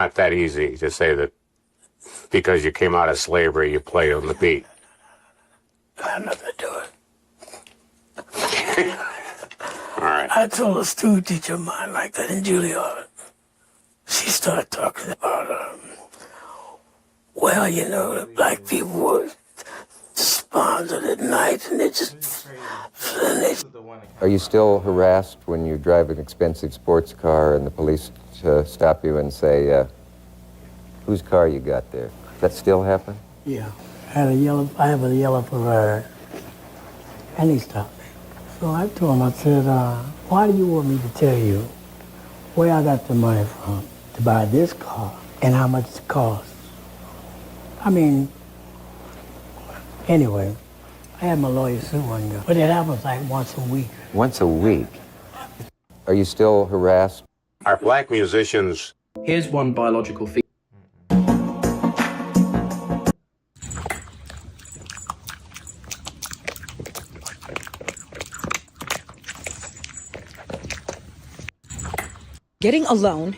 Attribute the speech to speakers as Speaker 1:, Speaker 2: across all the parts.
Speaker 1: Not that easy to say that because you came out of slavery, you play on the beat.
Speaker 2: I had nothing to do with it.
Speaker 1: All right.
Speaker 2: I told a student teacher of mine like that in Juilliard. She started talking about, well, you know, the black people were despondent at night and they just...
Speaker 3: Are you still harassed when you drive an expensive sports car and the police stop you and say, whose car you got there? Does that still happen?
Speaker 2: Yeah. I have a yellow Ferrari. And he stopped me. So I told him, I said, why do you want me to tell you where I got the money from to buy this car and how much it costs? I mean, anyway, I had my lawyer sue one guy, but it happens like once a week.
Speaker 3: Once a week? Are you still harassed?
Speaker 1: Are black musicians...
Speaker 4: Here's one biological feature.
Speaker 5: Getting a loan.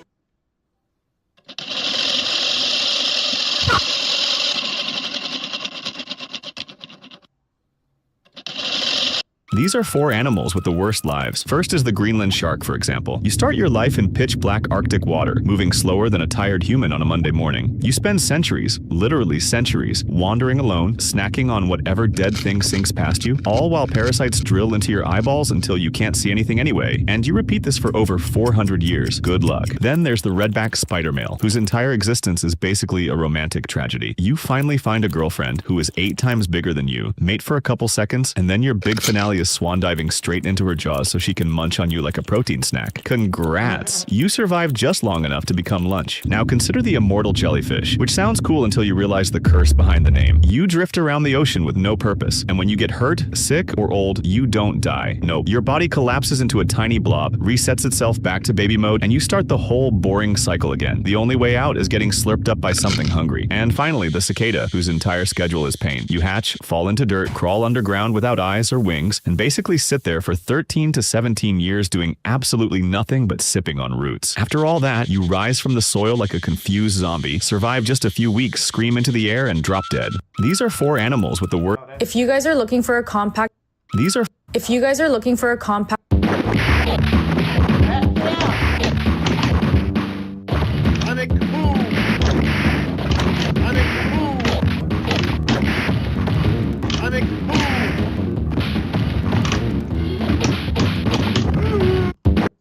Speaker 6: These are four animals with the worst lives. First is the Greenland shark, for example. You start your life in pitch-black Arctic water, moving slower than a tired human on a Monday morning. You spend centuries, literally centuries, wandering alone, snacking on whatever dead thing sinks past you, all while parasites drill into your eyeballs until you can't see anything anyway. And you repeat this for over 400 years. Good luck. Then there's the redback spider male, whose entire existence is basically a romantic tragedy. You finally find a girlfriend who is 8 times bigger than you, mate for a couple seconds, and then your big finale is swan diving straight into her jaws so she can munch on you like a protein snack. Congrats! You survived just long enough to become lunch. Now consider the immortal jellyfish, which sounds cool until you realize the curse behind the name. You drift around the ocean with no purpose, and when you get hurt, sick, or old, you don't die. No, your body collapses into a tiny blob, resets itself back to baby mode, and you start the whole boring cycle again. The only way out is getting slurped up by something hungry. And finally, the cicada, whose entire schedule is pain. You hatch, fall into dirt, crawl underground without eyes or wings, and basically sit there for 13 to 17 years doing absolutely nothing but sipping on roots. After all that, you rise from the soil like a confused zombie, survive just a few weeks, scream into the air, and drop dead. These are four animals with the worst...
Speaker 7: If you guys are looking for a compact...
Speaker 6: These are...
Speaker 7: If you guys are looking for a compact...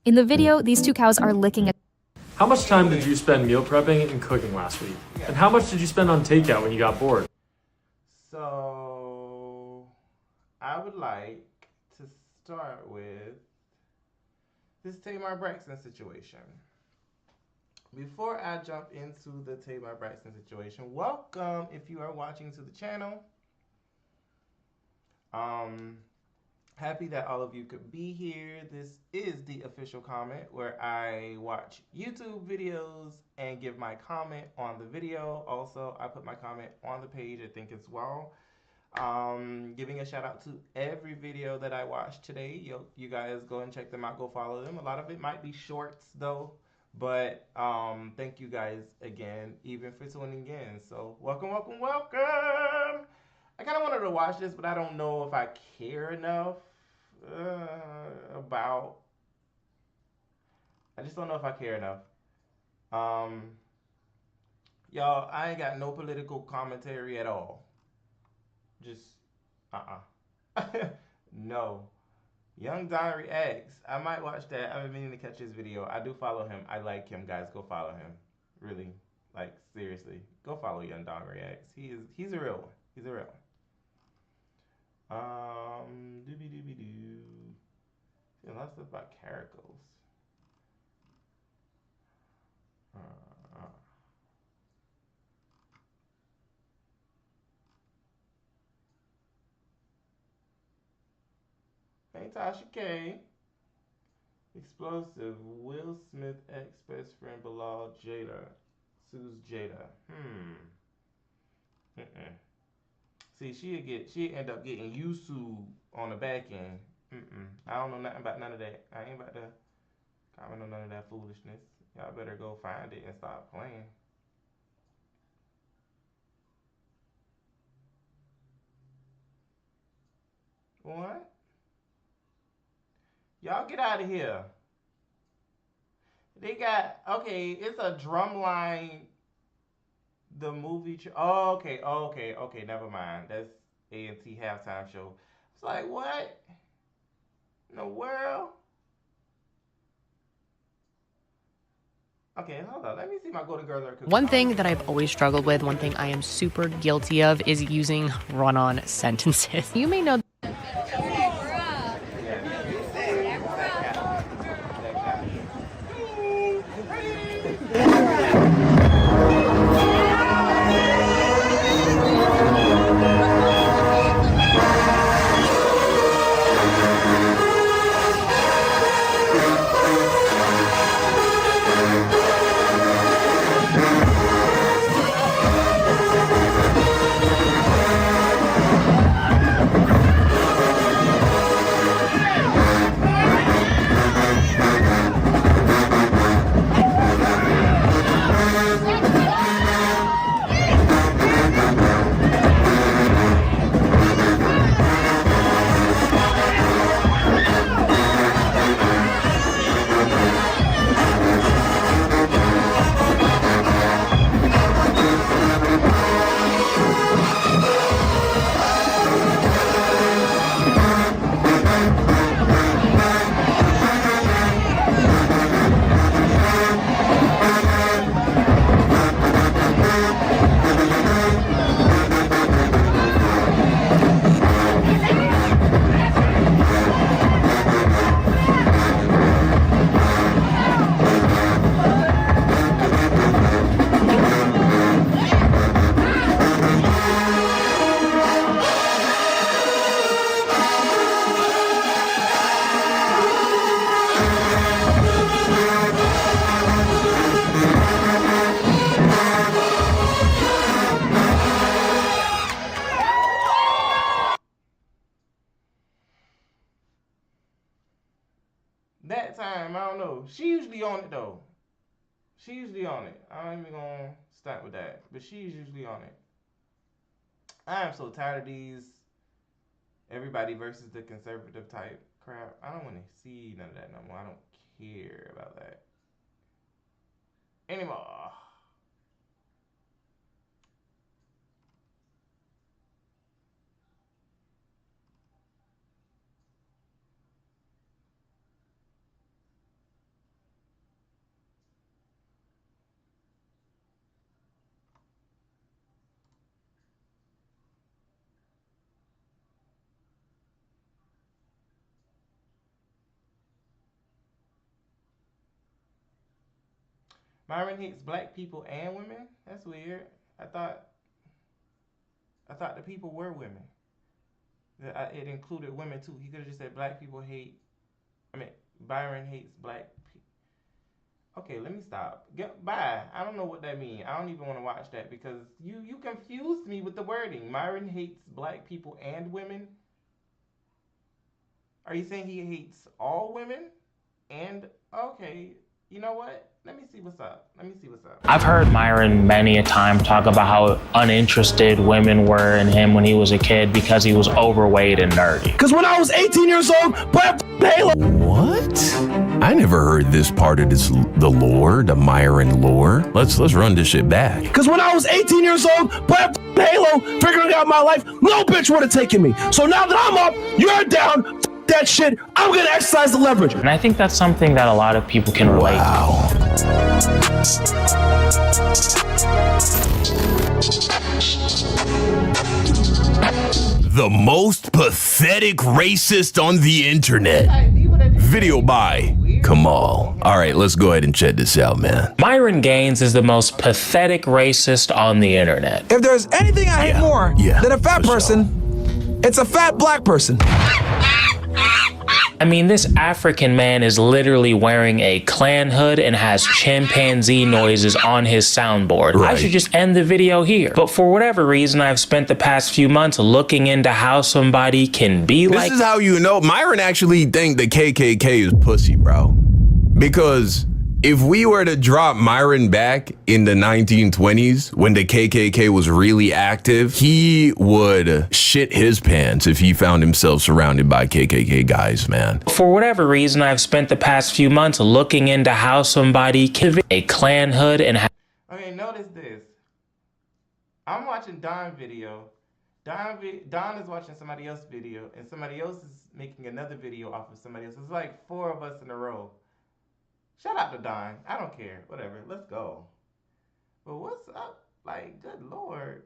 Speaker 8: In the video, these two cows are licking a...
Speaker 9: How much time did you spend meal prepping and cooking last week? And how much did you spend on takeout when you got bored?
Speaker 10: So, I would like to start with this Tamar Braxton situation. Before I jump into the Tamar Braxton situation, welcome if you are watching to the channel. Happy that all of you could be here. This is the official comment where I watch YouTube videos and give my comment on the video. Also, I put my comment on the page, I think, as well. Giving a shout out to every video that I watched today. You guys go and check them out, go follow them. A lot of it might be shorts though, but thank you guys again, even for tuning in. So welcome, welcome, welcome. I kind of wanted to watch this, but I don't know if I care enough about... I just don't know if I care enough. Y'all, I ain't got no political commentary at all. Just, no. Young Don Reacts. I might watch that. I've been meaning to catch his video. I do follow him. I like him, guys. Go follow him. Really. Like, seriously. Go follow Young Don Reacts. He's a real one. He's a real one. Doobie-doobie-doo. See, lots of stuff about caracals. Hey, Tasha K. Explosive. Will Smith ex-best friend Bilal Jada. Sues Jada. See, she'd end up getting you sued on the back end. I don't know nothing about none of that. I ain't about to comment on none of that foolishness. Y'all better go find it and stop playing. What? Y'all get out of here. They got, okay, it's a Drumline, the movie. Oh, okay, never mind. That's A&T halftime show. It's like, what in the world? Okay, hold on. Let me see my Golden Girls are cooking.
Speaker 5: One thing that I've always struggled with, one thing I am super guilty of, is using run-on sentences. You may know.
Speaker 10: That time, I don't know. She usually on it though. She usually on it. I ain't even gonna start with that. But she's usually on it. I am so tired of these everybody versus the conservative type crap. I don't want to see none of that no more. I don't care about that anymore. Myron hates black people and women? That's weird. I thought the people were women. It included women too. He could have just said black people hate. Byron hates black people. Okay, let me stop. Bye. I don't know what that means. I don't even want to watch that because you confused me with the wording. Myron hates black people and women. Are you saying he hates all women? And okay, you know what? Let me see what's up.
Speaker 11: I've heard Myron many a time talk about how uninterested women were in him when he was a kid because he was overweight and nerdy.
Speaker 12: Because when I was 18 years old, playing Halo. What? I never heard this part of the lore, the Myron lore. Let's run this shit back. Because when I was 18 years old, playing Halo, figuring out my life, no bitch would have taken me. So now that I'm up, you're down. That shit, I'm gonna exercise the leverage.
Speaker 11: And I think that's something that a lot of people can relate to.
Speaker 12: The most pathetic racist on the internet. Video by Kamal. All right, let's go ahead and check this out, man.
Speaker 11: Myron Gaines is the most pathetic racist on the internet.
Speaker 13: If there's anything I hate more than a fat person, it's a fat black person.
Speaker 11: I mean, this African man is literally wearing a Klan hood and has chimpanzee noises on his soundboard. Right. I should just end the video here. But for whatever reason, I've spent the past few months looking into how somebody can be like...
Speaker 12: This is how you know. Myron actually think the KKK is pussy, bro. Because If we were to drop Myron back in the 1920s when the KKK was really active, he would shit his pants if he found himself surrounded by KKK guys, man.
Speaker 11: For whatever reason, I've spent the past few months looking into how somebody can a clan hood and
Speaker 10: Okay, notice this. I'm watching Don video. Don is watching somebody else's video, and somebody else is making another video off of somebody else. It's like 4 of us in a row. Shout out to Don. I don't care. Whatever. Let's go. But what's up? Like, good Lord.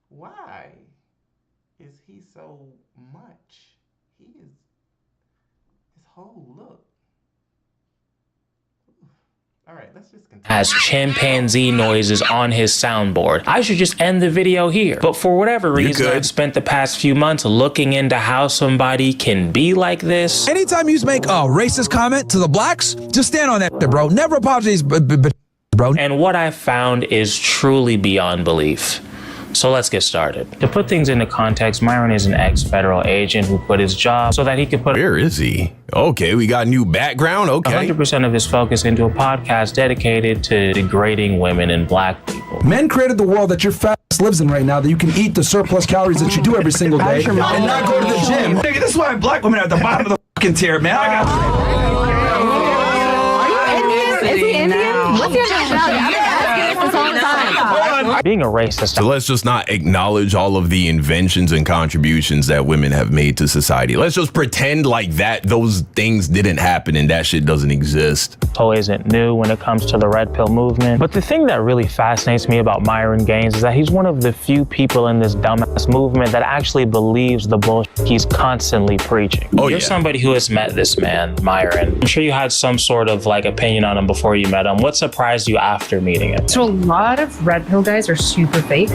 Speaker 10: Why is he so much? He is his whole look. All right, let's just continue.
Speaker 11: Has chimpanzee noises on his soundboard. I should just end the video here. But for whatever reason, I've spent the past few months looking into how somebody can be like this.
Speaker 13: Anytime you make a racist comment to the blacks, just stand on that, bro. Never apologize, bro.
Speaker 11: And what I found is truly beyond belief. So let's get started. To put things into context, Myron is an ex-federal agent who quit his job so that he could put—
Speaker 12: Where is he? Okay, we got new background, okay.
Speaker 11: 100% of his focus into a podcast dedicated to degrading women and black people.
Speaker 13: Men created the world that your fat ass lives in right now, that you can eat the surplus calories that you do every single day and not go to the gym. Nigga, this is why black women are at the bottom of the fucking tier, man. I got—
Speaker 8: Is he Indian? What's your nationality? I've been asking this whole time.
Speaker 11: Being a racist.
Speaker 12: So let's just not acknowledge all of the inventions and contributions that women have made to society. Let's just pretend like those things didn't happen and that shit doesn't exist.
Speaker 11: Isn't new when it comes to the red pill movement. But the thing that really fascinates me about Myron Gaines is that he's one of the few people in this dumbass movement that actually believes the bullshit he's constantly preaching. You're somebody who has met this man, Myron. I'm sure you had some sort of like opinion on him before you met him. What surprised you after meeting him?
Speaker 7: So a lot of red pill guys are super fake.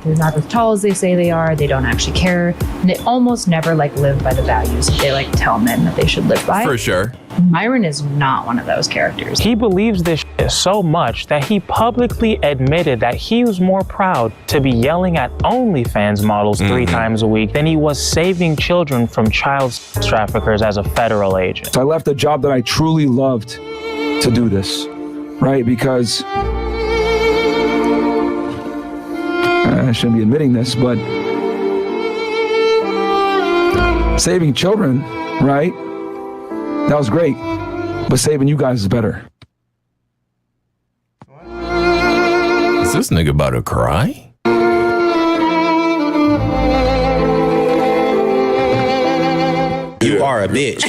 Speaker 7: They're not as tall as they say they are. They don't actually care. And they almost never like live by the values that they like tell men that they should live by.
Speaker 12: For sure.
Speaker 7: Myron is not one of those characters.
Speaker 11: He believes this shit so much that he publicly admitted that he was more proud to be yelling at OnlyFans models 3 times a week than he was saving children from child sex traffickers as a federal agent.
Speaker 13: So I left a job that I truly loved to do this, right? Because I shouldn't be admitting this, but saving children, right? That was great, but saving you guys is better.
Speaker 12: Is this nigga about to cry?
Speaker 14: You are a bitch.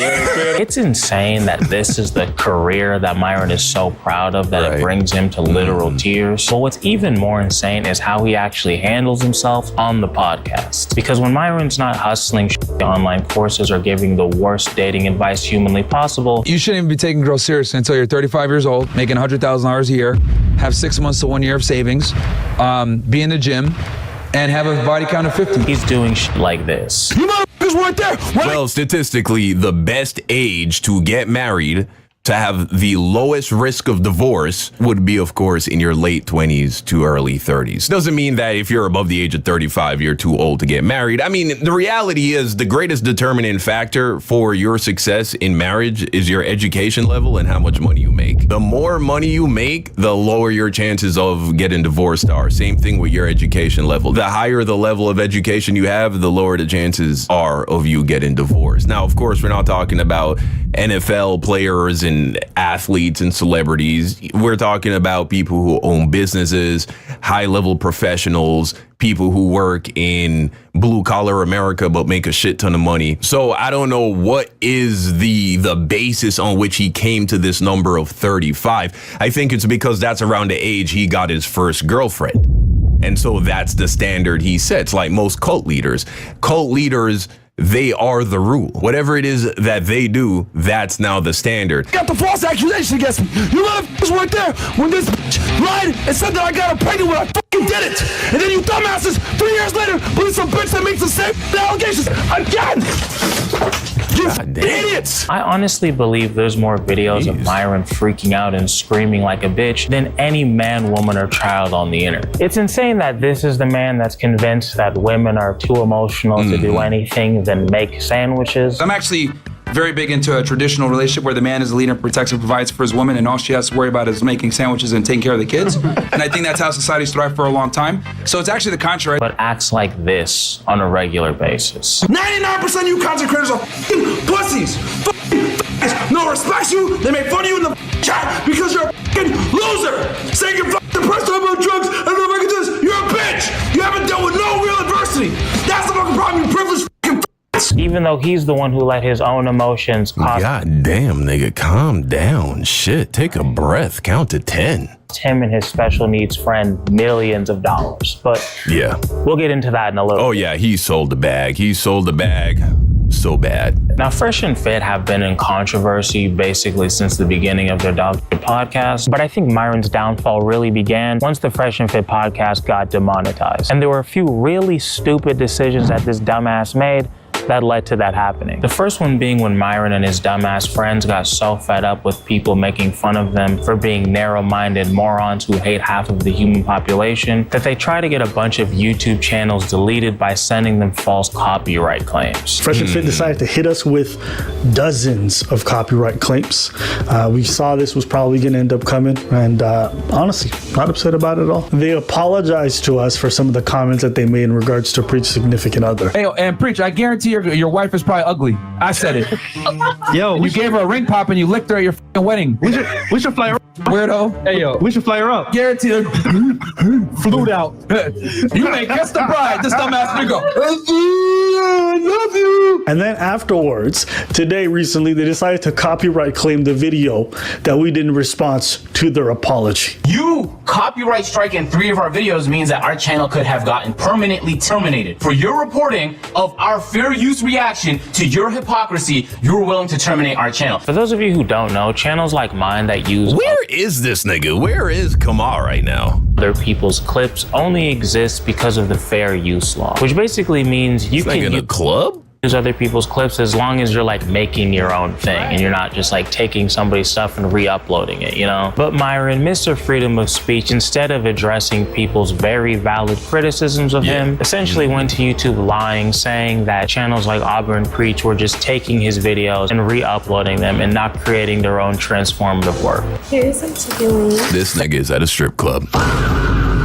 Speaker 11: It's insane that this is the career that Myron is so proud of, that it brings him to literal tears. But what's even more insane is how he actually handles himself on the podcast. Because when Myron's not hustling online courses or giving the worst dating advice humanly possible,
Speaker 13: You shouldn't even be taking girls seriously until you're 35 years old, making $100,000 a year, have 6 months to 1 year of savings, be in the gym, and have a body count of 50.
Speaker 11: He's doing shit like this.
Speaker 13: You motherfuckers weren't there.
Speaker 12: Well, statistically, the best age to get married, to have the lowest risk of divorce, would be, of course, in your late 20s to early 30s. Doesn't mean that if you're above the age of 35, you're too old to get married. I mean, the reality is the greatest determinant factor for your success in marriage is your education level and how much money you make. The more money you make, the lower your chances of getting divorced are. Same thing with your education level. The higher the level of education you have, the lower the chances are of you getting divorced. Now, of course, we're not talking about NFL players and athletes and celebrities. We're talking about people who own businesses, high-level professionals, people who work in blue-collar America but make a shit ton of money. So I don't know what is the basis on which he came to this number of 35. I think it's because that's around the age he got his first girlfriend. And so that's the standard he sets, like most cult leaders. Cult leaders, they are the rule. Whatever it is that they do, that's now the standard.
Speaker 13: Got the false accusation against me. You motherfuckers weren't there when this bitch lied and said that I got her pregnant when I fucking did it. And then you dumbasses 3 years later believe some bitch that makes the same allegations again. You idiots.
Speaker 11: I honestly believe there's more videos of Myron freaking out and screaming like a bitch than any man, woman, or child on the internet. It's insane that this is the man that's convinced that women are too emotional to do anything than make sandwiches.
Speaker 13: I'm actually
Speaker 15: very big into a traditional relationship where the man is the leader, protects and provides for his woman, and all she has to worry about is making sandwiches and taking care of the kids. And I think that's how society's thrived for a long time. So it's actually the contrary.
Speaker 11: But acts like this on a regular basis.
Speaker 13: 99% of you content creators are f***ing pussies. No one respects you. They make fun of you in the chat because you're a f***ing loser. Saying you're f***ing depressed about drugs and the record this. You're a bitch. You haven't dealt with no real adversity. That's the fucking problem, you privileged f***ing
Speaker 11: Even though he's the one who let his own emotions cost
Speaker 12: God damn, nigga, calm down. Shit, take a breath. Count to 10.
Speaker 11: him and his special needs friend millions of dollars. But
Speaker 12: yeah,
Speaker 11: we'll get into that in a little
Speaker 12: bit. Yeah, he sold the bag. He sold the bag so bad.
Speaker 11: Now, Fresh and Fit have been in controversy basically since the beginning of their dog shit podcast, but I think Myron's downfall really began once the Fresh and Fit podcast got demonetized. And there were a few really stupid decisions that this dumbass made that led to that happening. The first one being when Myron and his dumbass friends got so fed up with people making fun of them for being narrow-minded morons who hate half of the human population that they tried to get a bunch of YouTube channels deleted by sending them false copyright claims.
Speaker 16: Fresh and Fit decided to hit us with dozens of copyright claims. We saw this was probably going to end up coming, and honestly, not upset about it at all. They apologized to us for some of the comments that they made in regards to Preach's significant other.
Speaker 17: Hey, and Preach, I guarantee your wife is probably ugly. I said it. Yo, you gave her a ring pop and you licked her at your f***ing wedding.
Speaker 16: We should fly her up.
Speaker 17: Weirdo.
Speaker 16: Hey, yo. We should fly her up.
Speaker 17: Guarantee her flued out. You may guess the bride. This dumbass nigga.
Speaker 16: I love you. And then afterwards, recently, they decided to copyright claim the video that we did in response to their apology.
Speaker 18: You copyright striking 3 of our videos means that our channel could have gotten permanently terminated. For your reporting of our fair use reaction to your hypocrisy, you were willing to terminate our channel.
Speaker 11: For those of you who don't know, channels like mine that use
Speaker 12: Where is this nigga? Where is Kamal right now?
Speaker 11: Other people's clips only exist because of the fair use law, which basically means you can
Speaker 12: in a club?
Speaker 11: Use other people's clips as long as you're like making your own thing and you're not just like taking somebody's stuff and re-uploading it, you know? But Myron, Mr. Freedom of Speech, instead of addressing people's very valid criticisms of him, essentially went to YouTube lying, saying that channels like Auburn Preach were just taking his videos and re-uploading them and not creating their own transformative work.
Speaker 8: Here's what you're doing.
Speaker 12: This nigga is at a strip club.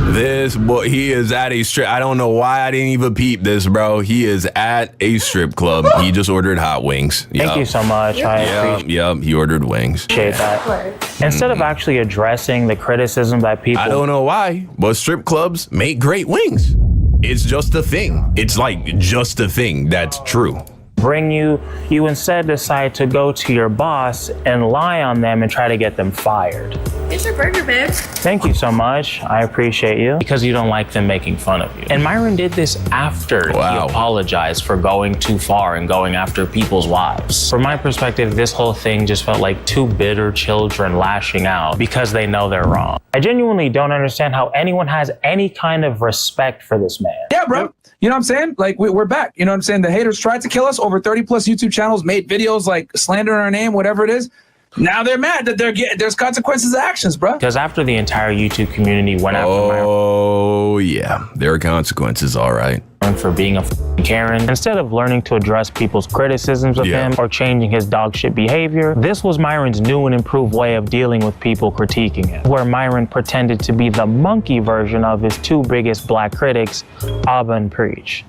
Speaker 12: This boy, he is at a strip. I don't know why I didn't even peep this, bro. He is at a strip club. He just ordered hot wings.
Speaker 11: Thank you so much.
Speaker 12: Yep, he ordered wings.
Speaker 11: Appreciate that. Instead of actually addressing the criticism that people...
Speaker 12: I don't know why, but strip clubs make great wings. It's just a thing. It's like just a thing that's true.
Speaker 11: Bring you instead decide to go to your boss and lie on them and try to get them fired.
Speaker 8: It's your burger, babe.
Speaker 11: Thank you so much. I appreciate you. Because you don't like them making fun of you. And Myron did this after he apologized for going too far and going after people's wives. From my perspective, this whole thing just felt like two bitter children lashing out because they know they're wrong. I genuinely don't understand how anyone has any kind of respect for this man.
Speaker 17: Yeah, bro. You know what I'm saying? Like, we're back. You know what I'm saying? The haters tried to kill us. Over 30 plus YouTube channels made videos like slandering our name, whatever it is. Now they're mad that there's consequences of actions, bro.
Speaker 11: Because after the entire YouTube community went after Myron.
Speaker 12: Oh, yeah. There are consequences, all right.
Speaker 11: For being a Karen. Instead of learning to address people's criticisms of him or changing his dog shit behavior, this was Myron's new and improved way of dealing with people critiquing him, where Myron pretended to be the monkey version of his two biggest black critics, Auburn Preach.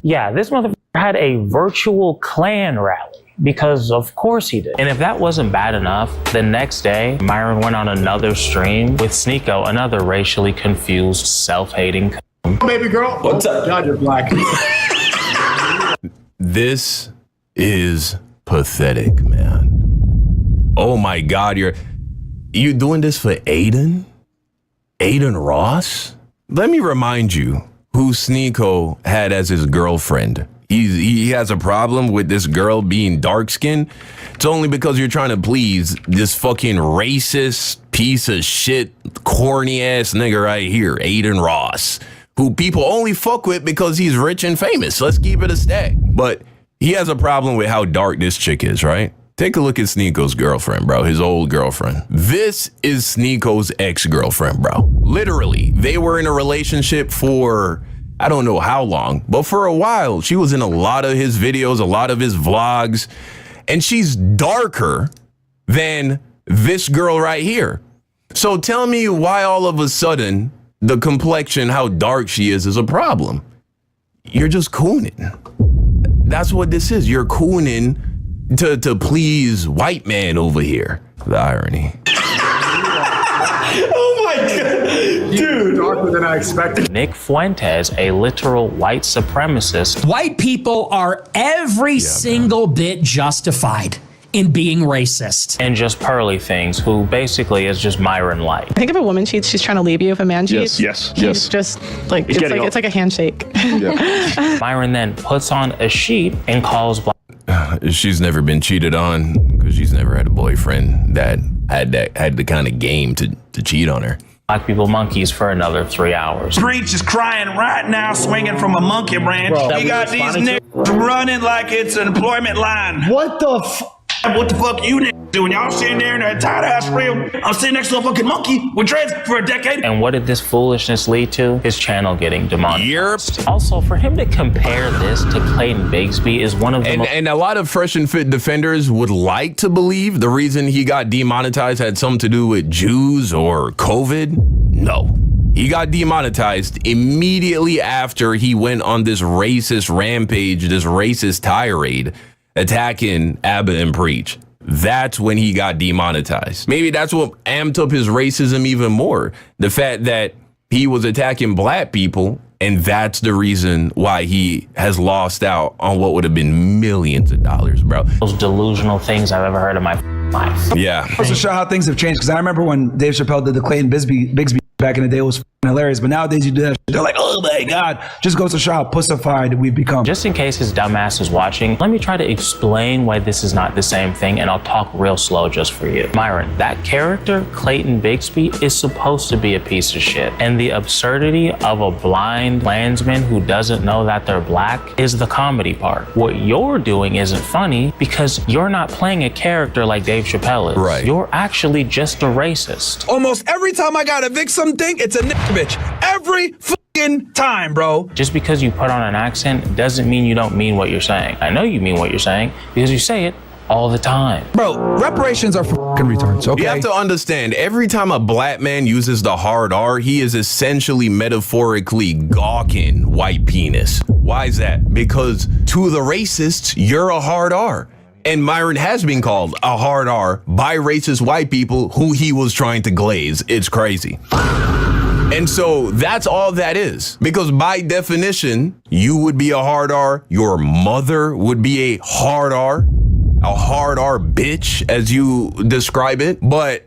Speaker 11: Yeah, this motherfucker had a virtual Klan rally. Because of course he did. And if that wasn't bad enough, the next day, Myron went on another stream with Sneeko, another racially confused, self-hating
Speaker 13: baby girl.
Speaker 17: What's up?
Speaker 13: God, you're black.
Speaker 12: This is pathetic, man. Oh my God, you doing this for Aiden? Aiden Ross? Let me remind you who Sneeko had as his girlfriend. He has a problem with this girl being dark-skinned. It's only because you're trying to please this fucking racist piece of shit, corny-ass nigga right here, Aiden Ross, who people only fuck with because he's rich and famous. Let's keep it a stack. But he has a problem with how dark this chick is, right? Take a look at Sneako's girlfriend, bro. His old girlfriend. This is Sneako's ex-girlfriend, bro. Literally, they were in a relationship for I don't know how long, but for a while. She was in a lot of his videos, a lot of his vlogs, and she's darker than this girl right here. So tell me why all of a sudden the complexion, how dark she is a problem. You're just cooning. That's what this is. You're cooning to please white man over here. The irony.
Speaker 14: Oh my god, dude!
Speaker 11: Darker than I expected. Nick Fuentes, a literal white supremacist.
Speaker 19: White people are every single bit justified in being racist.
Speaker 11: And just pearly things, who basically is just Myron Light.
Speaker 8: I think if a woman cheats, she's trying to leave you. If a man cheats, he's just like it's like a handshake.
Speaker 11: Myron then puts on a sheet and calls black.
Speaker 12: She's never been cheated on because she's never had a boyfriend that had the kind of game to cheat on her.
Speaker 11: Black people monkeys for another 3 hours.
Speaker 14: Breach is crying right now, swinging from a monkey branch.
Speaker 11: Bro,
Speaker 14: we got these niggas running like it's an employment line.
Speaker 13: What the f?
Speaker 14: What the fuck you niggas doing? Y'all sitting there in a tight ass reel. I'm sitting next to a fucking monkey with dreads for a decade.
Speaker 11: And what did this foolishness lead to? His channel getting demonetized. Also, for him to compare this to Clayton Bigsby is one of the
Speaker 12: and a lot of fresh and fit defenders would like to believe the reason he got demonetized had something to do with Jews or COVID. No. He got demonetized immediately after he went on this racist rampage, this racist tirade, attacking Abba and Preach. That's when he got demonetized. Maybe that's what amped up his racism even more. The fact that he was attacking black people, and that's the reason why he has lost out on what would have been millions of dollars, bro.
Speaker 11: Most delusional things I've ever heard in my life.
Speaker 12: Yeah.
Speaker 17: Just to show how things have changed, because I remember when Dave Chappelle did the Clayton Bigsby back in the day, it was hilarious. But nowadays you do that shit, they're like, oh my God. Just goes to show how pussified we've become.
Speaker 11: Just in case his dumbass is watching, let me try to explain why this is not the same thing, and I'll talk real slow just for you. Myron, that character, Clayton Bigsby, is supposed to be a piece of shit. And the absurdity of a blind Klansman who doesn't know that they're black is the comedy part. What you're doing isn't funny because you're not playing a character like Dave Chappelle is.
Speaker 12: Right.
Speaker 11: You're actually just a racist.
Speaker 17: Almost every time I gotta evict something, it's a bitch. Every fucking time, bro.
Speaker 11: Just because you put on an accent doesn't mean you don't mean what you're saying. I know you mean what you're saying because you say it all the time.
Speaker 17: Bro, reparations are for fucking retards, okay?
Speaker 12: You have to understand, every time a black man uses the hard R, he is essentially metaphorically gawking white penis. Why is that? Because to the racists, you're a hard R. And Myron has been called a hard R by racist white people who he was trying to glaze. It's crazy. And so that's all that is. Because by definition, you would be a hard R. Your mother would be a hard R bitch, as you describe it. But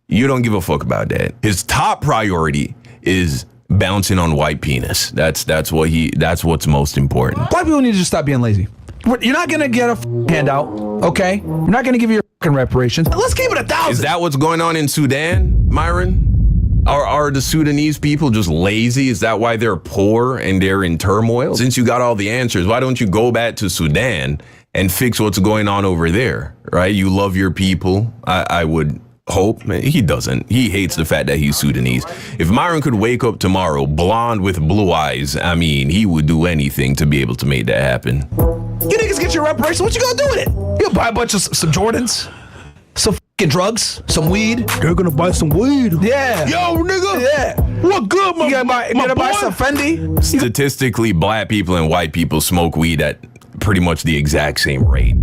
Speaker 12: you don't give a fuck about that. His top priority is bouncing on white penis. That's what's most important.
Speaker 17: Black people need to just stop being lazy. You're not gonna get a handout, okay? You're not gonna give your fucking reparations. Let's keep it 1,000.
Speaker 12: Is that what's going on in Sudan, Myron? Are the Sudanese people just lazy? Is that why they're poor and they're in turmoil? Since you got all the answers, why don't you go back to Sudan and fix what's going on over there, right? You love your people. I would hope. He doesn't. He hates the fact that he's Sudanese. If Myron could wake up tomorrow blonde with blue eyes, I mean, he would do anything to be able to make that happen.
Speaker 17: You niggas get your reparations. What you gonna do with it? You'll buy a bunch of some Jordans, some fucking drugs, some weed.
Speaker 13: They're gonna buy some weed.
Speaker 17: Yeah.
Speaker 13: Yo, nigga.
Speaker 17: Yeah.
Speaker 13: What good,
Speaker 17: You gonna buy some Fendi?
Speaker 12: Statistically, black people and white people smoke weed at pretty much the exact same rate.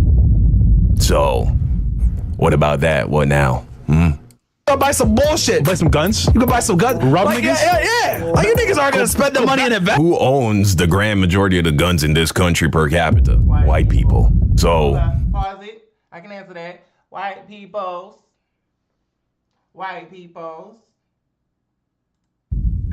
Speaker 12: So, what about that? What now?
Speaker 17: You gonna buy some bullshit.
Speaker 13: Buy some guns.
Speaker 17: You can buy some guns.
Speaker 13: Rob
Speaker 17: like,
Speaker 13: niggas?
Speaker 17: Yeah. Like, you niggas aren't gonna spend the money in invest.
Speaker 12: Who owns the grand majority of the guns in this country per capita? White people. So,
Speaker 10: Pause it. I can answer that. White peoples. White peoples.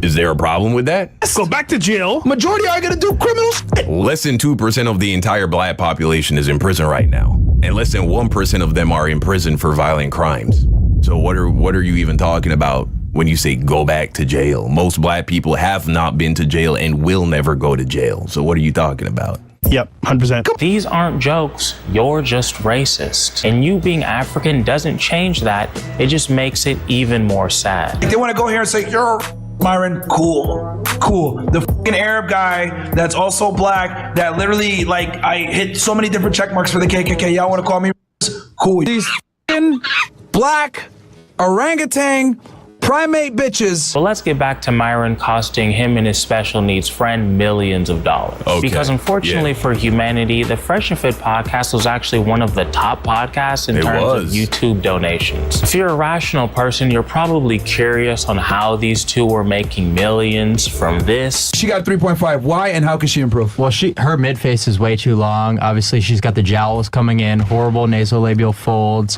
Speaker 12: is there a problem with that?
Speaker 13: Let's go back to jail.
Speaker 17: Majority are gonna do criminal shit.
Speaker 12: Less than 2% of the entire black population is in prison right now. And less than 1% of them are in prison for violent crimes. So what are you even talking about when you say go back to jail? Most black people have not been to jail and will never go to jail. So what are you talking about?
Speaker 16: Yep, 100%.
Speaker 11: These aren't jokes. You're just racist. And you being African doesn't change that. It just makes it even more sad.
Speaker 14: They want to go here and say, you're Myron, cool. The fucking Arab guy that's also black, that literally, like, I hit so many different check marks for the KKK. Y'all want to call me cool.
Speaker 17: These fucking black orangutan primate bitches.
Speaker 11: But let's get back to Myron costing him and his special needs friend millions of dollars.
Speaker 12: Okay.
Speaker 11: Because unfortunately for humanity, the Fresh and Fit podcast was actually one of the top podcasts in terms of YouTube donations. If you're a rational person, you're probably curious on how these two were making millions from this.
Speaker 17: She got 3.5. Why and how can she improve?
Speaker 20: Well, her mid face is way too long. Obviously, she's got the jowls coming in, horrible nasolabial folds,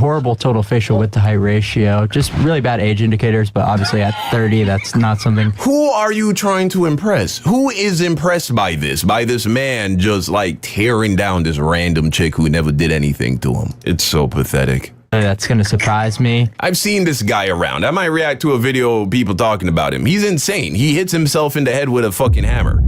Speaker 20: horrible total facial width to height ratio. Just really bad age indicators, but obviously at 30, that's not something.
Speaker 12: Who are you trying to impress? Who is impressed by this man just like tearing down this random chick who never did anything to him? It's so pathetic.
Speaker 20: That's gonna surprise me.
Speaker 12: I've seen this guy around. I might react to a video of people talking about him. He's insane. He hits himself in the head with a fucking hammer.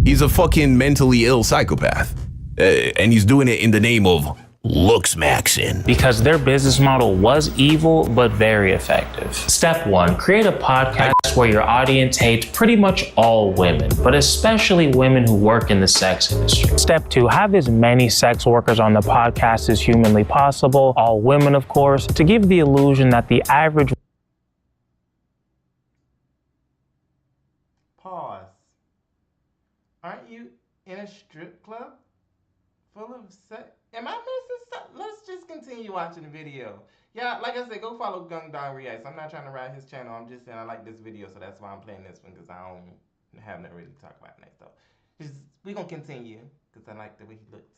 Speaker 12: He's a fucking mentally ill psychopath. And he's doing it in the name of looks maxing.
Speaker 11: Because their business model was evil, but very effective. Step 1, create a podcast where your audience hates pretty much all women, but especially women who work in the sex industry. Step 2, have as many sex workers on the podcast as humanly possible, all women of course, to give the illusion that the average
Speaker 10: Pause. Aren't you in a strip club full of sex? Am I missing stuff? Let's just continue watching the video. Yeah, like I said, go follow Gungdong Reacts. I'm not trying to ride his channel. I'm just saying I like this video, so that's why I'm playing this one, because I don't have nothing really to talk about next, though. We're going to continue, because I like the way he looks.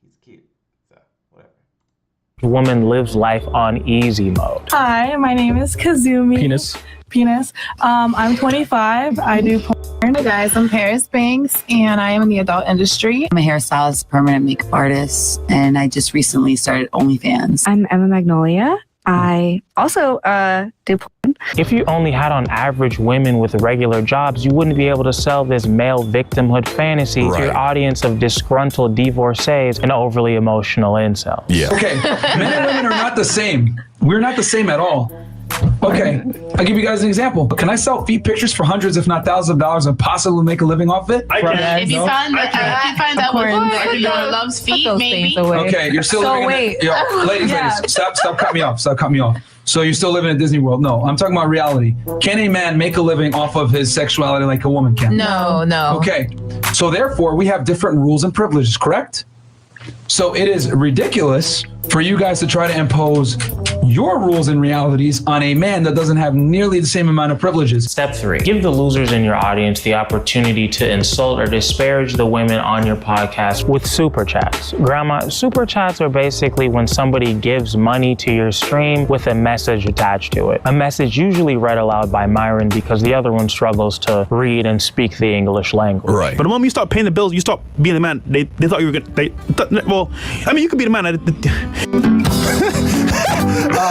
Speaker 10: He's cute, so whatever.
Speaker 11: woman lives life on easy mode.
Speaker 21: Hi, my name is Kazumi. Penis. I'm 25. I do porn. Hey guys, I'm Paris Banks, and I am in the adult industry.
Speaker 22: I'm a hairstylist, permanent makeup artist, and I just recently started OnlyFans.
Speaker 23: I'm Emma Magnolia. I also do porn.
Speaker 11: If you only had on average women with regular jobs, you wouldn't be able to sell this male victimhood fantasy to your audience of disgruntled divorcees and overly emotional incels.
Speaker 15: Yeah. Okay, men and women are not the same. We're not the same at all. Okay, I'll give you guys an example. Can I sell feet pictures for hundreds, if not thousands of dollars and possibly make a living off it?
Speaker 24: I can. If you find that one that loves feet, maybe.
Speaker 15: Okay, you're still living ladies, stop cutting me off. Stop cutting me off. So you're still living in Disney World? No, I'm talking about reality. Can a man make a living off of his sexuality like a woman can?
Speaker 21: No.
Speaker 15: Okay, so therefore we have different rules and privileges, correct? So it is ridiculous for you guys to try to impose your rules and realities on a man that doesn't have nearly the same amount of privileges.
Speaker 11: Step 3, give the losers in your audience the opportunity to insult or disparage the women on your podcast with super chats. Grandma, super chats are basically when somebody gives money to your stream with a message attached to it. A message usually read aloud by Myron because the other one struggles to read and speak the English language.
Speaker 13: Right. But the moment you start paying the bills, you stop being a man. They thought you were good. Well, I mean, you could be the man.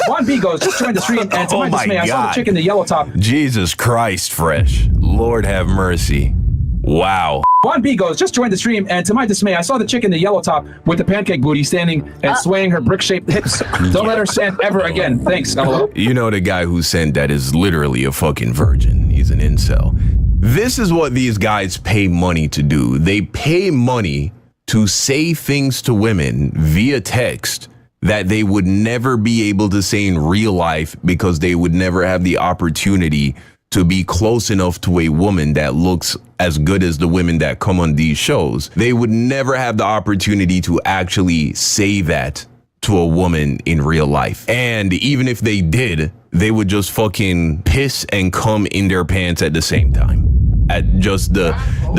Speaker 17: Juan B goes, just joined the stream, and to my dismay, I saw the chick in the yellow top.
Speaker 12: Jesus Christ, Fresh. Lord have mercy. Wow.
Speaker 17: Juan B goes, just joined the stream, and to my dismay, I saw the chick in the yellow top with the pancake booty standing and swaying her brick-shaped hips. Don't let her stand ever again. Thanks. Hello.
Speaker 12: You know the guy who sent that is literally a fucking virgin. He's an incel. This is what these guys pay money to do. They pay money to say things to women via text that they would never be able to say in real life because they would never have the opportunity to be close enough to a woman that looks as good as the women that come on these shows. They would never have the opportunity to actually say that to a woman in real life. And even if they did, they would just fucking piss and cum in their pants at the same time. At just the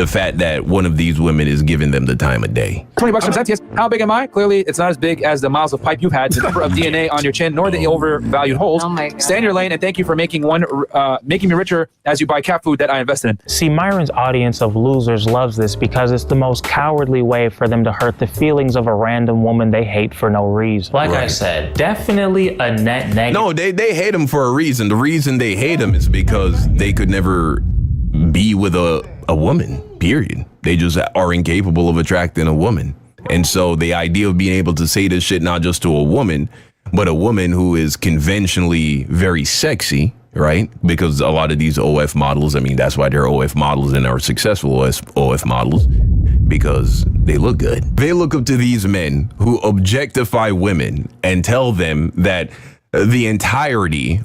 Speaker 12: fact that one of these women is giving them the time of day.
Speaker 17: $20 from Zentius. How big am I? Clearly, it's not as big as the miles of pipe you've had, the number of DNA on your chin, nor the overvalued holes.
Speaker 21: Oh my God.
Speaker 17: Stay in your lane, and thank you for making me richer as you buy cat food that I invested in.
Speaker 11: See, Myron's audience of losers loves this because it's the most cowardly way for them to hurt the feelings of a random woman they hate for no reason. Like I said, definitely a net negative.
Speaker 12: No, they hate him for a reason. The reason they hate him is because they could never be with a woman, period. They just are incapable of attracting a woman. And so the idea of being able to say this shit not just to a woman, but a woman who is conventionally very sexy, right? Because a lot of these OF models, I mean, that's why they're OF models and are successful OF models, because they look good. They look up to these men who objectify women and tell them that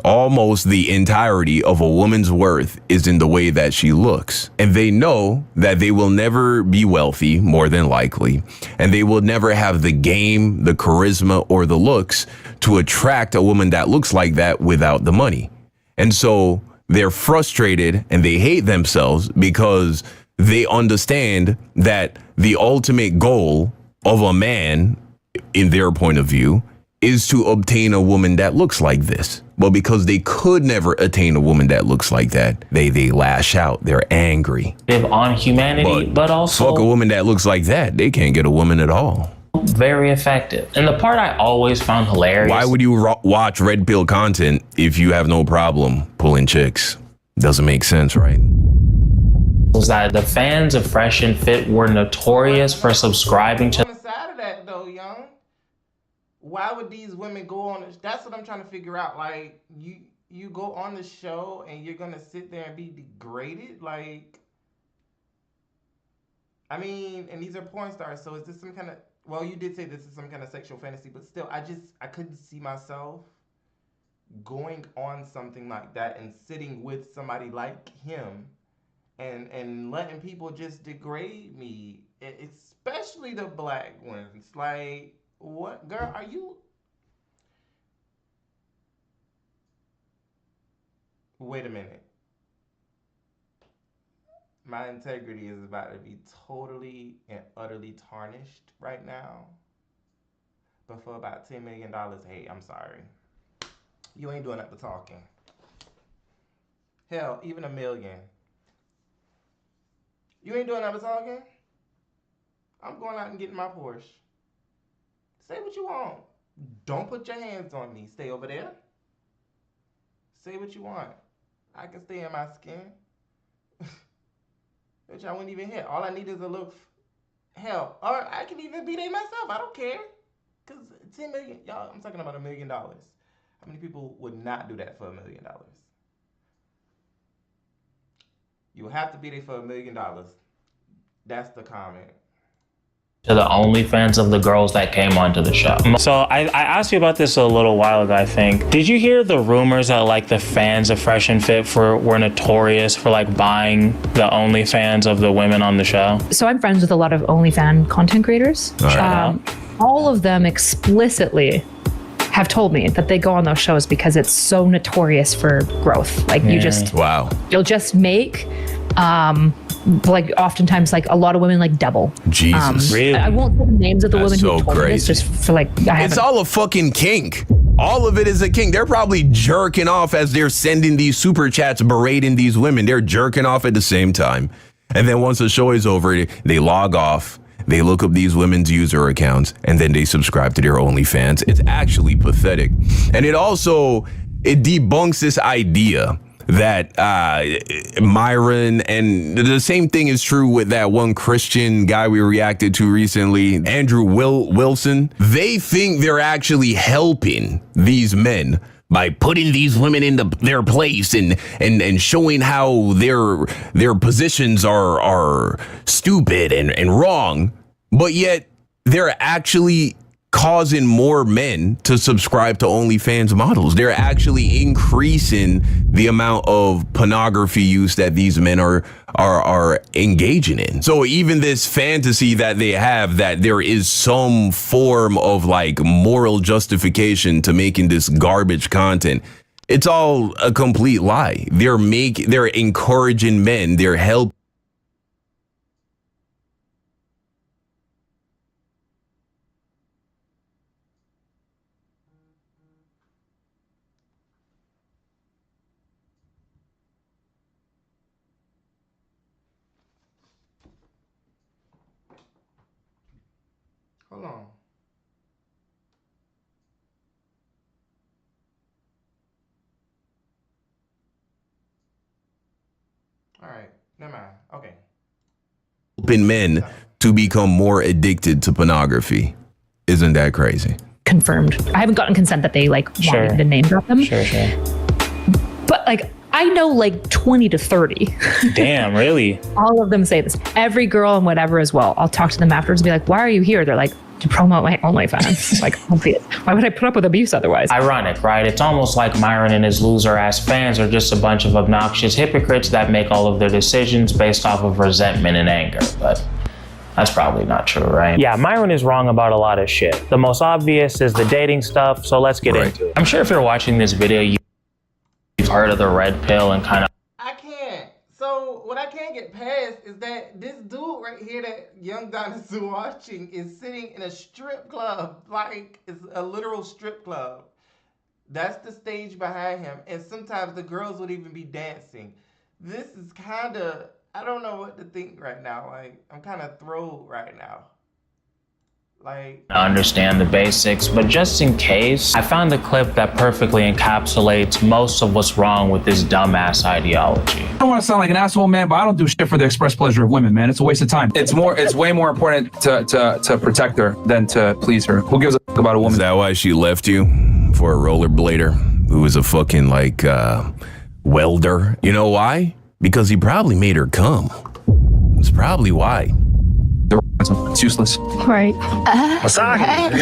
Speaker 12: almost the entirety of a woman's worth is in the way that she looks. And they know that they will never be wealthy, more than likely, and they will never have the game, the charisma, or the looks to attract a woman that looks like that without the money. And so they're frustrated and they hate themselves because they understand that the ultimate goal of a man, in their point of view, is to obtain a woman that looks like this. But because they could never attain a woman that looks like that, they lash out. They're angry.
Speaker 11: On humanity, but also
Speaker 12: fuck a woman that looks like that. They can't get a woman at all.
Speaker 11: Very effective. And the part I always found hilarious.
Speaker 12: Why would you watch red pill content if you have no problem pulling chicks? Doesn't make sense, right?
Speaker 11: Was that the fans of Fresh and Fit were notorious for subscribing to.
Speaker 10: On the side of that, though, young, why would these women go on this? That's what I'm trying to figure out. Like, you go on the show and you're gonna sit there and be degraded? Like, I mean, and these are porn stars, so is this some kind of, well, you did say this is some kind of sexual fantasy, but still, I couldn't see myself going on something like that and sitting with somebody like him and letting people just degrade me, especially the black ones. Like, what, girl, are you? Wait a minute. My integrity is about to be totally and utterly tarnished right now. But for about $10 million, hey, I'm sorry. You ain't doing that but talking. Hell, even $1 million. You ain't doing that but talking? I'm going out and getting my Porsche. Say what you want. Don't put your hands on me. Stay over there. Say what you want. I can stay in my skin. Which I wouldn't even hit. All I need is a little hell. Or I can even be there myself. I don't care. Because 10 million, y'all, I'm talking about $1 million. How many people would not do that for $1 million? You have to be there for $1 million. That's the comment.
Speaker 11: To the OnlyFans of the girls that came onto the show. So I asked you about this a little while ago, I think. Did you hear the rumors that like the fans of Fresh and Fit were notorious for like buying the OnlyFans of the women on the show?
Speaker 7: So I'm friends with a lot of OnlyFans content creators. All of them explicitly have told me that they go on those shows because it's so notorious for growth. Like you'll just make, like oftentimes like a lot of women like double.
Speaker 12: Jesus.
Speaker 7: Really? I won't say the names of the women who told me this just for like,
Speaker 12: it's all a fucking kink. All of it is a kink. They're probably jerking off as they're sending these super chats berating these women. They're jerking off at the same time. And then once the show is over, they log off. They look up these women's user accounts and then they subscribe to their OnlyFans. It's actually pathetic. And it debunks this idea that Myron, and the same thing is true with that one Christian guy we reacted to recently, Andrew Wilson. They think they're actually helping these men by putting these women in their place and showing how their positions are stupid and wrong, but yet they're actually causing more men to subscribe to OnlyFans models. They're actually increasing the amount of pornography use that these men are engaging in. So even this fantasy that they have that there is some form of like moral justification to making this garbage content, it's all a complete lie. They're encouraging men, they're helping.
Speaker 10: Hold on. All right, never mind. Okay.
Speaker 12: helping men to become more addicted to pornography. Isn't that crazy?
Speaker 7: Confirmed. I haven't gotten consent that they like want me to name drop them.
Speaker 11: Sure.
Speaker 7: But like I know like 20 to 30.
Speaker 11: Damn, really?
Speaker 7: All of them say this. Every girl and whatever as well. I'll talk to them afterwards and be like, why are you here? They're like, to promote my OnlyFans. Like, why would I put up with abuse otherwise?
Speaker 11: Ironic, right? It's almost like Myron and his loser-ass fans are just a bunch of obnoxious hypocrites that make all of their decisions based off of resentment and anger. But that's probably not true, right? Yeah, Myron is wrong about a lot of shit. The most obvious is the dating stuff, so let's get into it. I'm sure if you're watching this video, you've heard of the red pill and kind of...
Speaker 10: I can't. So what I can't get past is that this dude right here that Young Don is watching is sitting in a strip club. Like, it's a literal strip club. That's the stage behind him. And sometimes the girls would even be dancing. This is kind of... I don't know what to think right now. Like, I'm kind of thrown right now. Like,
Speaker 11: understand the basics, but just in case, I found a clip that perfectly encapsulates most of what's wrong with this dumbass ideology.
Speaker 17: I don't want to sound like an asshole, man, but I don't do shit for the express pleasure of women, man. It's a waste of time. It's way more important to protect her than to please her. Who gives a fuck about a woman?
Speaker 12: Is that why she left you for a rollerblader who was a fucking like welder? You know why? Because he probably made her come. That's probably why.
Speaker 17: It's useless.
Speaker 21: Right.
Speaker 13: Wasagi.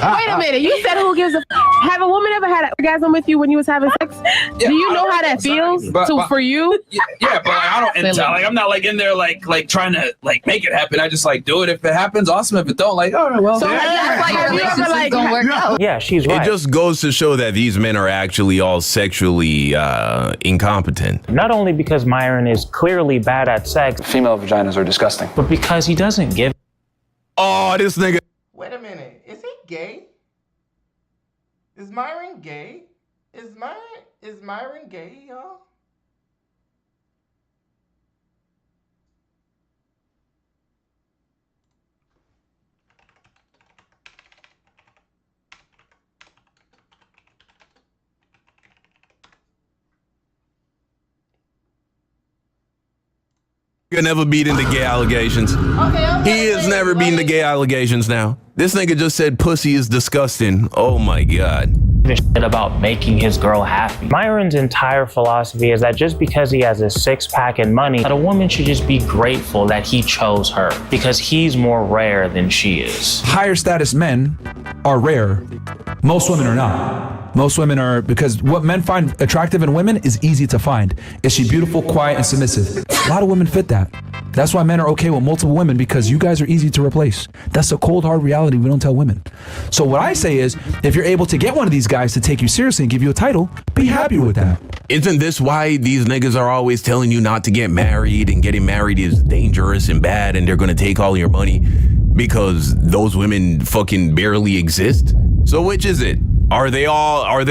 Speaker 8: Wait a minute. You said who gives a have a woman ever had an orgasm with you when you was having sex?
Speaker 17: Yeah,
Speaker 8: do you know how that feels for you?
Speaker 17: Yeah, but I don't. I'm not like in there like trying to like make it happen. I just like do it. If it happens, awesome. If it don't, like all right, well.
Speaker 8: So have you ever like gonna work out?
Speaker 11: Yeah, she's right.
Speaker 12: It just goes to show that these men are actually all sexually incompetent.
Speaker 11: Not only because Myron is clearly bad at sex,
Speaker 15: female vaginas are disgusting,
Speaker 11: but because he doesn't give.
Speaker 12: Oh, this nigga.
Speaker 10: wait a minute. Is he gay? Is Myron gay? Is Myron gay, y'all?
Speaker 12: You'll never beat into gay allegations. He has never beaten the gay allegations now. This nigga just said pussy is disgusting. Oh my God.
Speaker 11: Shit about making his girl happy. Myron's entire philosophy is that just because he has a six-pack and money, that a woman should just be grateful that he chose her because he's more rare than she is.
Speaker 17: Higher status men are rare. Most women are not. Most women are, because what men find attractive in women is easy to find. Is she beautiful, quiet, and submissive? A lot of women fit that. That's why men are okay with multiple women, because you guys are easy to replace. That's a cold, hard reality we don't tell women. So what I say is, if you're able to get one of these guys to take you seriously and give you a title, be happy with that.
Speaker 12: Isn't this why these niggas are always telling you not to get married, and getting married is dangerous and bad and they're gonna take all your money? Because those women fucking barely exist? So which is it? Are they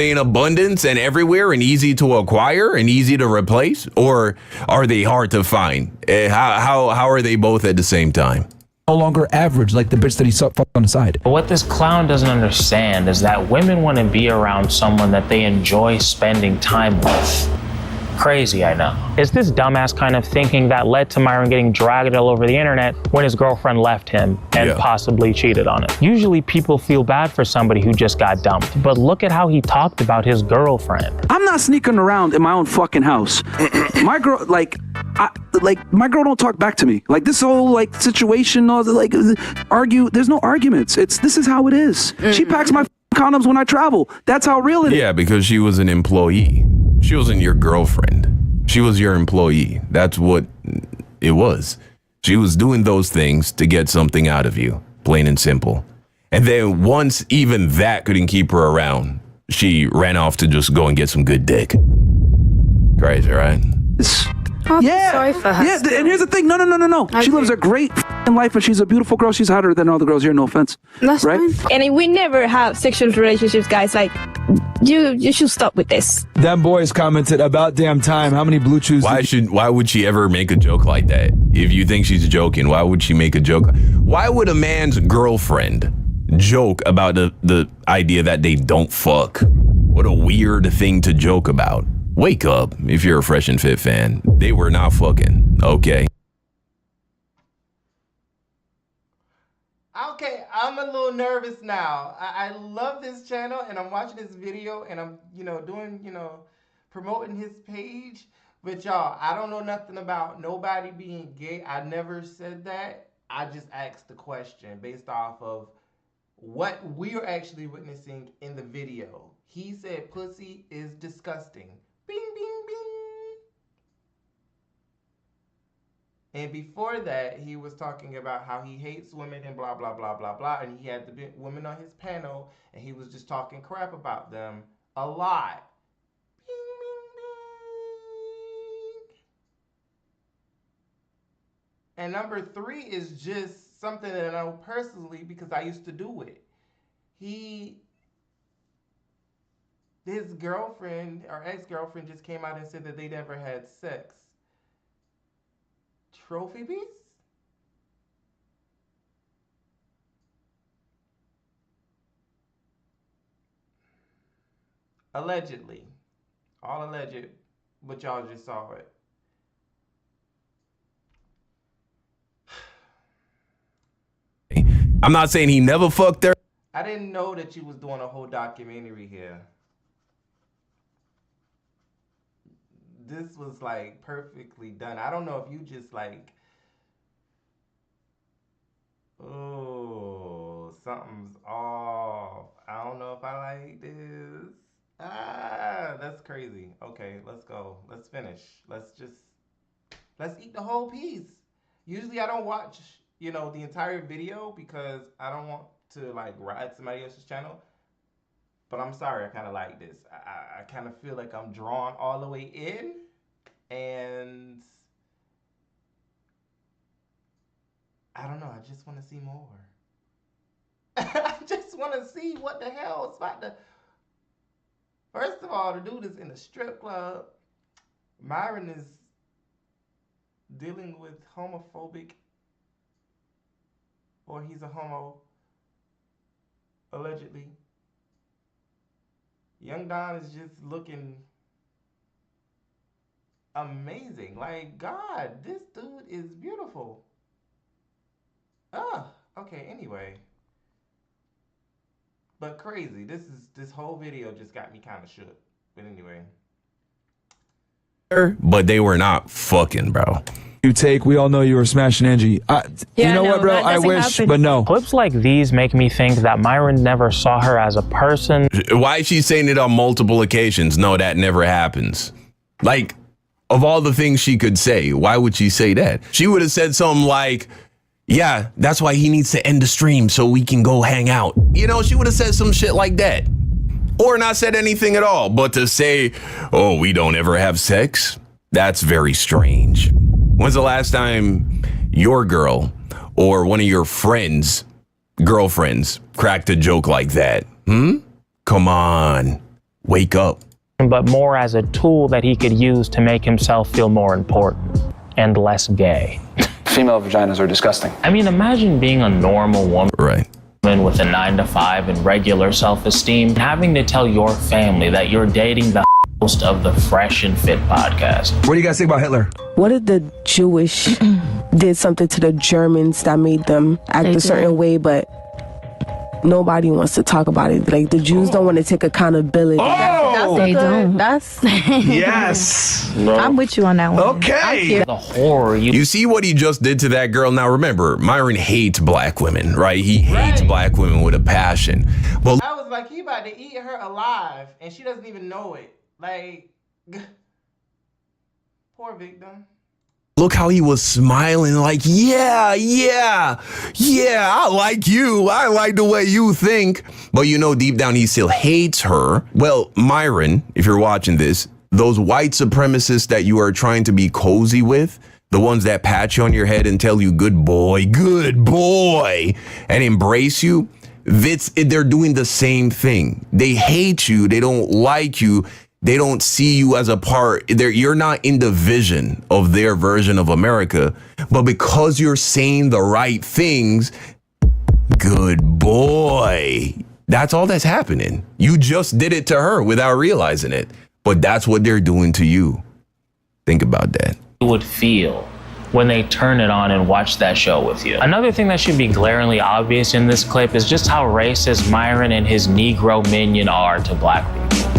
Speaker 12: in abundance and everywhere and easy to acquire and easy to replace? Or are they hard to find? How are they both at the same time?
Speaker 17: No longer average like the bitch that he fucked on the side.
Speaker 11: But what this clown doesn't understand is that women want to be around someone that they enjoy spending time with. Crazy, I know. It's this dumbass kind of thinking that led to Myron getting dragged all over the internet when his girlfriend left him and possibly cheated on him. Usually people feel bad for somebody who just got dumped, but look at how he talked about his girlfriend.
Speaker 1: I'm not sneaking around in my own fucking house. My girl, my girl don't talk back to me. Like this whole situation, argue. There's no arguments. This is how it is. She packs my condoms when I travel. That's how real it is.
Speaker 12: Yeah, because she was an employee. She wasn't your girlfriend. She was your employee. That's what it was. She was doing those things to get something out of you, plain and simple. And then once even that couldn't keep her around, she ran off to just go and get some good dick. Crazy, right?
Speaker 1: Sorry for her. Yeah, and here's the thing. No. She lives a great life, and she's a beautiful girl. She's hotter than all the girls here. No offense.
Speaker 8: That's
Speaker 1: right.
Speaker 8: Fine. And we never have sexual relationships, guys. Like, you should stop with this.
Speaker 13: Them boys commented about damn time. How many blue chews?
Speaker 12: Why would she ever make a joke like that? If you think she's joking, why would she make a joke? Why would a man's girlfriend joke about the idea that they don't fuck? What a weird thing to joke about. Wake up if you're a Fresh and Fit fan. They were not fucking, okay?
Speaker 10: Okay, I'm a little nervous now. I love this channel and I'm watching this video and I'm, doing, promoting his page. But y'all, I don't know nothing about nobody being gay. I never said that. I just asked the question based off of what we are actually witnessing in the video. He said pussy is disgusting. Bing, bing, bing. And before that, he was talking about how he hates women and blah, blah, blah, blah, blah. And he had the women on his panel and he was just talking crap about them a lot. Bing, bing, bing. And number 3 is just something that I know personally because I used to do it. His girlfriend or ex-girlfriend just came out and said that they never had sex. Trophy piece? Allegedly. All alleged, but y'all just saw it.
Speaker 12: I'm not saying he never fucked her.
Speaker 10: I didn't know that you was doing a whole documentary here. This was like perfectly done. I don't know if you just like, oh, something's off. I don't know if I like this. That's crazy. Okay, let's go. Let's finish. Let's eat the whole piece. Usually I don't watch, the entire video because I don't want to like ride somebody else's channel. But I'm sorry, I kind of like this. I kind of feel like I'm drawn all the way in. And I don't know, I just want to see more. I just want to see what the hell is about to... First of all, the dude is in a strip club. Myron is dealing with homophobic, or he's a homo, allegedly. Young Don is just looking amazing. Like, God, this dude is beautiful. Okay, anyway. But crazy. This whole video just got me kind of shook. But anyway.
Speaker 12: But they were not fucking, bro.
Speaker 17: We all know you were smashing Angie. You know what, bro? I wish, but no.
Speaker 11: Clips like these make me think that Myron never saw her as a person.
Speaker 12: Why is she saying it on multiple occasions? No, that never happens. Like, of all the things she could say, why would she say that? She would have said something like, yeah, that's why he needs to end the stream so we can go hang out. She would have said some shit like that. Or not said anything at all. But to say, oh, we don't ever have sex? That's very strange. When's the last time your girl or one of your friends, girlfriends, cracked a joke like that? Come on, wake up.
Speaker 11: But more as a tool that he could use to make himself feel more important and less gay.
Speaker 2: Female vaginas are disgusting.
Speaker 11: I mean, imagine being a normal woman.
Speaker 12: Right.
Speaker 11: With a 9-to-5 and regular self-esteem, having to tell your family that you're dating the host of the Fresh and Fit podcast.
Speaker 17: What do you guys think about Hitler?
Speaker 8: What if the Jewish did something to the Germans that made them act a certain way, but nobody wants to talk about it? Like, the Jews don't want to take accountability.
Speaker 23: They don't.
Speaker 8: That's
Speaker 13: yes.
Speaker 23: I'm with you on that one.
Speaker 12: Okay.
Speaker 11: The horror.
Speaker 12: You see what he just did to that girl? Now remember, Myron hates black women, right? He hates black women with a passion. Well,
Speaker 10: I was like, he about to eat her alive, and she doesn't even know it. Like, poor victim.
Speaker 12: Look how he was smiling like, yeah, I like you. I like the way you think. But deep down, he still hates her. Well, Myron, if you're watching this, those white supremacists that you are trying to be cozy with, the ones that pat you on your head and tell you, good boy, and embrace you, they're doing the same thing. They hate you. They don't like you. They don't see you as a part. You're not in the vision of their version of America. But because you're saying the right things, good boy. That's all that's happening. You just did it to her without realizing it. but that's what they're doing to you. Think about that.
Speaker 11: Would feel when they turn it on and watch that show with you. Another thing that should be glaringly obvious in this clip is just how racist Myron and his Negro minion are to black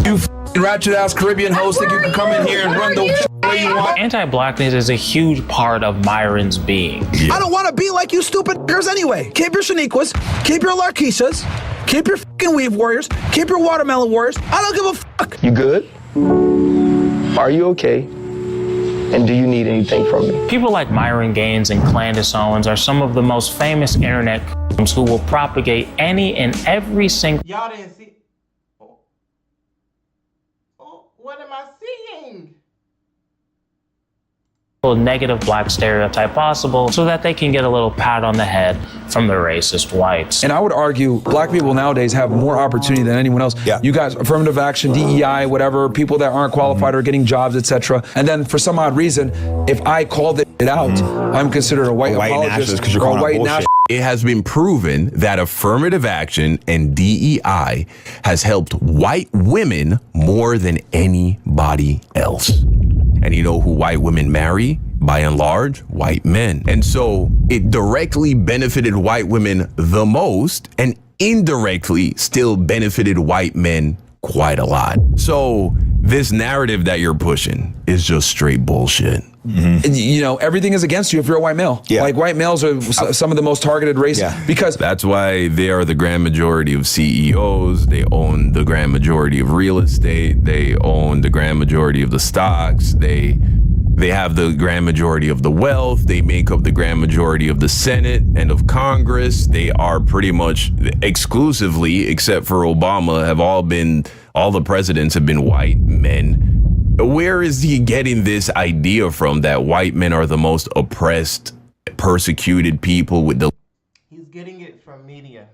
Speaker 11: people.
Speaker 17: You ratchet ass Caribbean host think you can come in here and run the way you want.
Speaker 11: Anti-blackness is a huge part of Myron's being.
Speaker 13: I don't want to be like you stupid girls anyway. Keep your Shaniquas, keep your Larkeishas, keep your fucking Weave Warriors, keep your Watermelon Warriors. I don't give a fuck.
Speaker 2: You good? Are you okay? And do you need anything from me?
Speaker 11: People like Myron Gaines and Candace Owens are some of the most famous internet who will propagate any and every single
Speaker 10: Y'all didn't see. What am I seeing?
Speaker 11: negative black stereotype possible so that they can get a little pat on the head from the racist whites.
Speaker 17: And I would argue black people nowadays have more opportunity than anyone else. Yeah. You guys, affirmative action, DEI, whatever, people that aren't qualified are getting jobs, etc. And then for some odd reason, if I call it out, I'm considered a white apologist
Speaker 12: because you're
Speaker 17: or a white nationalist.
Speaker 12: It has been proven that affirmative action and DEI has helped white women more than anybody else. And you know who white women marry? By and large, white men. And so it directly benefited white women the most and indirectly still benefited white men quite a lot. So this narrative that you're pushing is just straight bullshit.
Speaker 17: Mm-hmm. You know, everything is against you if you're a white male. Yeah. Like white males are some of the most targeted race because
Speaker 12: that's why they are the grand majority of CEOs. They own the grand majority of real estate. They own the grand majority of the stocks. They have the grand majority of the wealth. They make up the grand majority of the Senate and of Congress. They are pretty much exclusively, except for Obama, all the presidents have been white men. Where is he getting this idea from that white men are the most oppressed, persecuted people with the...
Speaker 10: He's getting it from media.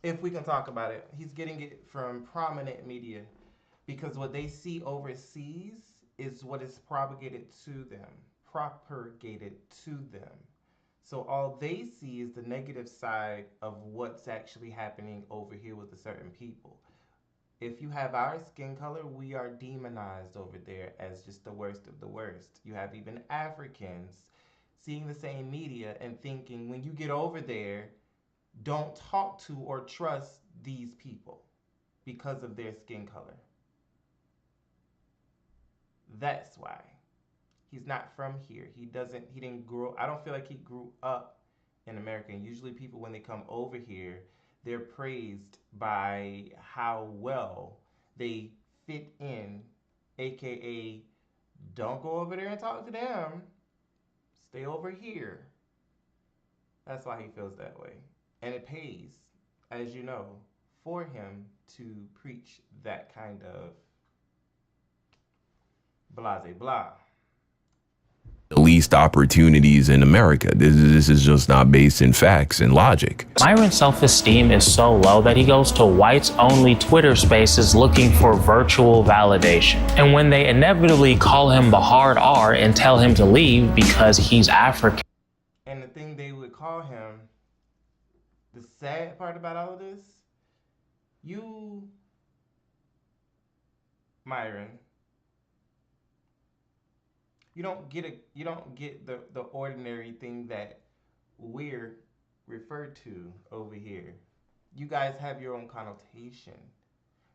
Speaker 10: If we can talk about it, he's getting it from prominent media because what they see overseas is what is propagated to them. So all they see is the negative side of what's actually happening over here with a certain people. If you have our skin color, we are demonized over there as just the worst of the worst. You have even Africans seeing the same media and thinking when you get over there, don't talk to or trust these people because of their skin color. That's why. He's not from here. He didn't grow, I don't feel like he grew up in America. And usually people, when they come over here, they're praised by how well they fit in, AKA, don't go over there and talk to them. Stay over here. That's why he feels that way. And it pays, as you know, for him to preach that kind of blase blah.
Speaker 12: The least opportunities in America. This is just not based in facts and logic.
Speaker 11: Myron's self-esteem is so low that he goes to whites-only Twitter spaces looking for virtual validation. And when they inevitably call him the hard R and tell him to leave because he's African.
Speaker 10: And the thing they would call him, the sad part about all of this, you, Myron, you don't get the ordinary thing that we're referred to over here. You guys have your own connotation.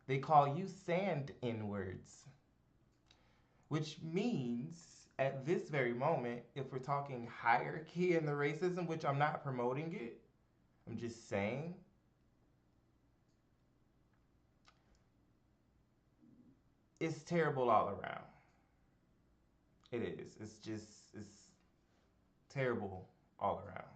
Speaker 10: They call you sand N-words, which means at this very moment, if we're talking hierarchy in the racism, which I'm not promoting it, I'm just saying, it's terrible all around. It is. It's terrible all around.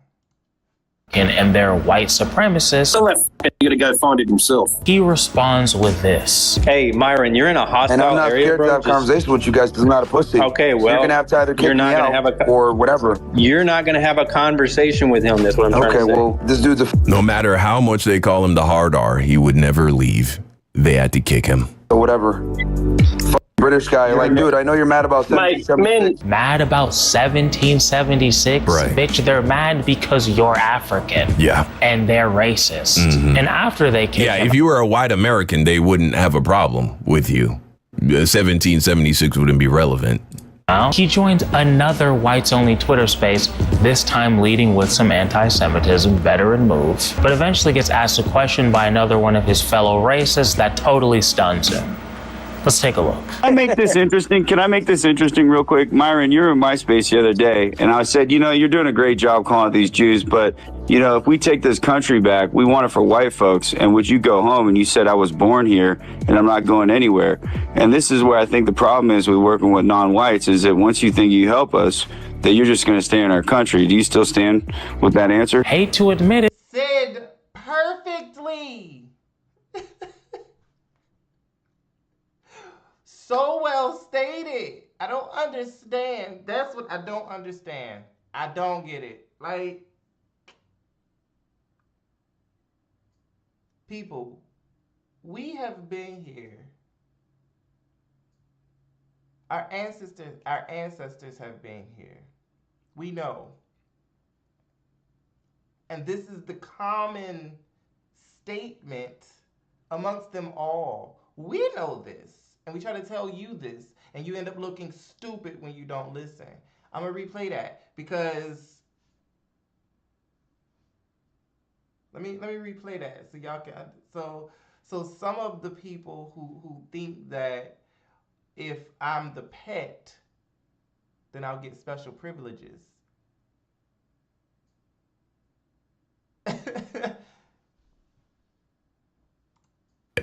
Speaker 11: And they're white supremacists.
Speaker 3: So that you gotta go find it himself.
Speaker 11: He responds with this.
Speaker 3: Hey, Myron, you're in a hostile area,
Speaker 4: and I'm not scared to have conversation with you guys because I'm not a pussy.
Speaker 3: Okay, well,
Speaker 4: so you're gonna have to either kick me out or whatever.
Speaker 3: You're not gonna have a conversation with him. That's what I'm trying to say.
Speaker 4: Okay, well, this dude's a...
Speaker 12: No matter how much they call him the hard R, he would never leave. They had to kick him.
Speaker 4: So whatever. British guy. Like, dude, I know you're mad about 1776.
Speaker 11: Mad about 1776?
Speaker 12: Right.
Speaker 11: Bitch, they're mad because you're African.
Speaker 12: Yeah.
Speaker 11: And they're racist. And after they kick him,
Speaker 12: if you were a white American, they wouldn't have a problem with you. 1776 wouldn't be relevant.
Speaker 11: he joins another whites-only Twitter space, this time leading with some anti-Semitism, veteran moves, but eventually gets asked a question by another one of his fellow racists that totally stuns him. Let's take a look.
Speaker 5: Can I make this interesting? Can I make this interesting real quick? Myron, you were in my space the other day, and I said, you know, you're doing a great job calling out these Jews, but, you know, if we take this country back, we want it for white folks. And would you go home? And you said, I was born here, and I'm not going anywhere. And this is where I think the problem is with working with non-whites, is that once you think you help us, that you're just going to stay in our country. Do you still stand with that answer?
Speaker 11: Hate to admit it.
Speaker 10: Said perfectly. So well stated. I don't understand. That's what I don't understand. I don't get it. Like, people, we have been here. Our ancestors have been here. We know. And this is the common statement amongst them all. We know this. And we try to tell you this, and you end up looking stupid when you don't listen. I'm gonna replay that because let me replay that so y'all can. So some of the people who think that if I'm the pet, then I'll get special privileges.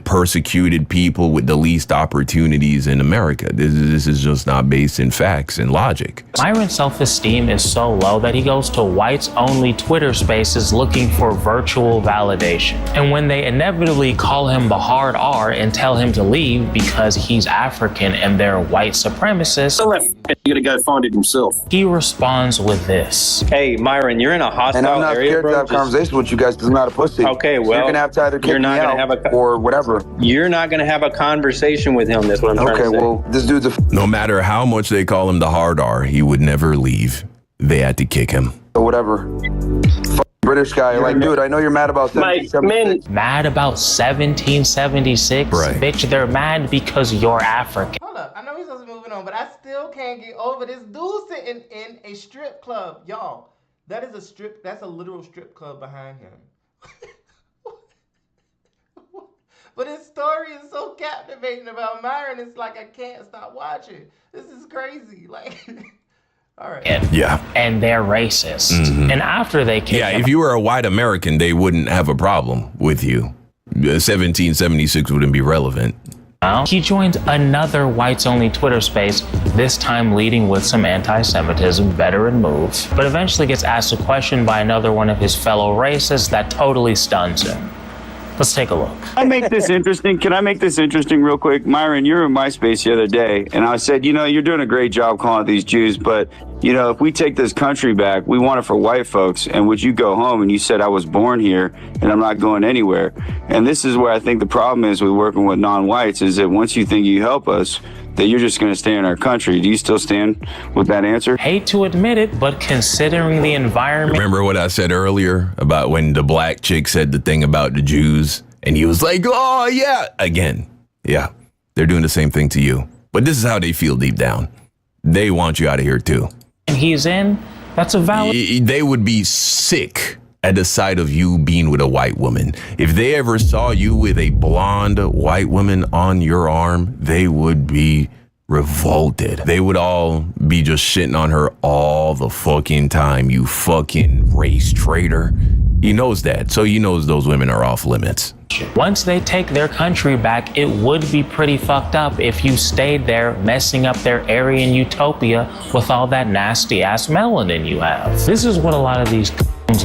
Speaker 12: Persecuted people with the least opportunities in America. This is just not based in facts and logic.
Speaker 11: Myron's self-esteem is so low that he goes to whites-only Twitter spaces looking for virtual validation. And when they inevitably call him the hard R and tell him to leave because he's African and they're white supremacists,
Speaker 3: you gotta go find it himself.
Speaker 11: He responds with this.
Speaker 3: Hey, Myron, you're in a hostile
Speaker 4: and I'm not
Speaker 3: area,
Speaker 4: scared
Speaker 3: bro.
Speaker 4: to have conversation with you guys because I'm not a pussy.
Speaker 3: Okay, well,
Speaker 4: you're gonna have to either kick me out or whatever.
Speaker 3: You're not gonna have a conversation with him. That's what I'm trying to say.
Speaker 4: Okay, well, this dude's a
Speaker 12: no matter how much they call him the hard R, he would never leave. They had to kick him.
Speaker 4: Or whatever. British guy, like, dude, I know you're mad about 1776.
Speaker 11: Mad about 1776?
Speaker 12: Right.
Speaker 11: Bitch, they're mad because you're African.
Speaker 10: Hold up, I know he's supposed to be moving on, but I still can't get over this dude sitting in a strip club. Y'all, that's a literal strip club behind him. But his story is so captivating about Myron, it's like I can't stop watching. This is crazy. Like, all right.
Speaker 12: And
Speaker 11: they're racist. And after they kick him,
Speaker 12: if you were a white American, they wouldn't have a problem with you. 1776 wouldn't be relevant.
Speaker 11: He joins another whites-only Twitter space, this time leading with some anti-Semitism, veteran moves, but eventually gets asked a question by another one of his fellow racists that totally stuns him. Let's take a look.
Speaker 5: Can I make this interesting? Can I make this interesting real quick? Myron, you were in my space the other day, and I said, you know, you're doing a great job calling out these Jews, but, you know, if we take this country back, we want it for white folks. And would you go home? And you said, I was born here, and I'm not going anywhere. And this is where I think the problem is with working with non-whites, is that once you think you help us, that you're just going to stay in our country. Do you still stand with that answer?
Speaker 11: Hate to admit it, but considering the environment...
Speaker 12: Remember what I said earlier about when the black chick said the thing about the Jews? And he was like, oh, yeah. Again, yeah, they're doing the same thing to you. But this is how they feel deep down. They want you out of here, too.
Speaker 11: And he's in, that's a valid...
Speaker 12: They would be sick at the sight of you being with a white woman. If they ever saw you with a blonde white woman on your arm, they would be revolted. They would all be just shitting on her all the fucking time, you fucking race traitor. He knows that, so he knows those women are off limits.
Speaker 11: Once they take their country back, it would be pretty fucked up if you stayed there messing up their Aryan utopia with all that nasty ass melanin you have. This is what a lot of these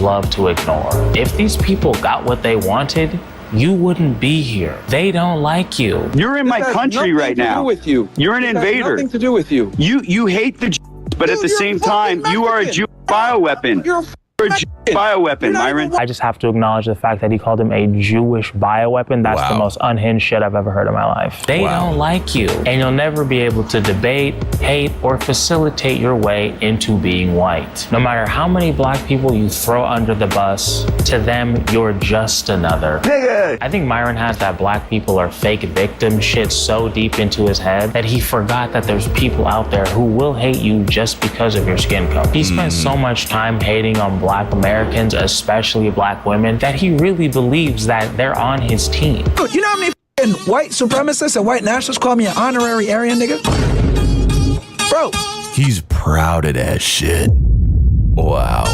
Speaker 11: love to ignore. If these people got what they wanted, you wouldn't be here. They don't like you.
Speaker 5: You're in my country right now.
Speaker 4: With you.
Speaker 5: You're an invader.
Speaker 4: Nothing to do with you.
Speaker 5: You hate the Jews, but at the same time, you are a Jew bioweapon. You're a Jew Bioweapon, Myron.
Speaker 11: I just have to acknowledge the fact that he called him a Jewish bioweapon. That's the most unhinged shit I've ever heard in my life. They don't like you, and you'll never be able to debate, hate, or facilitate your way into being white. No matter how many black people you throw under the bus, to them, you're just another. Nigga. I think Myron has that black people are fake victim shit so deep into his head that he forgot that there's people out there who will hate you just because of your skin color. He spent so much time hating on black Americans, especially black women, that he really believes that they're on his team.
Speaker 13: You know how many white supremacists and white nationalists call me an honorary Aryan nigga? Bro.
Speaker 12: He's proud of that shit. Wow.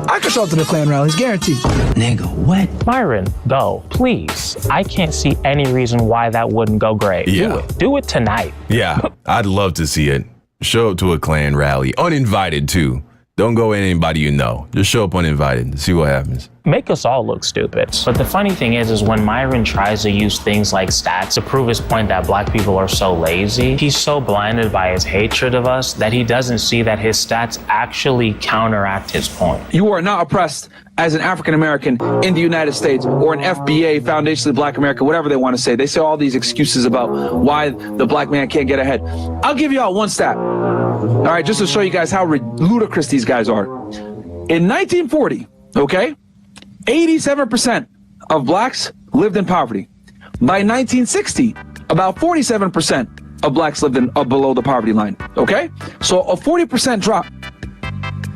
Speaker 13: I can show up to the Klan rallies, guaranteed.
Speaker 11: Nigga, what? Myron, go, please. I can't see any reason why that wouldn't go great.
Speaker 12: Yeah.
Speaker 11: Do it. Do it tonight.
Speaker 12: Yeah, I'd love to see it. Show up to a Klan rally, uninvited too. Don't go with anybody you know. Just show up uninvited, see what happens.
Speaker 11: Make us all look stupid. But the funny thing is when Myron tries to use things like stats to prove his point that black people are so lazy, he's so blinded by his hatred of us that he doesn't see that his stats actually counteract his point.
Speaker 1: You are not oppressed as an African American in the United States or an FBA, foundationally Black American, whatever they want to say. They say all these excuses about why the black man can't get ahead. I'll give you all one stat. All right, just to show you guys how ludicrous these guys are. In 1940, okay, 87% of blacks lived in poverty. By 1960, about 47% of blacks lived in below the poverty line, okay? So a 40% drop.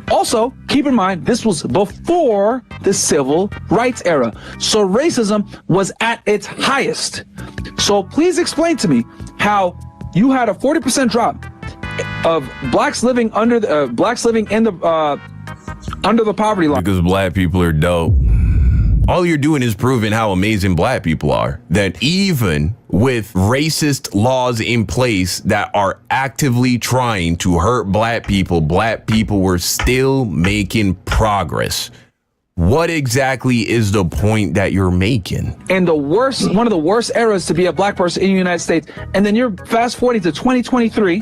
Speaker 1: Also, keep in mind, this was before the civil rights era. So racism was at its highest. So please explain to me how you had a 40% drop of blacks living under the under the poverty line.
Speaker 12: Because black people are dope. All you're doing is proving how amazing black people are. That even with racist laws in place that are actively trying to hurt black people were still making progress. What exactly is the point that you're making?
Speaker 1: And one of the worst eras to be a black person in the United States. And then you're fast forwarding to 2023,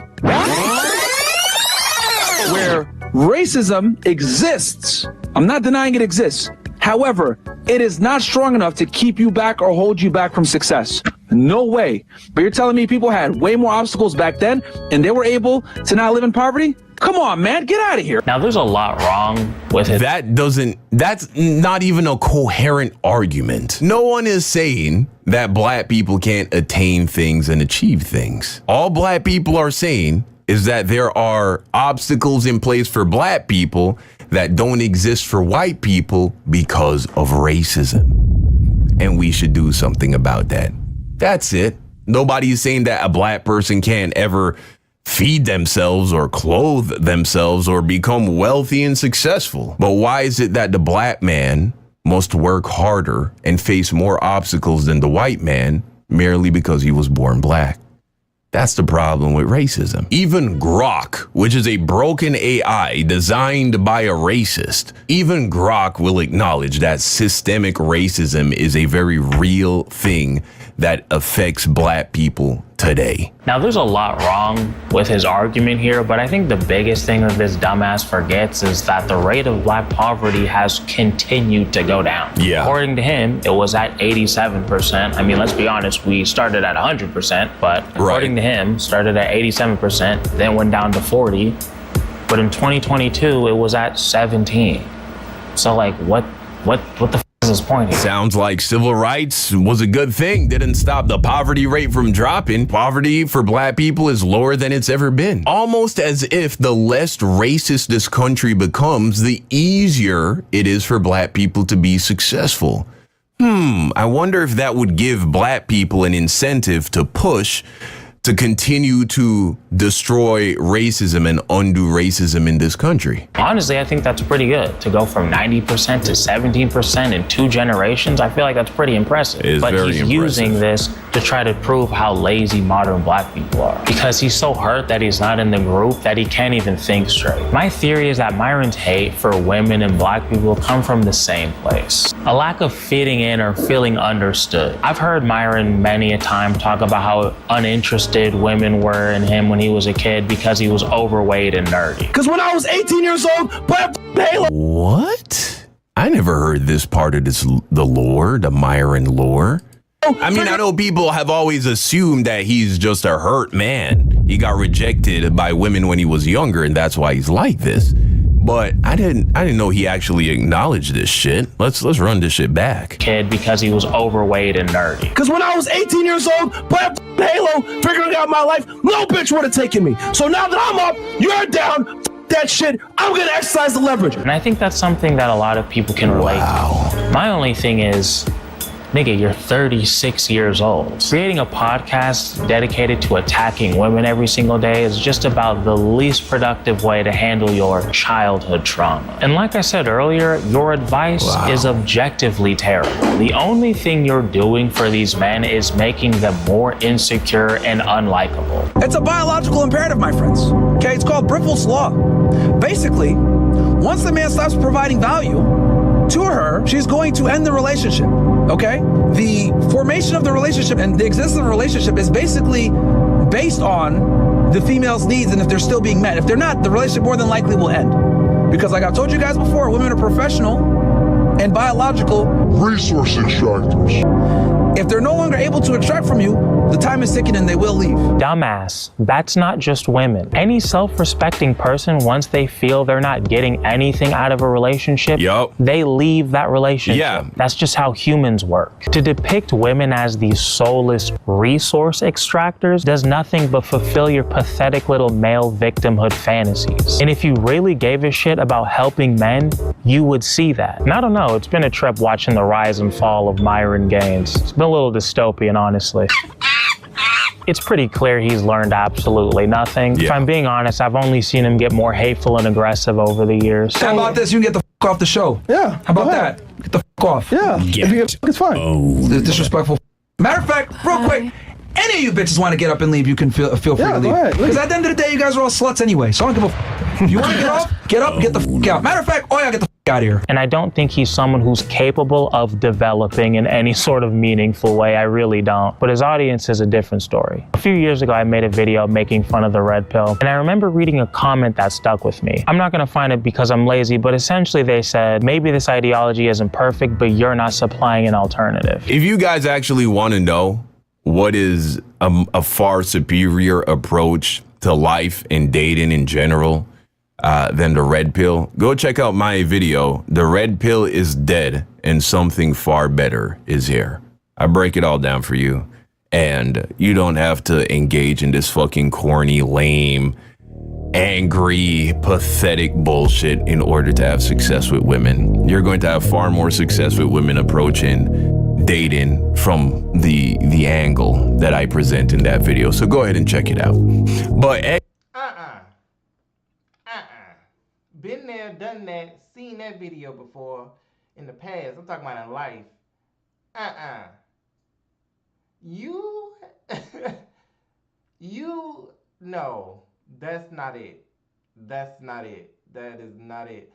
Speaker 1: where racism exists. I'm not denying it exists. However, it is not strong enough to keep you back or hold you back from success. No way. But you're telling me people had way more obstacles back then and they were able to not live in poverty? Come on, man, get out of here.
Speaker 11: Now, there's a lot wrong with it.
Speaker 12: That's not even a coherent argument. No one is saying that black people can't attain things and achieve things. All black people are saying is that there are obstacles in place for black people that don't exist for white people because of racism. And we should do something about that. That's it. Nobody is saying that a black person can't ever feed themselves or clothe themselves or become wealthy and successful. But why is it that the black man must work harder and face more obstacles than the white man merely because he was born black? That's the problem with racism. Even Grok, which is a broken AI designed by a racist, even Grok will acknowledge that systemic racism is a very real thing that affects black people today.
Speaker 11: Now, there's a lot wrong with his argument here, but I think the biggest thing that this dumbass forgets is that the rate of black poverty has continued to go down.
Speaker 12: Yeah.
Speaker 11: According to him, it was at 87%. I mean, let's be honest, we started at 100%, but according to him, started at 87%, then went down to 40. But in 2022, it was at 17. So like, what the is his point here?
Speaker 12: Sounds like civil rights was a good thing. Didn't stop the poverty rate from dropping. Poverty for black people is lower than it's ever been. Almost as if the less racist this country becomes, the easier it is for black people to be successful. I wonder if that would give black people an incentive to push to continue to destroy racism and undo racism in this country.
Speaker 11: Honestly, I think that's pretty good. To go from 90% to 17% in 2 generations, I feel like that's pretty impressive.
Speaker 12: It is
Speaker 11: but
Speaker 12: very
Speaker 11: he's
Speaker 12: impressive.
Speaker 11: using this to try to prove how lazy modern black people are. Because he's so hurt that he's not in the group that he can't even think straight. My theory is that Myron's hate for women and black people come from the same place. A lack of fitting in or feeling understood. I've heard Myron many a time talk about how uninterested women were in him when he was a kid because he was overweight and nerdy.
Speaker 13: Because when I was 18 years old, playing Halo.
Speaker 12: What? I never heard this part of the lore, the Myron lore. I mean, I know people have always assumed that he's just a hurt man. He got rejected by women when he was younger, and that's why he's like this. But I didn't know he actually acknowledged this shit. Let's run this shit back.
Speaker 11: Kid because he was overweight and nerdy.
Speaker 13: Because when I was 18 years old, playing Halo, figuring out my life, no bitch would have taken me. So now that I'm up, you're down, that shit, I'm gonna exercise the leverage.
Speaker 11: And I think that's something that a lot of people can relate to. My only thing is, nigga, you're 36 years old. Creating a podcast dedicated to attacking women every single day is just about the least productive way to handle your childhood trauma. And like I said earlier, your advice is objectively terrible. The only thing you're doing for these men is making them more insecure and unlikable.
Speaker 6: It's a biological imperative, my friends. Okay, it's called Briffel's Law. Basically, once the man stops providing value to her, she's going to end the relationship. Okay? The formation of the relationship and the existence of the relationship is basically based on the female's needs and if they're still being met. If they're not, the relationship more than likely will end. Because like I've told you guys before, women are professional and biological resource extractors. If they're no longer able to extract from you, the time is ticking and they will leave.
Speaker 11: Dumbass, that's not just women. Any self-respecting person, once they feel they're not getting anything out of a relationship, they leave that relationship. Yeah. That's just how humans work. To depict women as these soulless resource extractors does nothing but fulfill your pathetic little male victimhood fantasies. And if you really gave a shit about helping men, you would see that. And I don't know, it's been a trip watching the rise and fall of Myron Gaines. It's been a little dystopian, honestly. It's pretty clear he's learned absolutely nothing. If I'm being honest, I've only seen him get more hateful and aggressive over the years.
Speaker 15: How about this? You can get the f off the show.
Speaker 16: Yeah.
Speaker 15: How about that? Get the f off.
Speaker 16: Yeah. If you get it's fine.
Speaker 15: This disrespectful. Matter of fact, real quick, any of you bitches want to get up and leave, you can feel free to leave. Because at the end of the day, you guys are all sluts anyway. So I don't give a f. You want to get off? Get up, get the f out. Matter of fact, oh yeah, get the f out of here.
Speaker 11: And I don't think he's someone who's capable of developing in any sort of meaningful way. I really don't. But his audience is a different story. A few years ago, I made a video making fun of the red pill. And I remember reading a comment that stuck with me. I'm not going to find it because I'm lazy, but essentially they said, maybe this ideology isn't perfect, but you're not supplying an alternative.
Speaker 12: If you guys actually want to know what is a far superior approach to life and dating in general than the red pill, go check out my video. The red pill is dead and something far better is here. I break it all down for you. And you don't have to engage in this fucking corny, lame, angry, pathetic bullshit in order to have success with women. You're going to have far more success with women approaching dating from the angle that I present in that video. So go ahead and check it out. But
Speaker 10: been there, done that, seen that video before in the past. I'm talking about in life. No, that's not it. That's not it. That is not it.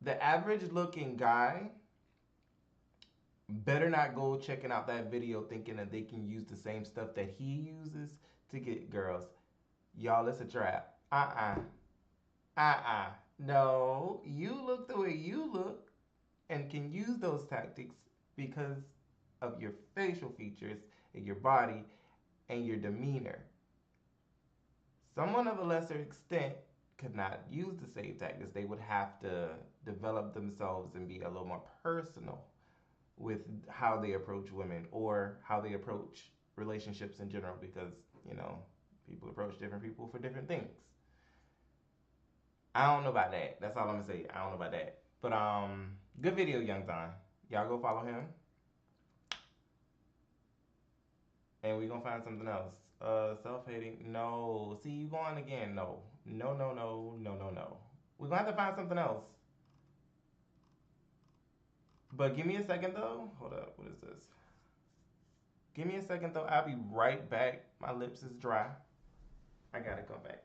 Speaker 10: The average looking guy better not go checking out that video thinking that they can use the same stuff that he uses to get girls. Y'all, it's a trap. No, you look the way you look and can use those tactics because of your facial features and your body and your demeanor. Someone of a lesser extent could not use the same tactics. They would have to develop themselves and be a little more personal with how they approach women or how they approach relationships in general because, you know, people approach different people for different things. I don't know about that. That's all I'm gonna say. I don't know about that. But good video, Young Don. Y'all go follow him. And we gonna find something else. Self-hating. No. See, you going again. No. No. We're gonna have to find something else. But give me a second though. Hold up. What is this? Give me a second though. I'll be right back. My lips is dry. I gotta come back.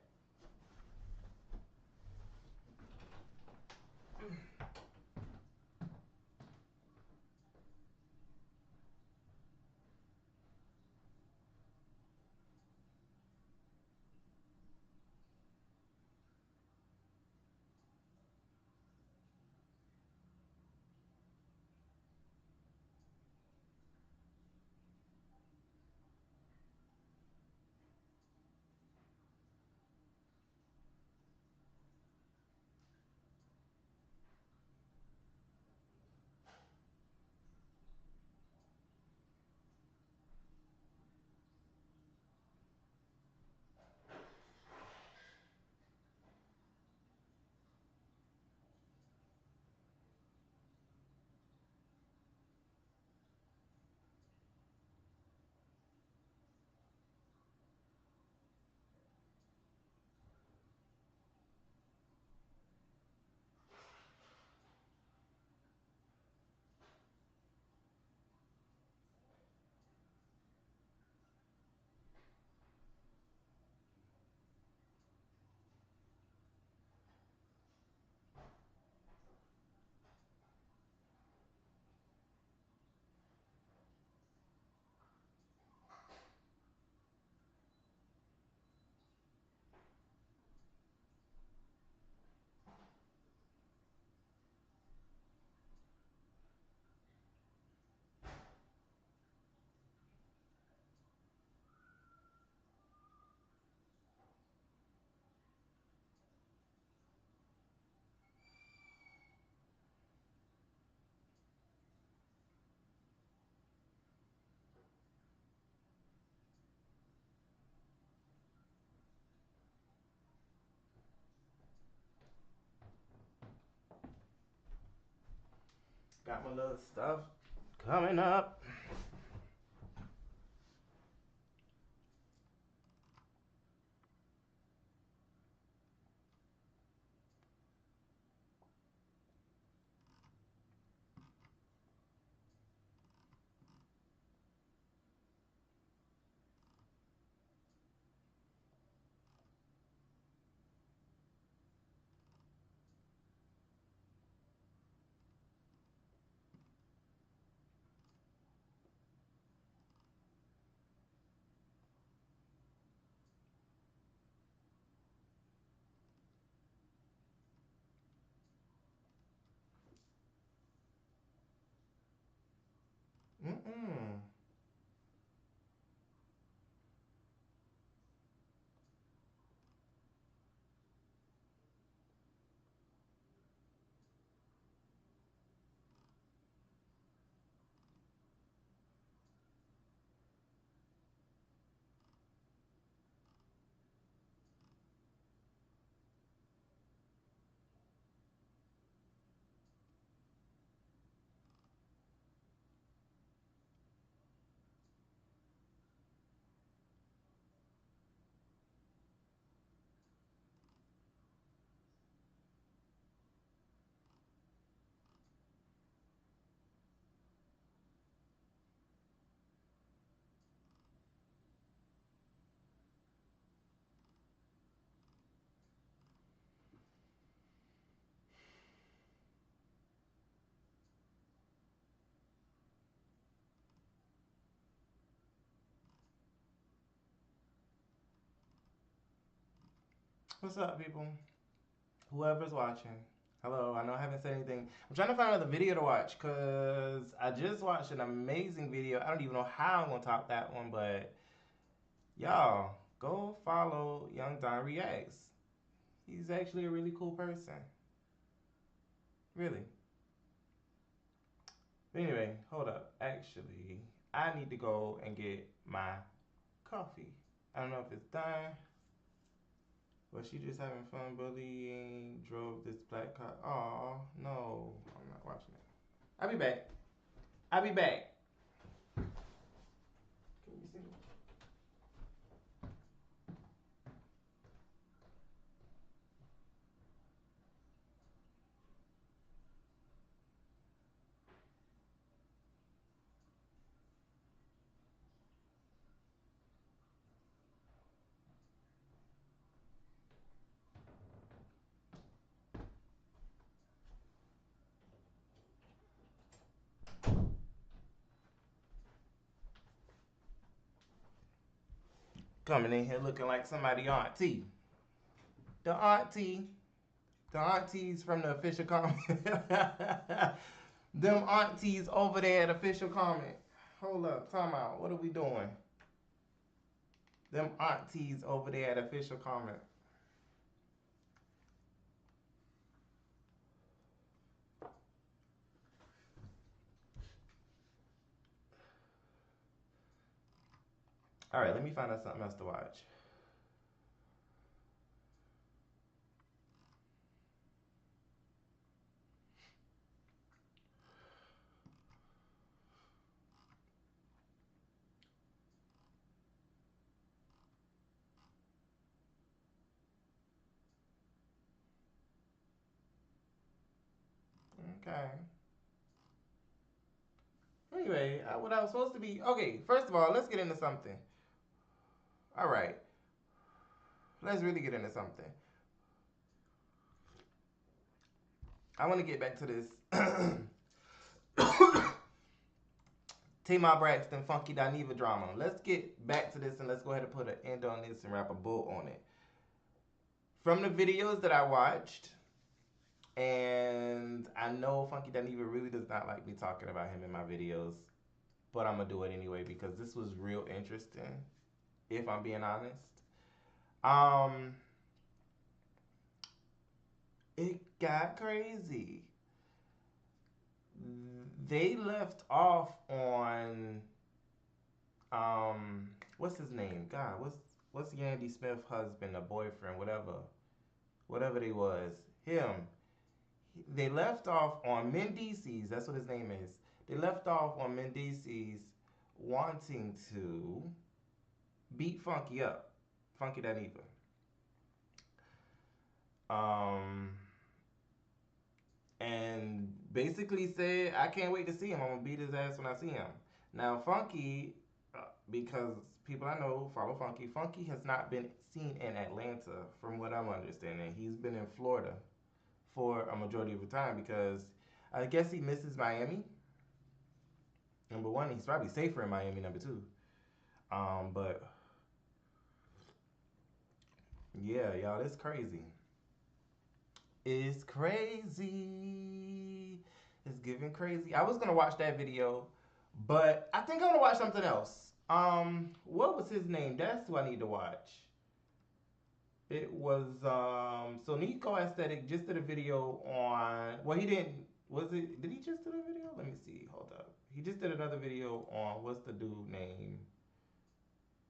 Speaker 10: Got my little stuff coming up. What's up, people? Whoever's watching. Hello, I know I haven't said anything. I'm trying to find another video to watch because I just watched an amazing video. I don't even know how I'm going to top that one, but y'all, go follow Young Don Reacts. He's actually a really cool person. Really. But anyway, hold up. Actually, I need to go and get my coffee. I don't know if it's done. Was she just having fun bullying? Drove this black car. Aw, no. I'm not watching it. I'll be back. I'll be back. Can you see me? Coming in here looking like somebody auntie. The aunties from the official comment. Them aunties over there at official comment. Hold up, time out. What are we doing? Them aunties over there at official comment. All right, let me find out something else to watch. Okay. Anyway, what I was supposed to be... Okay, first of all, let's get into something. All right. Let's really get into something. I want to get back to this Tamar Braxton, Funky Dineva drama. Let's get back to this and let's go ahead and put an end on this and wrap a bow on it. From the videos that I watched, and I know Funky Dineva really does not like me talking about him in my videos, but I'm going to do it anyway because this was real interesting, if I'm being honest. It got crazy. They left off on, what's his name? God, what's Yandy Smith's husband, a boyfriend, whatever they was, him. They left off on Mendeecees, that's what his name is. They left off on Mendeecees wanting to beat Funky up, Funky Dineva. And basically said, I can't wait to see him. I'm going to beat his ass when I see him. Now, Funky, because people I know follow Funky, Funky has not been seen in Atlanta from what I'm understanding. He's been in Florida for a majority of the time because I guess he misses Miami. Number one, he's probably safer in Miami, number two. But, yeah, y'all, it's crazy. It's crazy. It's giving crazy. I was gonna watch that video, but I think I'm gonna watch something else. What was his name? That's who I need to watch. It was so Nico Aesthetic just did a video on. Well, he didn't. Was it? Did he just do a video? Let me see. Hold up. He just did another video on what's the dude name?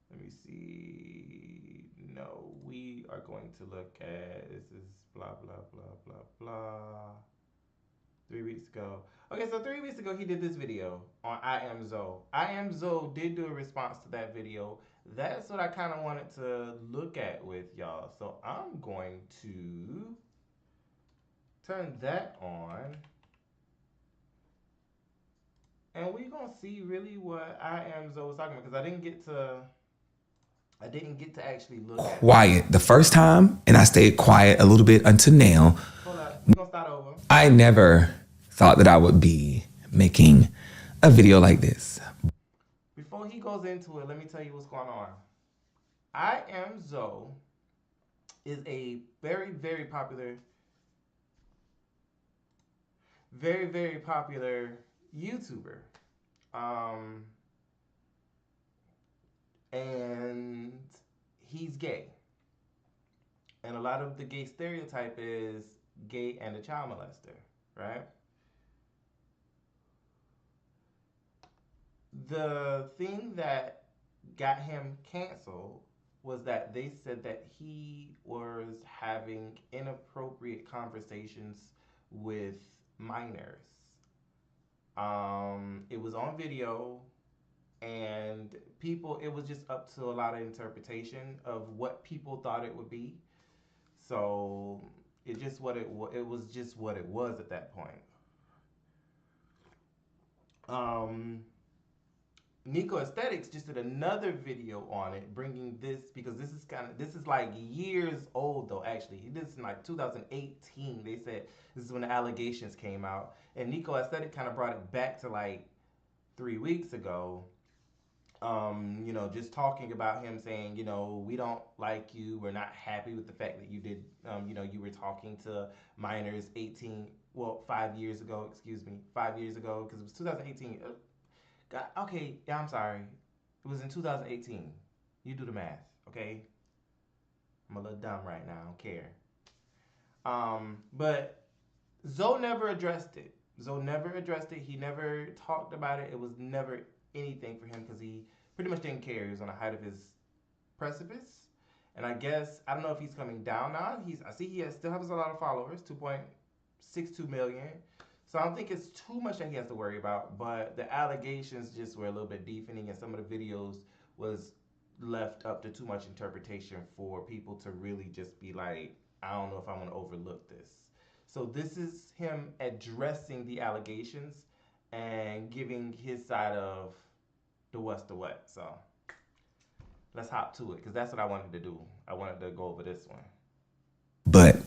Speaker 10: Let me see. No, we are going to look at this is blah blah blah blah blah. 3 weeks ago. Okay, so 3 weeks ago he did this video on I Am Zoe. I Am Zoe did do a response to that video. That's what I kind of wanted to look at with y'all. So I'm going to turn that on. And we're going to see really what I Am Zoe was talking about because I didn't get to actually look at
Speaker 9: quiet the first time, and I stayed quiet a little bit until now.
Speaker 10: Hold up. We're going to start over.
Speaker 9: I never thought that I would be making a video like this.
Speaker 10: Before he goes into it, let me tell you what's going on. I Am Zoe is a very, very popular YouTuber. And he's gay. And a lot of the gay stereotype is gay and a child molester, right? The thing that got him canceled was that they said that he was having inappropriate conversations with minors. It was on video. And people, it was just up to a lot of interpretation of what people thought it would be. So it was just what it was at that point. Nico Aesthetics just did another video on it, bringing this because this is like years old though. Actually, this is like 2018. They said this is when the allegations came out, and Nico Aesthetic kind of brought it back to like 3 weeks ago. you know, just talking about him saying, you know, we don't like you. We're not happy with the fact that you did, you know, you were talking to minors 5 years ago, because it was 2018. God, okay, yeah, I'm sorry. It was in 2018. You do the math, okay? I'm a little dumb right now. I don't care. But Zoe never addressed it. He never talked about it. It was never anything for him because he pretty much didn't care. He was on the height of his precipice. And I guess, I don't know if he's coming down now. I see he still has a lot of followers, 2.62 million. So I don't think it's too much that he has to worry about. But the allegations just were a little bit deafening, and some of the videos was left up to too much interpretation for people to really just be like, I don't know if I want to overlook this. So this is him addressing the allegations and giving his side of the what's the what. So let's hop to it, because that's what I wanted to do. I wanted to go over this one.
Speaker 9: But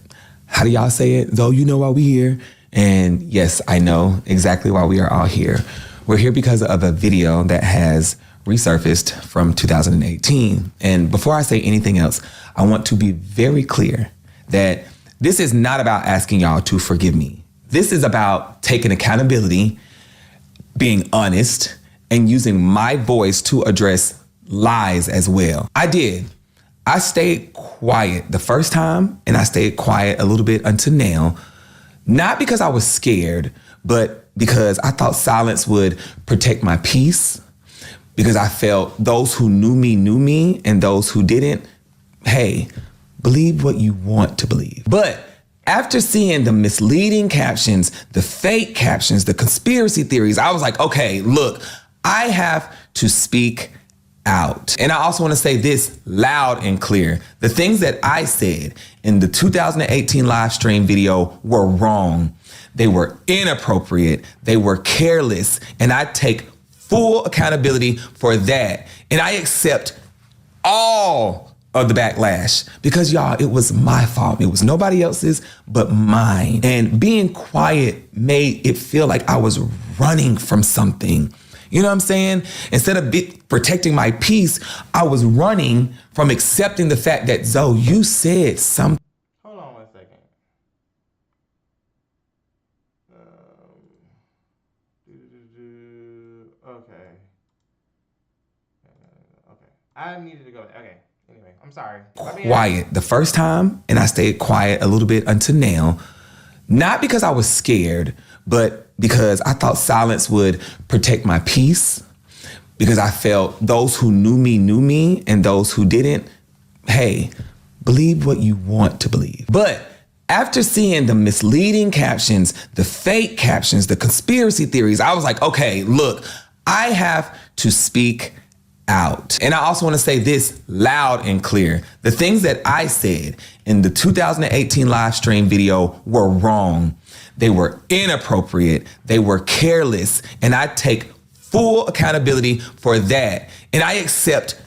Speaker 9: how do y'all say it? Though you know why we here. And yes, I know exactly why we are all here. We're here because of a video that has resurfaced from 2018. And before I say anything else, I want to be very clear that this is not about asking y'all to forgive me. This is about taking accountability, being honest, and using my voice to address lies as well. I did. I stayed quiet the first time, and I stayed quiet a little bit until now, not because I was scared, but because I thought silence would protect my peace, because I felt those who knew me, and those who didn't, hey, believe what you want to believe. But after seeing the misleading captions, the fake captions, the conspiracy theories, I was like, okay, look, I have to speak out. And I also want to say this loud and clear. The things that I said in the 2018 live stream video were wrong. They were inappropriate. They were careless. And I take full accountability for that. And I accept all of the backlash, because y'all, it was my fault. It was nobody else's but mine. And being quiet made it feel like I was running from something. You know what I'm saying? Instead of protecting my peace, I was running from accepting the fact that, Zoe, you said something.
Speaker 10: Hold on 1 second. Okay. I needed to go. Okay. Anyway, I'm sorry.
Speaker 9: Quiet the first time, and I stayed quiet a little bit until now, not because I was scared, but because I thought silence would protect my peace, because I felt those who knew me, and those who didn't, hey, believe what you want to believe. But after seeing the misleading captions, the fake captions, the conspiracy theories, I was like, okay, look, I have to speak out. And I also want to say this loud and clear. The things that I said in the 2018 live stream video were wrong. They were inappropriate. They were careless. And I take full accountability for that. And I accept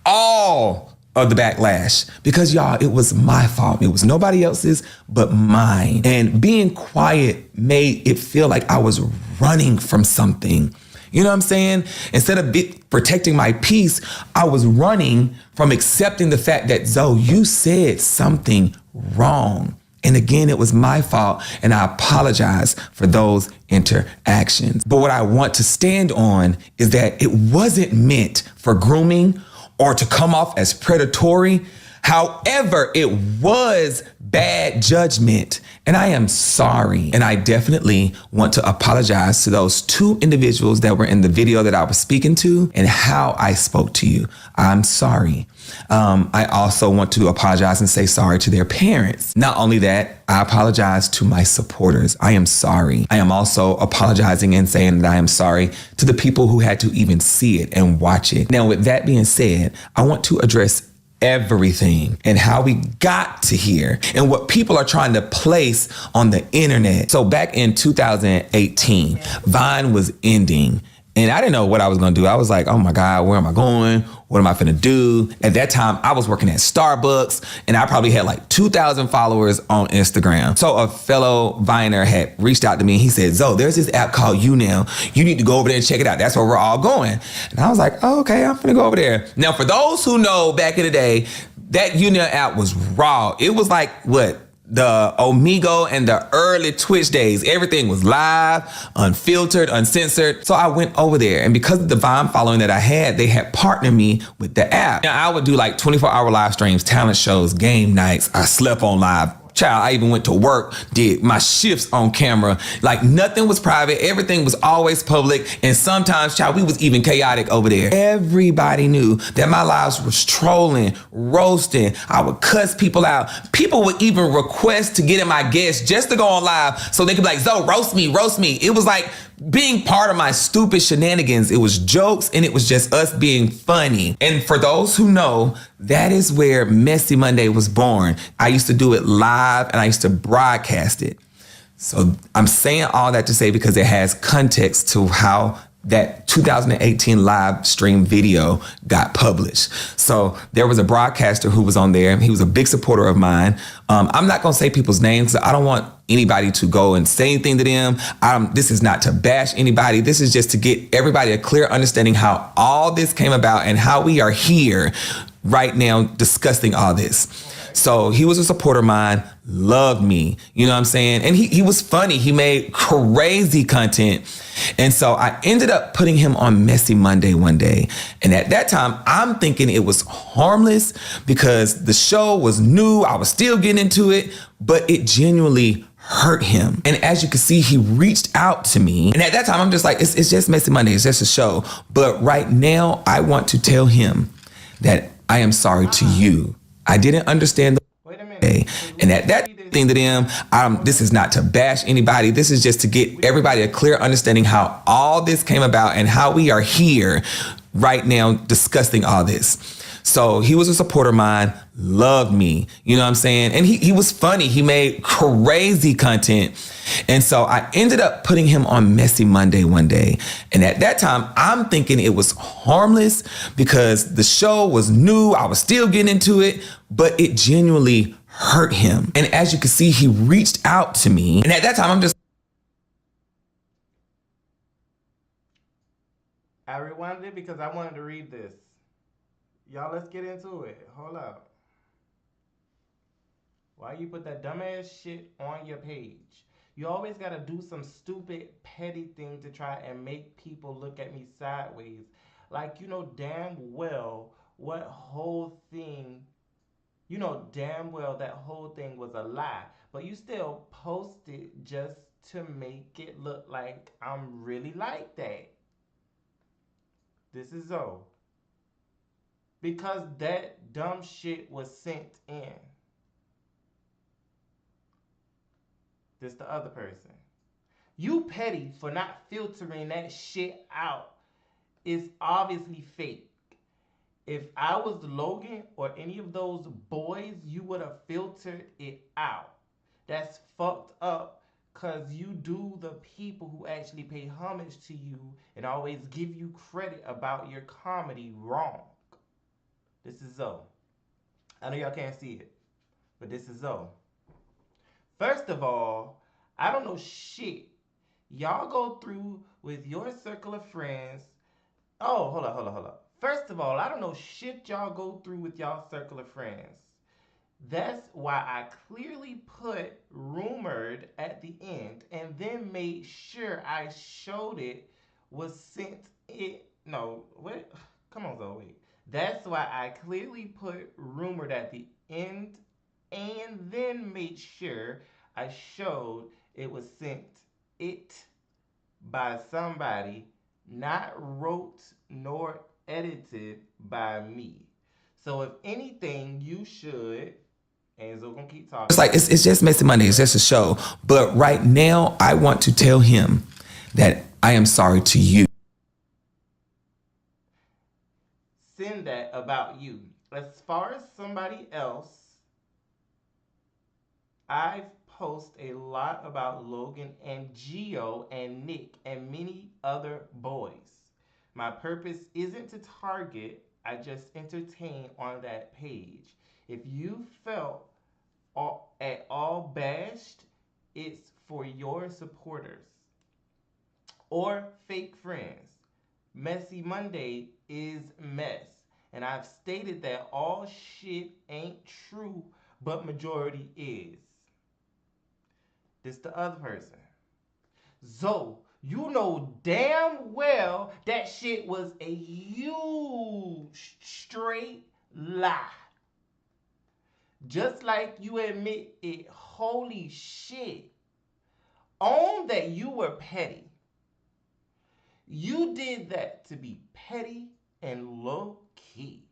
Speaker 9: all of the backlash, because y'all, it was my fault. It was nobody else's but mine. And being quiet made it feel like I was running from something. You know what I'm saying? Instead of protecting my peace, I was running from accepting the fact that, Zoe, you said something wrong. And again, it was my fault, and I apologize for those interactions. But what I want to stand on is that it wasn't meant for grooming or to come off as predatory. However, it was bad judgment, and I am sorry. And I definitely want to apologize to those 2 individuals that were in the video that I was speaking to and how I spoke to you. I'm sorry. I also want to apologize and say sorry to their parents. Not only that, I apologize to my supporters. I am sorry. I am also apologizing and saying that I am sorry to the people who had to even see it and watch it. Now, with that being said, I want to address everything and how we got to here and what people are trying to place on the internet. So back in 2018, Vine was ending. And I didn't know what I was gonna do. I was like, oh my God, where am I going? What am I finna do? At that time, I was working at Starbucks and I probably had like 2,000 followers on Instagram. So a fellow Viner had reached out to me and he said, Zoe, there's this app called YouNow. You need to go over there and check it out. That's where we're all going. And I was like, oh, okay, I'm finna go over there. Now, for those who know, back in the day, that YouNow app was raw. It was like what? The Omegle and the early Twitch days. Everything was live, unfiltered, uncensored. So I went over there, and because of the Vine following that I had, they had partnered me with the app. Now I would do like 24-hour live streams, talent shows, game nights. I slept on live. Child, I even went to work, did my shifts on camera. Like nothing was private. Everything was always public. And sometimes, child, we was even chaotic over there. Everybody knew that my lives was trolling, roasting. I would cuss people out. People would even request to get in my guests just to go on live so they could be like, Zoe, roast me, roast me. It was like being part of my stupid shenanigans. It was jokes and it was just us being funny. And for those who know, that is where Messy Monday was born. I used to do it live and I used to broadcast it. So I'm saying all that to say because it has context to how that 2018 live stream video got published. So there was a broadcaster who was on there. He was a big supporter of mine. I'm not gonna say people's names. I don't want anybody to go and say anything to them. This is not to bash anybody. This is just to get everybody a clear understanding how all this came about and how we are here right now discussing all this. So he was a supporter of mine, loved me, you know what I'm saying? And he was funny. He made crazy content. And so I ended up putting him on Messy Monday one day. And at that time, I'm thinking it was harmless because the show was new. I was still getting into it, but it genuinely hurt him. And as you can see, he reached out to me. And at that time, I'm just like, it's just Messy Monday. It's just a show. But right now, I want to tell him that I am sorry to you. I didn't understand the way. And at that thing to them, this is not to bash anybody. This is just to get everybody a clear understanding how all this came about and how we are here right now discussing all this. So he was a supporter of mine, loved me, you know what I'm saying? And he was funny. He made crazy content. And so I ended up putting him on Messy Monday one day. And at that time, I'm thinking it was harmless because the show was new. I was still getting into it, but it genuinely hurt him. And as you can see, he reached out to me. And at that time, I'm just...
Speaker 10: I rewound it because I wanted to read this. Y'all, let's get into it. Hold up. Why you put that dumbass shit on your page? You always gotta do some stupid, petty thing to try and make people look at me sideways. Like, you know damn well what whole thing, you know damn well that whole thing was a lie. But you still post it just to make it look like I'm really like that. This is Zoe. Because that dumb shit was sent in. This the other person. You petty for not filtering that shit out. It's obviously fake. If I was Logan or any of those boys, you would have filtered it out. That's fucked up because you do the people who actually pay homage to you and always give you credit about your comedy wrong. This is Zoe. I know y'all can't see it, but this is Zoe. First of all, I don't know shit y'all go through with your circle of friends. Oh, hold up. First of all, I don't know shit y'all go through with y'all circle of friends. That's why I clearly put rumored at the end and then made sure I showed it was sent it. No, wait. Come on, Zoe, wait. That's why I clearly put rumored at the end and then made sure I showed it was sent it by somebody, not wrote nor edited by me. So if anything, you should, and Zoe gonna keep talking.
Speaker 9: It's like, it's just Messy Monday. It's just a show. But right now, I want to tell him that I am sorry to you.
Speaker 10: Send that about you. As far as somebody else, I've posted a lot about Logan and Gio and Nick and many other boys. My purpose isn't to target, I just entertain on that page. If you felt at all bashed, it's for your supporters or fake friends. Messy Monday is mess. And I've stated that all shit ain't true, but majority is. This the other person. Zoe, you know damn well that shit was a huge straight lie. Just like you admit it, holy shit. Own that you were petty. You did that to be petty and low key.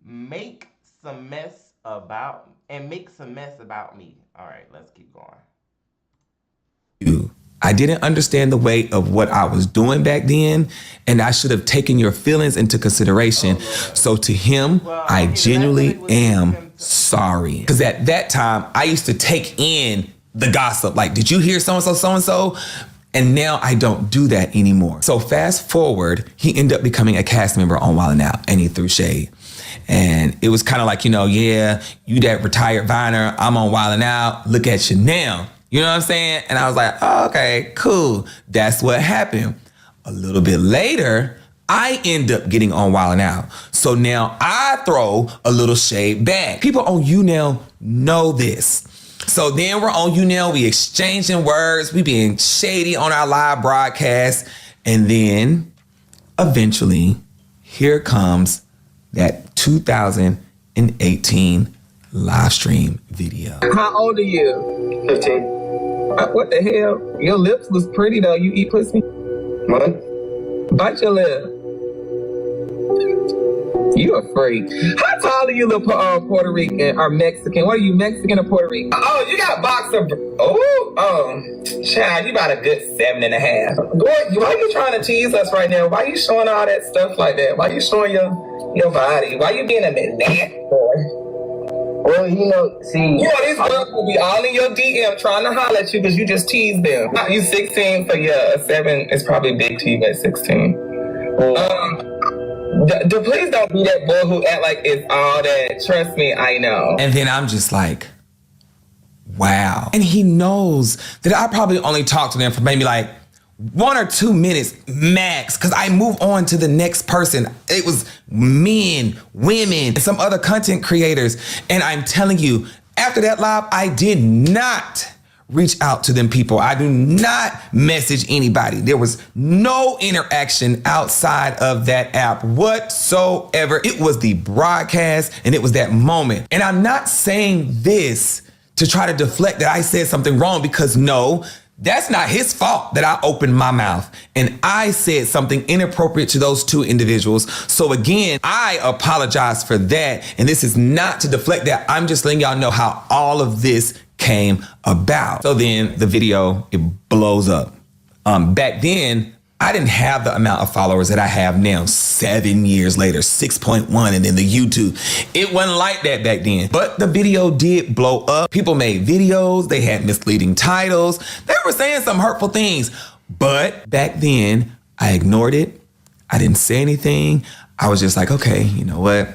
Speaker 10: Make some mess about me. All right, let's keep going.
Speaker 9: I didn't understand the weight of what I was doing back then, and I should have taken your feelings into consideration. So to him, I genuinely am sorry. Because at that time, I used to take in the gossip. Like, did you hear so-and-so, so-and-so? And now I don't do that anymore. So fast forward, he ended up becoming a cast member on Wild 'N Out, and he threw shade. And it was kind of like, yeah, you that retired Viner, I'm on Wild 'N Out, look at you now. You know what I'm saying? And I was like, oh, okay, cool. That's what happened. A little bit later, I end up getting on Wild 'N Out. So now I throw a little shade back. People on YouNow know this. So then we're on YouNow, we exchanging words, we being shady on our live broadcast. And then eventually, here comes that 2018 live stream video.
Speaker 14: How old are you? 15. What the hell? Your lips was pretty though. You eat pussy? What? Bite your lip. You a freak. How tall are you, little Puerto Rican or Mexican? What are you, Mexican or Puerto Rican? Oh, you got boxer. Child, you about a good 7.5. Boy, why you trying to tease us right now? Why you showing all that stuff like that? Why you showing your body? Why you being a man, boy? Well, see. These girls will be all in your DM trying to holler at you because you just teased them. You 16, so yeah, a 7 is probably big to you at 16. Please don't be that boy who act like it's all that. Trust me, I know.
Speaker 9: And then I'm just like, wow. And he knows that I probably only talked to them for maybe like 1 or 2 minutes max, because I move on to the next person. It was men, women, and some other content creators. And I'm telling you, after that live, I did not reach out to them people. I do not message anybody. There was no interaction outside of that app whatsoever. It was the broadcast and it was that moment. And I'm not saying this to try to deflect that I said something wrong, because no, that's not his fault that I opened my mouth and I said something inappropriate to those two individuals. So again, I apologize for that. And this is not to deflect that. I'm just letting y'all know how all of this came about. So then the video, it blows up. Back then, I didn't have the amount of followers that I have now, 7 years later, 6.1, and then the YouTube. It wasn't like that back then. But the video did blow up. People made videos. They had misleading titles. They were saying some hurtful things. But back then, I ignored it. I didn't say anything. I was just like, okay, you know what?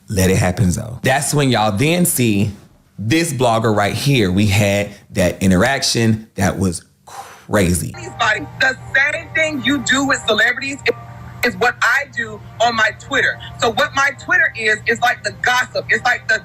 Speaker 9: Let it happen, though. That's when y'all then see this blogger right here. We had that interaction that was crazy.
Speaker 14: The same thing you do with celebrities is what I do on my Twitter. So what my Twitter is like the gossip. It's like the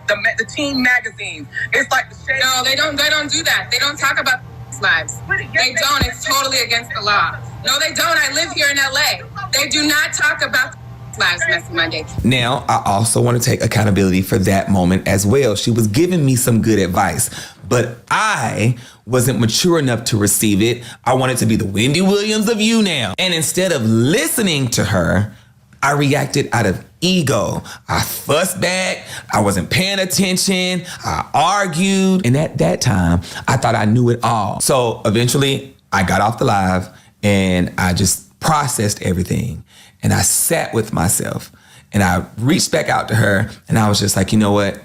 Speaker 14: teen magazines. It's like the shade.
Speaker 18: No, they don't do that. They don't talk about lives. They don't. It's totally against the law. No, they don't. I live here in LA. They do not talk about lives, Messy Monday.
Speaker 9: Now, I also want to take accountability for that moment as well. She was giving me some good advice, but I wasn't mature enough to receive it. I wanted to be the Wendy Williams of YouNow. And instead of listening to her, I reacted out of ego. I fussed back. I wasn't paying attention. I argued. And at that time, I thought I knew it all. So eventually, I got off the live and I just processed everything. And I sat with myself and I reached back out to her and I was just like, you know what?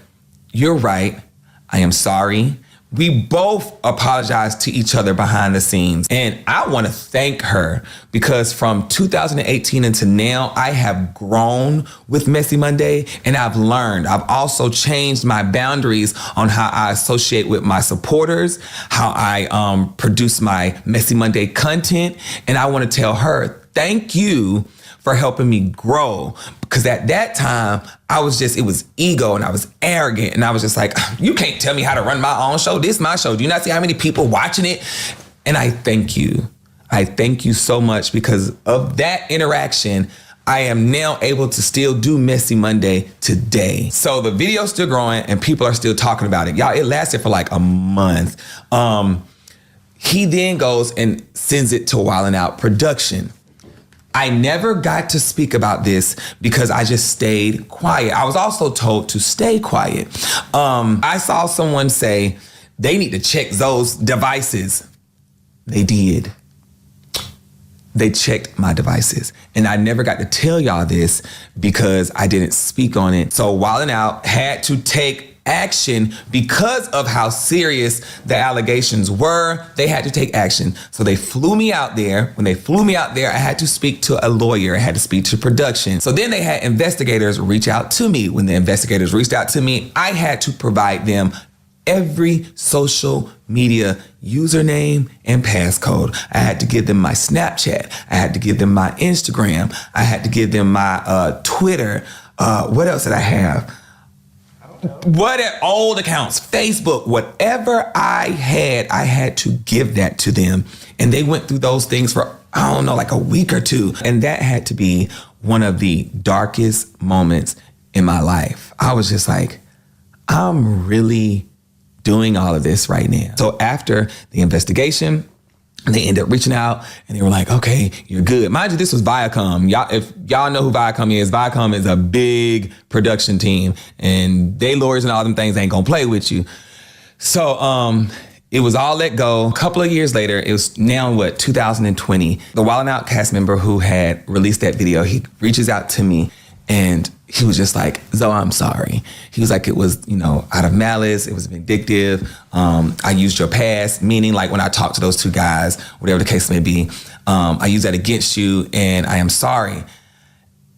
Speaker 9: You're right. I am sorry. we both apologized to each other behind the scenes. And I want to thank her because from 2018 until now, I have grown with Messy Monday and I've learned. I've also changed my boundaries on how I associate with my supporters, how I produce my Messy Monday content. And I want to tell her, thank you for helping me grow. Because at that time, it was ego and I was arrogant. And I was just like, you can't tell me how to run my own show. This is my show. Do you not see how many people watching it? And I thank you. I thank you so much because of that interaction. I am now able to still do Messy Monday today. So the video's still growing and people are still talking about it. Y'all, it lasted for like a month. He then goes and sends it to Wildin' Out Production. I never got to speak about this because I just stayed quiet. I was also told to stay quiet. I saw someone say they need to check those devices. They did. They checked my devices. And I never got to tell y'all this because I didn't speak on it. So Wildin' Out had to take action because of how serious the allegations were. They had to take action. So they flew me out there. When they flew me out there, I had to speak to a lawyer. I had to speak to production. So then they had investigators reach out to me. When the investigators reached out to me, I had to provide them every social media username and passcode. I had to give them my Snapchat. I had to give them my Instagram. I had to give them my Twitter. What else did I have? What at old accounts, Facebook, whatever I had to give that to them. And they went through those things for, I don't know, like a week or two. And that had to be one of the darkest moments in my life. I was just like, I'm really doing all of this right now. So after the investigation, they ended up reaching out and they were like, okay, you're good. Mind you, this was Viacom. If y'all know who Viacom is a big production team and they lawyers and all them things ain't gonna play with you. So it was all let go. A couple of years later, it was now 2020. The Wildin' Out cast member who had released that video, he reaches out to me and he was just like, Zoe, I'm sorry. He was like, it was, out of malice. It was vindictive. I used your past, meaning like when I talked to those two guys, whatever the case may be, I used that against you and I am sorry.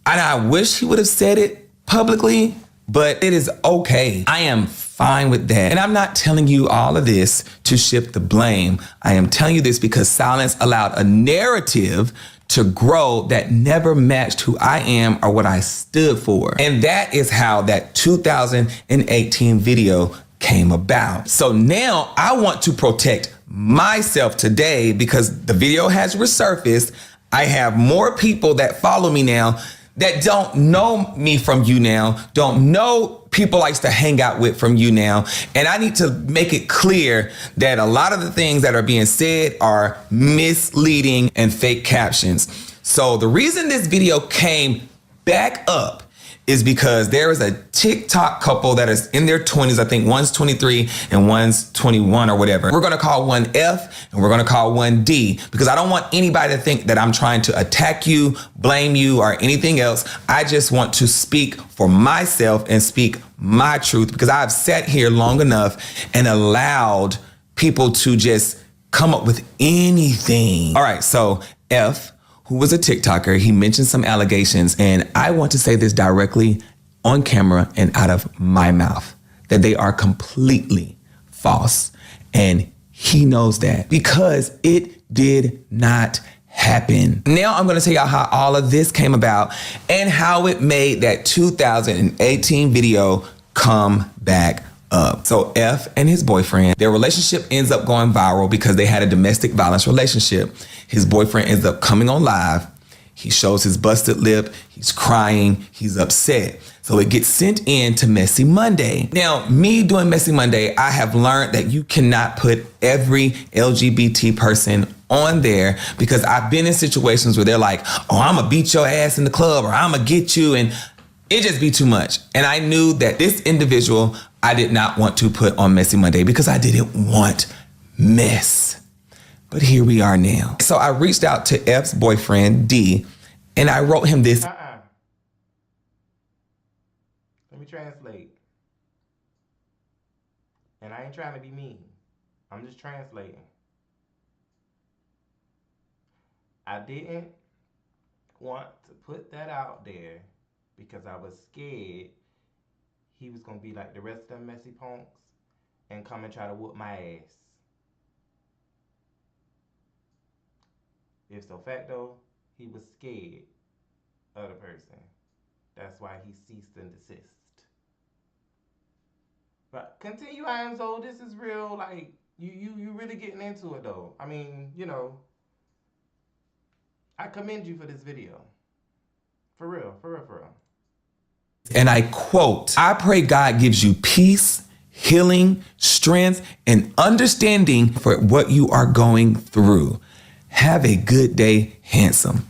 Speaker 9: And I wish he would have said it publicly, but it is okay. I am fine with that. And I'm not telling you all of this to shift the blame. I am telling you this because silence allowed a narrative to grow that never matched who I am or what I stood for. And that is how that 2018 video came about. So now I want to protect myself today because the video has resurfaced. I have more people that follow me now that don't know me from you now, don't know people likes to hang out with from you now. And I need to make it clear that a lot of the things that are being said are misleading and fake captions. So the reason this video came back up is because there is a TikTok couple that is in their 20s. I think one's 23 and one's 21 or whatever. We're gonna call one F and we're gonna call one D because I don't want anybody to think that I'm trying to attack you, blame you, or anything else. I just want to speak for myself and speak my truth because I've sat here long enough and allowed people to just come up with anything. All right, so F, who was a TikToker, he mentioned some allegations, and I want to say this directly on camera and out of my mouth, that they are completely false. And he knows that because it did not happen. Now I'm gonna tell y'all how all of this came about and how it made that 2018 video come back up. So F and his boyfriend, their relationship ends up going viral because they had a domestic violence relationship. His boyfriend ends up coming on live. He shows his busted lip. He's crying. He's upset. So it gets sent in to Messy Monday. Now, me doing Messy Monday, I have learned that you cannot put every LGBT person on there because I've been in situations where they're like, oh, I'm gonna beat your ass in the club or I'm gonna get you, and it just be too much. And I knew that this individual I did not want to put on Messy Monday because I didn't want mess. But here we are now. So I reached out to F's boyfriend, D, and I wrote him this.
Speaker 10: Let me translate. And I ain't trying to be mean. I'm just translating. I didn't want to put that out there because I was scared he was going to be like the rest of them messy punks and come and try to whoop my ass. If so facto, he was scared of the person. That's why he ceased and desist. But continue, Anzo. This is real. Like you really getting into it though. I mean, you know, I commend you for this video. For real, for real, for real.
Speaker 9: And I quote, I pray God gives you peace, healing, strength, and understanding for what you are going through. Have a good day, handsome.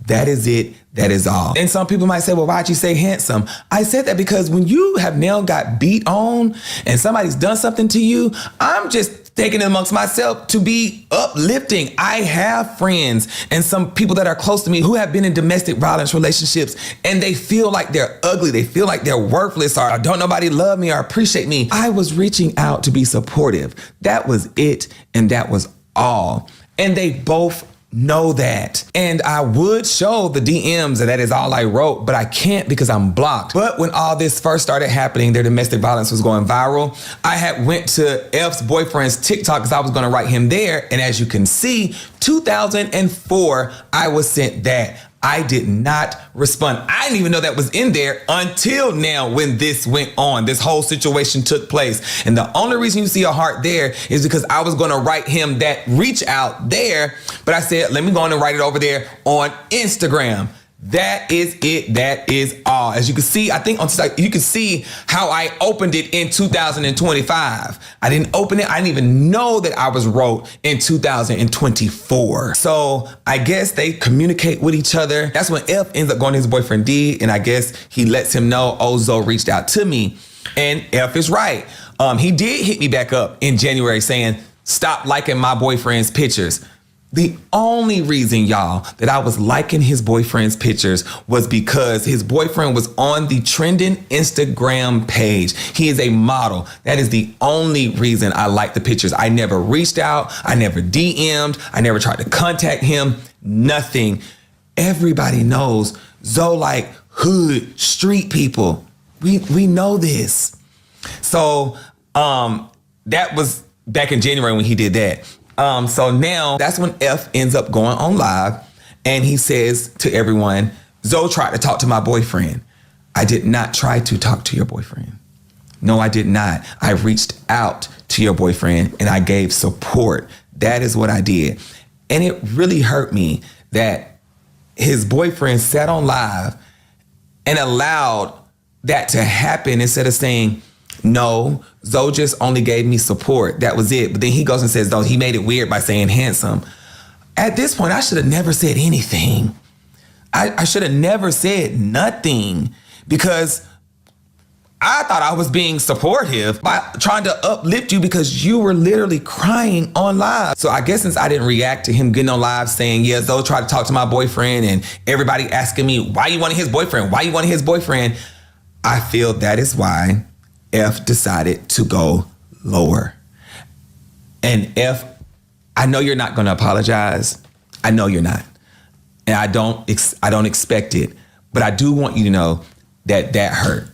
Speaker 9: That is it. That is all. And some people might say, well, why'd you say handsome? I said that because when you have now got beat on and somebody's done something to you, I'm just taking it amongst myself to be uplifting. I have friends and some people that are close to me who have been in domestic violence relationships and they feel like they're ugly. They feel like they're worthless or don't nobody love me or appreciate me. I was reaching out to be supportive. That was it. And that was all. And they both know that. And I would show the DMs and that is all I wrote, but I can't because I'm blocked. But when all this first started happening, their domestic violence was going viral. I had went to F's boyfriend's TikTok because I was going to write him there. And as you can see, 2004, I was sent that. I did not respond. I didn't even know that was in there until now when this went on. This whole situation took place. And the only reason you see a heart there is because I was going to write him that reach out there. But I said, let me go on and write it over there on Instagram. That is it. That is all. As you can see, I think on you can see how I opened it in 2025. I didn't open it. I didn't even know that I was wrote in 2024. So I guess they communicate with each other. That's when F ends up going to his boyfriend D, and I guess he lets him know, oh, Zoe reached out to me. And F is right. He did hit me back up in January saying, stop liking my boyfriend's pictures. The only reason, y'all, that I was liking his boyfriend's pictures was because his boyfriend was on the trending Instagram page. He is a model. That is the only reason I like the pictures. I never reached out. I never DM'd. I never tried to contact him. Nothing. Everybody knows Zoe like hood, street people. We know this. So that was back in January when he did that. So now that's when F ends up going on live and he says to everyone, Zoe tried to talk to my boyfriend. I did not try to talk to your boyfriend. No, I did not. I reached out to your boyfriend and I gave support. That is what I did. And it really hurt me that his boyfriend sat on live and allowed that to happen instead of saying, no, Zoe just only gave me support. That was it. But then he goes and says, though, he made it weird by saying handsome. At this point, I should have never said anything. I should have never said nothing because I thought I was being supportive by trying to uplift you because you were literally crying on live. So I guess since I didn't react to him getting on live saying, yeah, Zoe tried to talk to my boyfriend and everybody asking me, why you wanted his boyfriend? Why you wanted his boyfriend? I feel that is why F decided to go lower. And F, I know you're not going to apologize. I know you're not. And I don't expect it. But I do want you to know that hurt.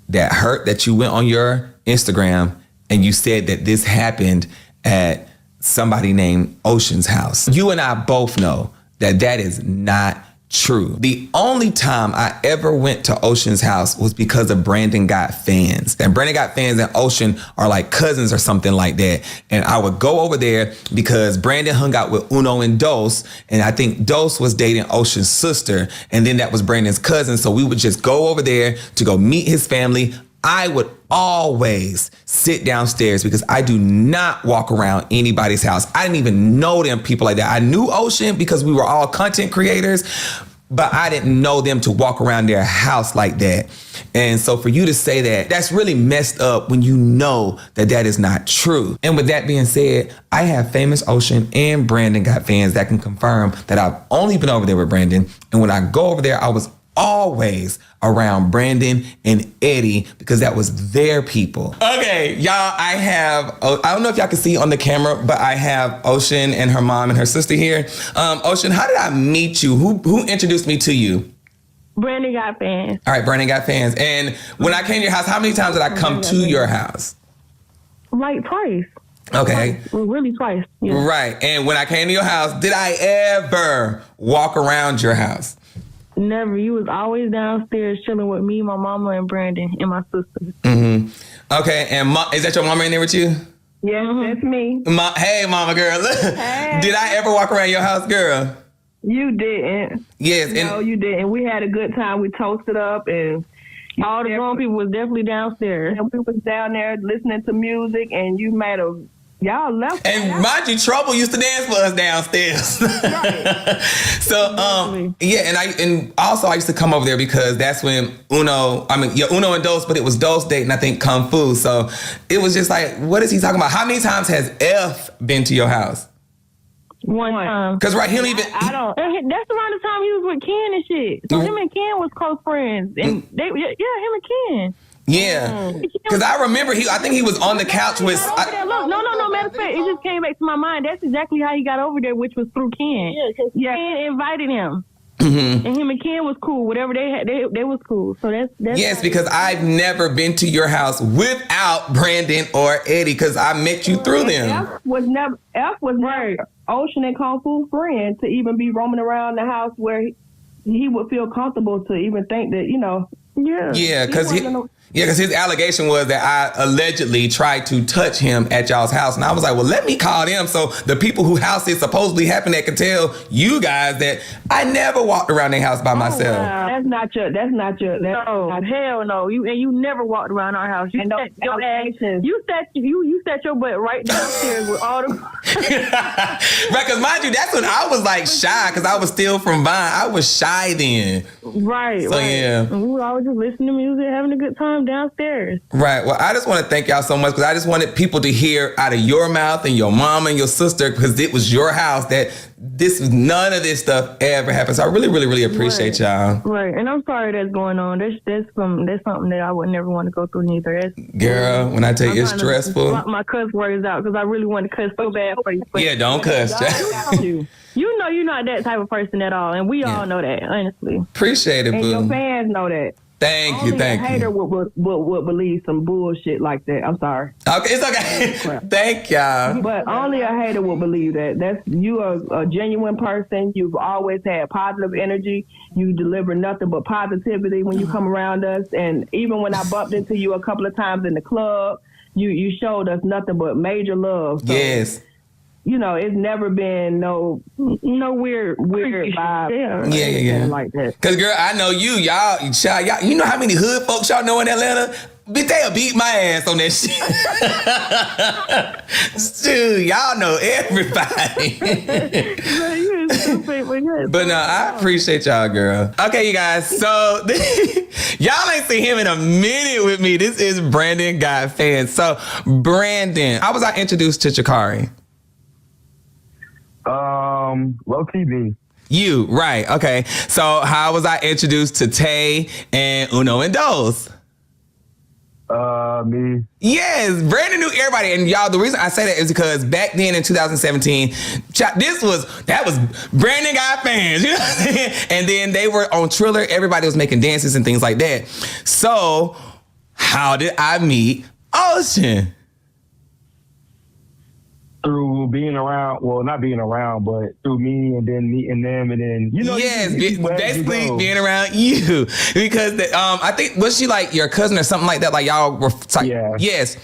Speaker 9: That hurt that you went on your Instagram and you said that this happened at somebody named Ocean's house. You and I both know that that is not true. The only time I ever went to Ocean's house was because of Brandon Got Fans. And Brandon Got Fans and Ocean are like cousins or something like that. And I would go over there because Brandon hung out with Uno and Dos. And I think Dos was dating Ocean's sister. And then that was Brandon's cousin. So we would just go over there to go meet his family. I would always sit downstairs because I do not walk around anybody's house. I didn't even know them people like that. I knew Ocean because we were all content creators, but I didn't know them to walk around their house like that. And so for you to say that, that's really messed up when you know that that is not true. And with that being said, I have Famous Ocean and Brandon Got Fans that can confirm that I've only been over there with Brandon. And when I go over there, I was always around Brandon and Eddie because that was their people. Okay, y'all, I don't know if y'all can see on the camera, but I have Ocean and her mom and her sister here. Ocean, how did I meet you? Who introduced me to you?
Speaker 19: Brandon got fans.
Speaker 9: All right, Brandon got fans. And when I came to your house, how many times did I come to your house?
Speaker 19: Like twice.
Speaker 9: Okay.
Speaker 19: Really twice. Yeah.
Speaker 9: Right. And when I came to your house, did I ever walk around your house?
Speaker 19: Never. You was always downstairs chilling with me, my mama, and Brandon, and my sister.
Speaker 9: Mm-hmm. Okay. And is that your mama in there with you?
Speaker 19: Yeah, that's me.
Speaker 9: Hey, mama girl.
Speaker 19: Hey.
Speaker 9: Did I ever walk around your house, girl?
Speaker 19: You didn't.
Speaker 9: Yes.
Speaker 19: No, you didn't. We had a good time. We toasted up, and all the grown people was definitely downstairs. And we was down there listening to music, and you made y'all left.
Speaker 9: And mind you, Trouble used to dance for us downstairs. Right. So, and also I used to come over there because that's when Uno and Dos, but it was Dos dating, I think, Kung Fu. So it was just like, what is he talking about? How many times has F been to your house?
Speaker 19: One time.
Speaker 9: Because he don't even.
Speaker 19: I don't. That's around the time he was with Ken and shit. So him and Ken was close friends, and him and Ken.
Speaker 9: Yeah, because I remember I think he was on the couch with.
Speaker 19: No. Matter of fact, it just came back to my mind. That's exactly how he got over there, which was through Ken. Yeah, Ken invited him. Mm-hmm. And him and Ken was cool. Whatever they had, they was cool. So that's
Speaker 9: yes, because I've never been to your house without Brandon or Eddie because I met you through them.
Speaker 19: F was never Ocean and Kung Fu friend to even be roaming around the house where he would feel comfortable to even think that,
Speaker 9: Yeah, because his allegation was that I allegedly tried to touch him at y'all's house. And I was like, well, let me call them so the people whose house it supposedly happened at can tell you guys that I never walked around their house by myself.
Speaker 19: Wow. That's not your hell no. You never walked around our house. You set your butt right downstairs with all the
Speaker 9: Right, because mind you, that's when I was like shy because I was still from Vine. I was shy then.
Speaker 19: Right.
Speaker 9: So yeah.
Speaker 19: And we were always just listening to music, having a good time downstairs.
Speaker 9: Right. Well, I just want to thank y'all so much because I just wanted people to hear out of your mouth and your mom and your sister because it was your house that none of this stuff ever happened. So I really, really, really appreciate y'all.
Speaker 19: Right. And I'm sorry that's going on. That's something that I would never want to go through neither.
Speaker 9: Girl, when I tell you it's stressful.
Speaker 19: Block my cuss words out because I really want to cuss so bad for you.
Speaker 9: Yeah, don't cuss.
Speaker 19: You know you're not that type of person at all, and we all know that, honestly.
Speaker 9: Appreciate it,
Speaker 19: and
Speaker 9: boo.
Speaker 19: Your fans know that.
Speaker 9: Thank you.
Speaker 19: A hater would believe some bullshit like that. I'm sorry.
Speaker 9: Okay, it's okay. Thank y'all.
Speaker 19: But only a hater will believe that. You are a genuine person. You've always had positive energy. You deliver nothing but positivity when you come around us. And even when I bumped into you a couple of times in the club, you showed us nothing but major love. So,
Speaker 9: yes.
Speaker 19: It's never been no weird vibe.
Speaker 9: Yeah.
Speaker 19: Like that.
Speaker 9: Cause girl, I know y'all, you know how many hood folks y'all know in Atlanta? Bitch, they'll beat my ass on that shit. Dude, y'all know everybody. But no, I appreciate y'all, girl. Okay, you guys. So y'all ain't seen him in a minute with me. This is Brandon Got Fans. So Brandon, how was I introduced to Chikari?
Speaker 2: Low TV.
Speaker 9: You, right. Okay. So how was I introduced to Tay and Uno and Dos?
Speaker 2: Me.
Speaker 9: Yes, Brandon knew everybody. And y'all, the reason I say that is because back then in 2017, that was Brandon Got Fans. You know what I'm saying? And then they were on Triller. Everybody was making dances and things like that. So how did I meet Ocean?
Speaker 2: Through being around, well, not being around, but through me and then meeting them and then,
Speaker 9: Yes, basically being around you. Because I think, was she like your cousin or something like that? Like y'all were,
Speaker 2: yeah.
Speaker 9: Yes.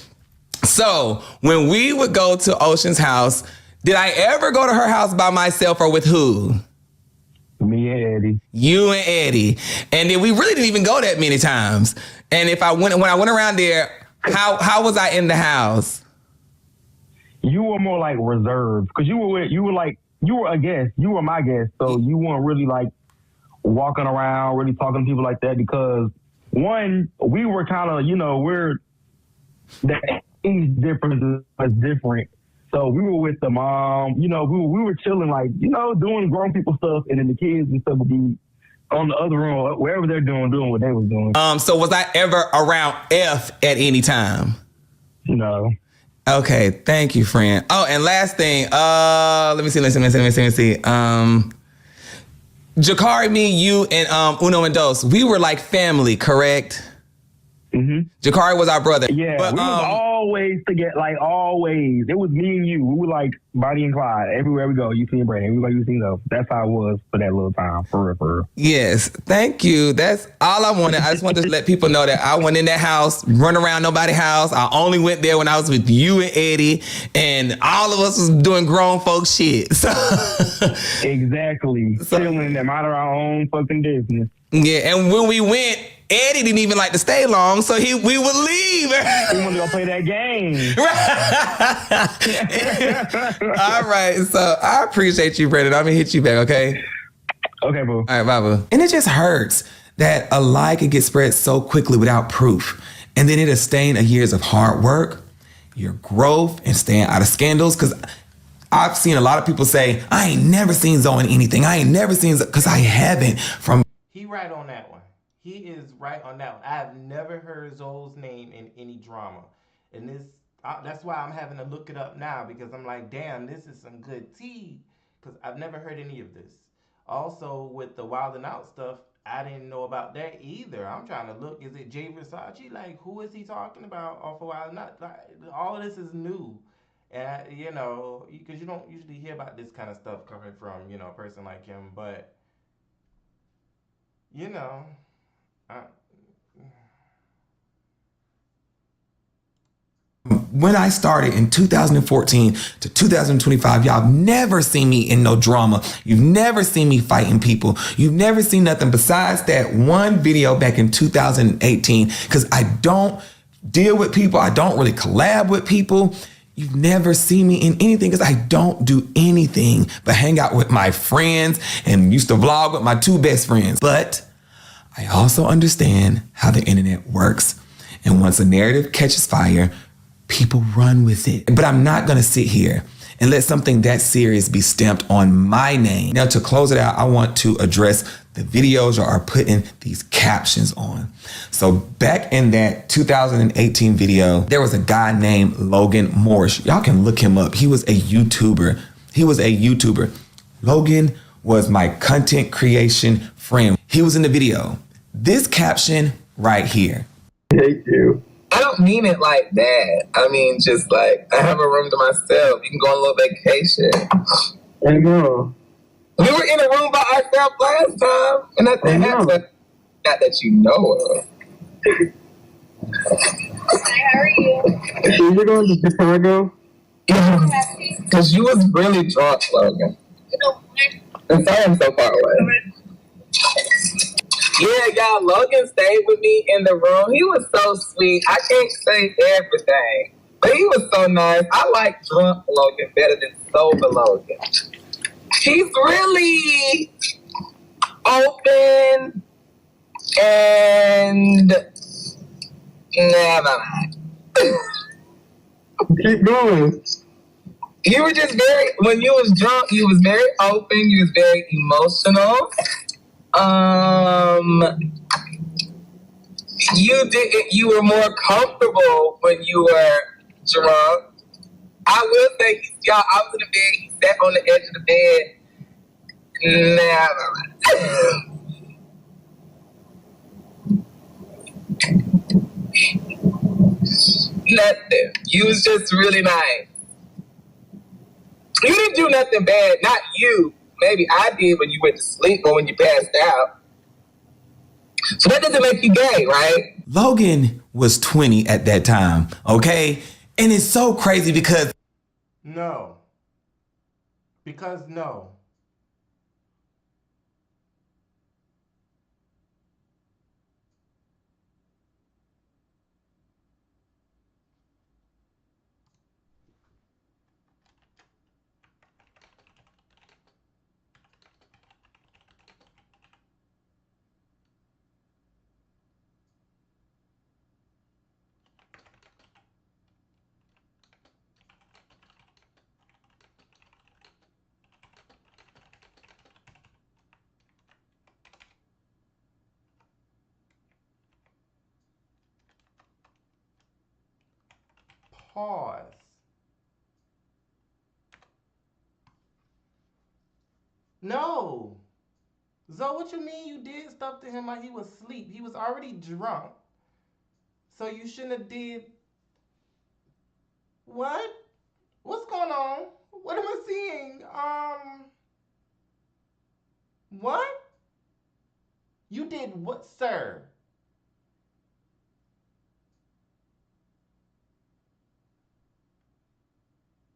Speaker 9: So when we would go to Ocean's house, did I ever go to her house by myself or with who?
Speaker 2: Me and Eddie.
Speaker 9: You and Eddie. And then we really didn't even go that many times. And when I went around there, how was I in the house?
Speaker 2: You were more like reserved because you were a guest. You were my guest, so you weren't really like walking around, really talking to people like that. Because one, we were kind of, the age difference was different. So we were with the mom, we were chilling, like doing grown people stuff, and then the kids and stuff would be on the other room, wherever they're doing what they was doing.
Speaker 9: So was I ever around F at any time?
Speaker 2: No.
Speaker 9: Okay, thank you, friend. Oh, and last thing, let me see. Jakari, me, you, and Uno and Dos, we were like family, correct?
Speaker 2: Mm-hmm.
Speaker 9: Jakari was our brother.
Speaker 2: Yeah,
Speaker 9: but,
Speaker 2: we was always together, like always. It was me and you. We were like Bonnie and Clyde. Everywhere we go, you see Brandon. Everywhere you see us. That's how it was for that little time, for real.
Speaker 9: Yes, thank you. That's all I wanted. I just wanted to let people know that I went in that house, run around nobody's house. I only went there when I was with you and Eddie, and all of us was doing grown folk shit. So
Speaker 2: exactly. Chilling and mind our own fucking business.
Speaker 9: Yeah, and when we went, Eddie didn't even like to stay long, so we would leave.
Speaker 2: We wanted to go play that game.
Speaker 9: All right, so I appreciate you, Brandon. I'm gonna hit you back, okay?
Speaker 2: Okay, boo.
Speaker 9: All right, bye, boo. And it just hurts that a lie can get spread so quickly without proof, and then it'll stain a years of hard work, your growth, and staying out of scandals. Because I've seen a lot of people say, "I ain't never seen Zoe in anything. I ain't never seen," because I haven't.
Speaker 10: He right on that one. He is right on that one. I have never heard Zoe's name in any drama. And that's why I'm having to look it up now, because I'm like, damn, this is some good tea. Because I've never heard any of this. Also, with the Wild 'N Out stuff, I didn't know about that either. I'm trying to look. Is it Jay Versace? Like, who is he talking about off of Wild 'N Out? Like, all of this is new. And, because you don't usually hear about this kind of stuff coming from, a person like him. But,
Speaker 9: when I started in 2014 to 2025, y'all have never seen me in no drama. You've never seen me fighting people. You've never seen nothing besides that one video back in 2018, because I don't deal with people. I don't really collab with people. You've never seen me in anything because I don't do anything but hang out with my friends and used to vlog with my two best friends. But I also understand how the internet works. And once a narrative catches fire, people run with it. But I'm not gonna sit here and let something that serious be stamped on my name. Now, to close it out, I want to address the videos you are putting these captions on. So back in that 2018 video, there was a guy named Logan Morris. Y'all can look him up. He was a YouTuber. Logan was my content creation friend. He was in the video. This caption right here.
Speaker 14: Thank you. I don't mean it like that. I mean, just like, I have a room to myself. You can go on a little vacation. I know. We were in a room by ourselves last time, and that's not that you know of.
Speaker 18: Hi, how are you?
Speaker 14: So you're going to Chicago? Yeah. Because you was really drunk, Logan. I'm sorry I'm so far away. Yeah, y'all, Logan stayed with me in the room. He was so sweet. I can't say everything, but he was so nice. I like drunk Logan better than sober Logan. He's really open and never mind. Keep going. You were just when you was drunk, you was very open, you was very emotional. You were more comfortable when you were drunk. I will say, y'all, I was in the bed, he sat on the edge of the bed. Nothing. You was just really nice. You didn't do nothing bad, not you. Maybe I did when you went to sleep or when you passed out. So that doesn't make you gay, right?
Speaker 9: Logan was 20 at that time, okay? And it's so crazy because...
Speaker 10: No. Because no. pause. No. Zoe, what you mean you did stuff to him like he was asleep? He was already drunk. So you shouldn't have did... What? What's going on? What am I seeing? What? You did what, sir?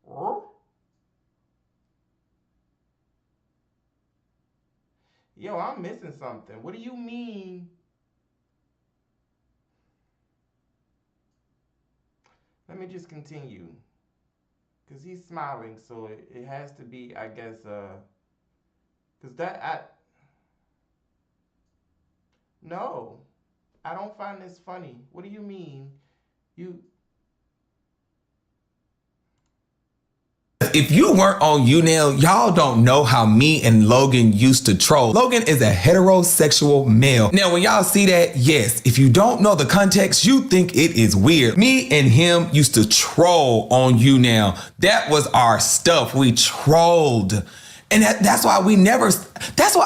Speaker 10: Huh? Yo, I'm missing something. What do you mean? Let me just continue. Because he's smiling, so it has to be, I guess, because no, I don't find this funny. What do you mean?
Speaker 9: If you weren't on YouNail, y'all don't know how me and Logan used to troll. Logan is a heterosexual male. Now, when y'all see that, yes, if you don't know the context, you think it is weird. Me and him used to troll on YouNail. That was our stuff. We trolled. And that's why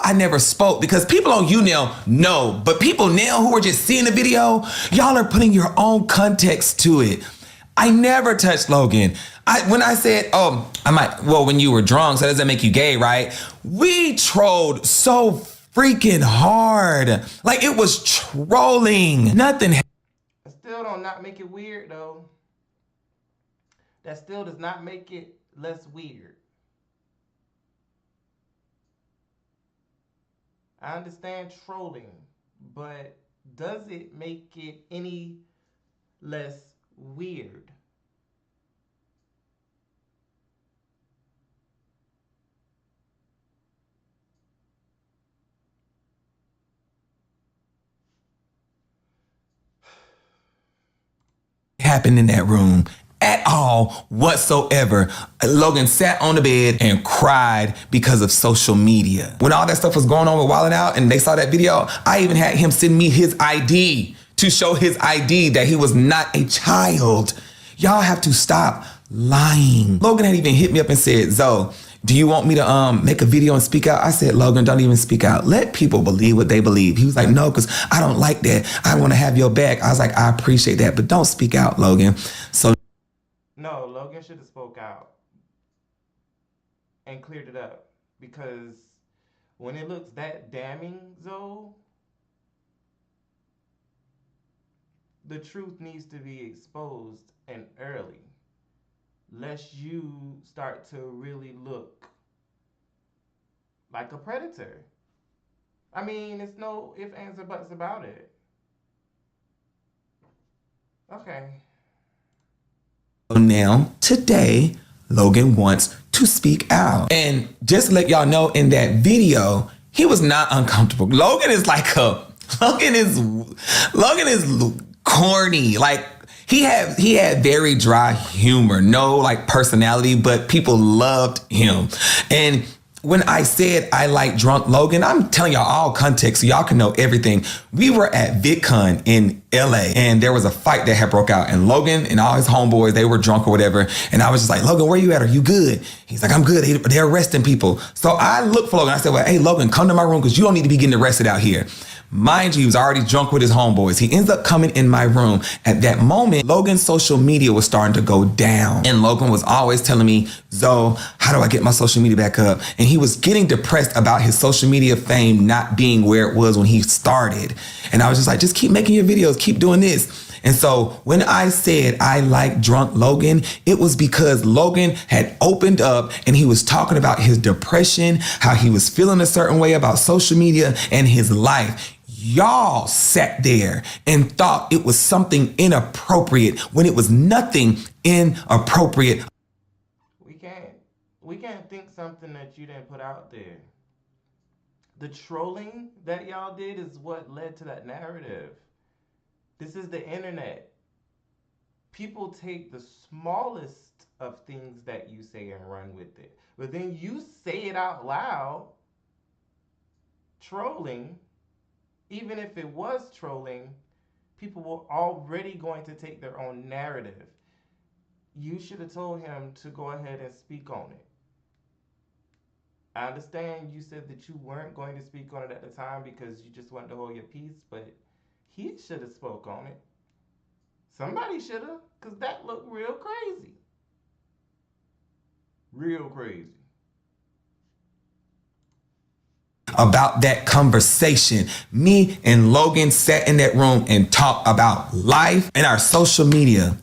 Speaker 9: I never spoke, because people on YouNail know, but people now who are just seeing the video, y'all are putting your own context to it. I never touched Logan. When I said, when you were drunk, so that doesn't make you gay, right? We trolled so freaking hard. Like, it was trolling. Nothing.
Speaker 10: That still don't not make it weird, though. That still does not make it less weird. I understand trolling, but does it make it any less weird?
Speaker 9: Happened in that room at all whatsoever. Logan sat on the bed and cried because of social media. When all that stuff was going on with Wild 'N Out and they saw that video, I even had him send me his ID to show his ID that he was not a child. Y'all have to stop lying. Logan had even hit me up and said, Zoe, do you want me to make a video and speak out? I said, Logan, don't even speak out. Let people believe what they believe. He was like, no, because I don't like that. I want to have your back. I was like, I appreciate that, but don't speak out, Logan. So
Speaker 10: no, Logan should have spoke out and cleared it up, because when it looks that damning, Zoe, the truth needs to be exposed and early, lest you start to really look like a predator. I mean, it's no ifs, ands, or buts about it. Okay.
Speaker 9: Now, today, Logan wants to speak out. And just to let y'all know, in that video, he was not uncomfortable. Logan is corny. Like, he had very dry humor, no like personality, but people loved him. And when I said I like drunk Logan, I'm telling y'all all context so y'all can know everything. We were at VidCon in LA and there was a fight that had broke out, and Logan and all his homeboys, they were drunk or whatever. And I was just like, Logan, where you at? Are you good? He's like, I'm good. They're arresting people. So I looked for Logan. I said, well, hey, Logan, come to my room because you don't need to be getting arrested out here. Mind you, he was already drunk with his homeboys. He ends up coming in my room. At that moment, Logan's social media was starting to go down. And Logan was always telling me, Zoe, how do I get my social media back up? And he was getting depressed about his social media fame not being where it was when he started. And I was just like, just keep making your videos, keep doing this. And so when I said I like drunk Logan, it was because Logan had opened up and he was talking about his depression, how he was feeling a certain way about social media and his life. Y'all sat there and thought it was something inappropriate when it was nothing inappropriate.
Speaker 10: We can't think something that you didn't put out there. The trolling that y'all did is what led to that narrative. This is the internet. People take the smallest of things that you say and run with it. But then you say it out loud, trolling. Even if it was trolling, people were already going to take their own narrative. you should have told him to go ahead and speak on it. I understand you said that you weren't going to speak on it at the time because you just wanted to hold your peace, but he should have spoke on it. Somebody should have, because that looked real crazy. Real crazy.
Speaker 9: About that conversation, me and Logan sat in that room and talked about life and our social media.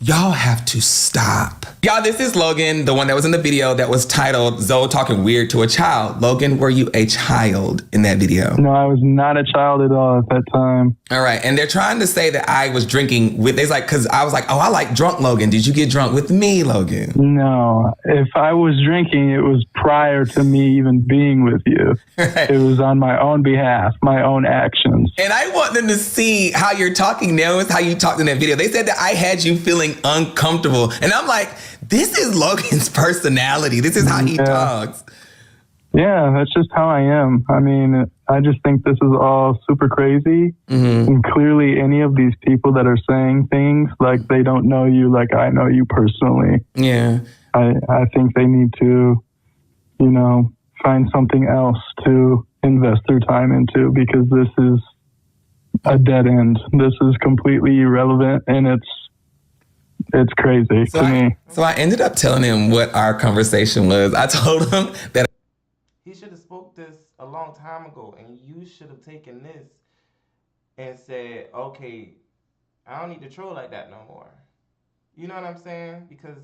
Speaker 9: Y'all have to stop. Y'all, this is Logan, the one that was in the video that was titled Zoe Talking Weird to a Child. Logan, were you a child in that video?
Speaker 7: No, I was not a child at all at that time.
Speaker 9: All right, and they're trying to say that I was drinking with, it's like, because I was like, oh, I like drunk Logan. Did you get drunk with me, Logan?
Speaker 7: No, if I was drinking, it was prior to me even being with you. Right. It was on my own behalf, my own actions.
Speaker 9: And I want them to see how you're talking now is how you talked in that video. They said that I had you feeling uncomfortable. And I'm like, this is Logan's personality. This is how he talks.
Speaker 7: Yeah, that's just how I am. I mean, I just think this is all super crazy. Mm-hmm. And clearly any of these people that are saying things like they don't know you like I know you personally.
Speaker 9: Yeah.
Speaker 7: I think they need to, you know, find something else to invest their time into because this is a dead end. This is completely irrelevant and it's crazy to me.
Speaker 9: So I ended up telling him what our conversation was. I told him that
Speaker 10: he should have spoke this a long time ago, and you should have taken this and said, okay, I don't need to troll like that no more. You know what I'm saying? Because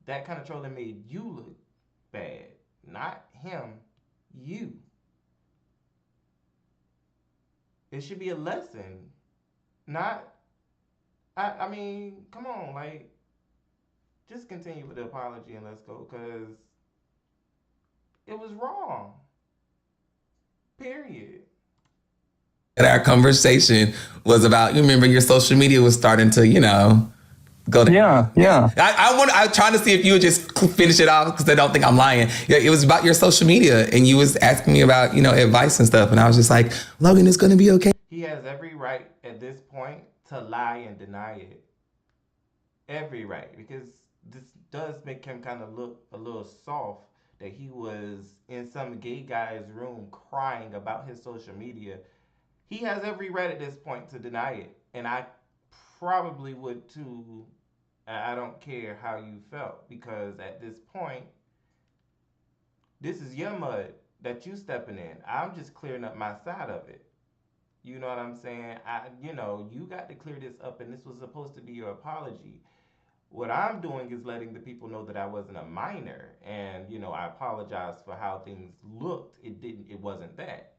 Speaker 10: that kind of trolling made you look bad. Not him, you. It should be a lesson. Not, I mean, come on, like, just continue with the apology and let's go, because it was wrong. Period.
Speaker 9: our conversation was about, you remember your social media was starting to, you know, go down.
Speaker 7: Yeah.
Speaker 9: I was trying to see if you would just finish it off because I don't think I'm lying. Yeah, it was about your social media and you was asking me about, you know, advice and stuff. And I was just like, Logan, it's going to be okay.
Speaker 10: He has every right at this point to lie and deny it. Every right, because this does make him kind of look a little soft that he was in some gay guy's room crying about his social media. He has every right at this point to deny it. And I probably would too. I don't care how you felt, because at this point, this is your mud that you stepping in. I'm just clearing up my side of it. You know what I'm saying? You got to clear this up, and this was supposed to be your apology. What I'm doing is letting the people know that I wasn't a minor, and I apologize for how things looked. It wasn't that.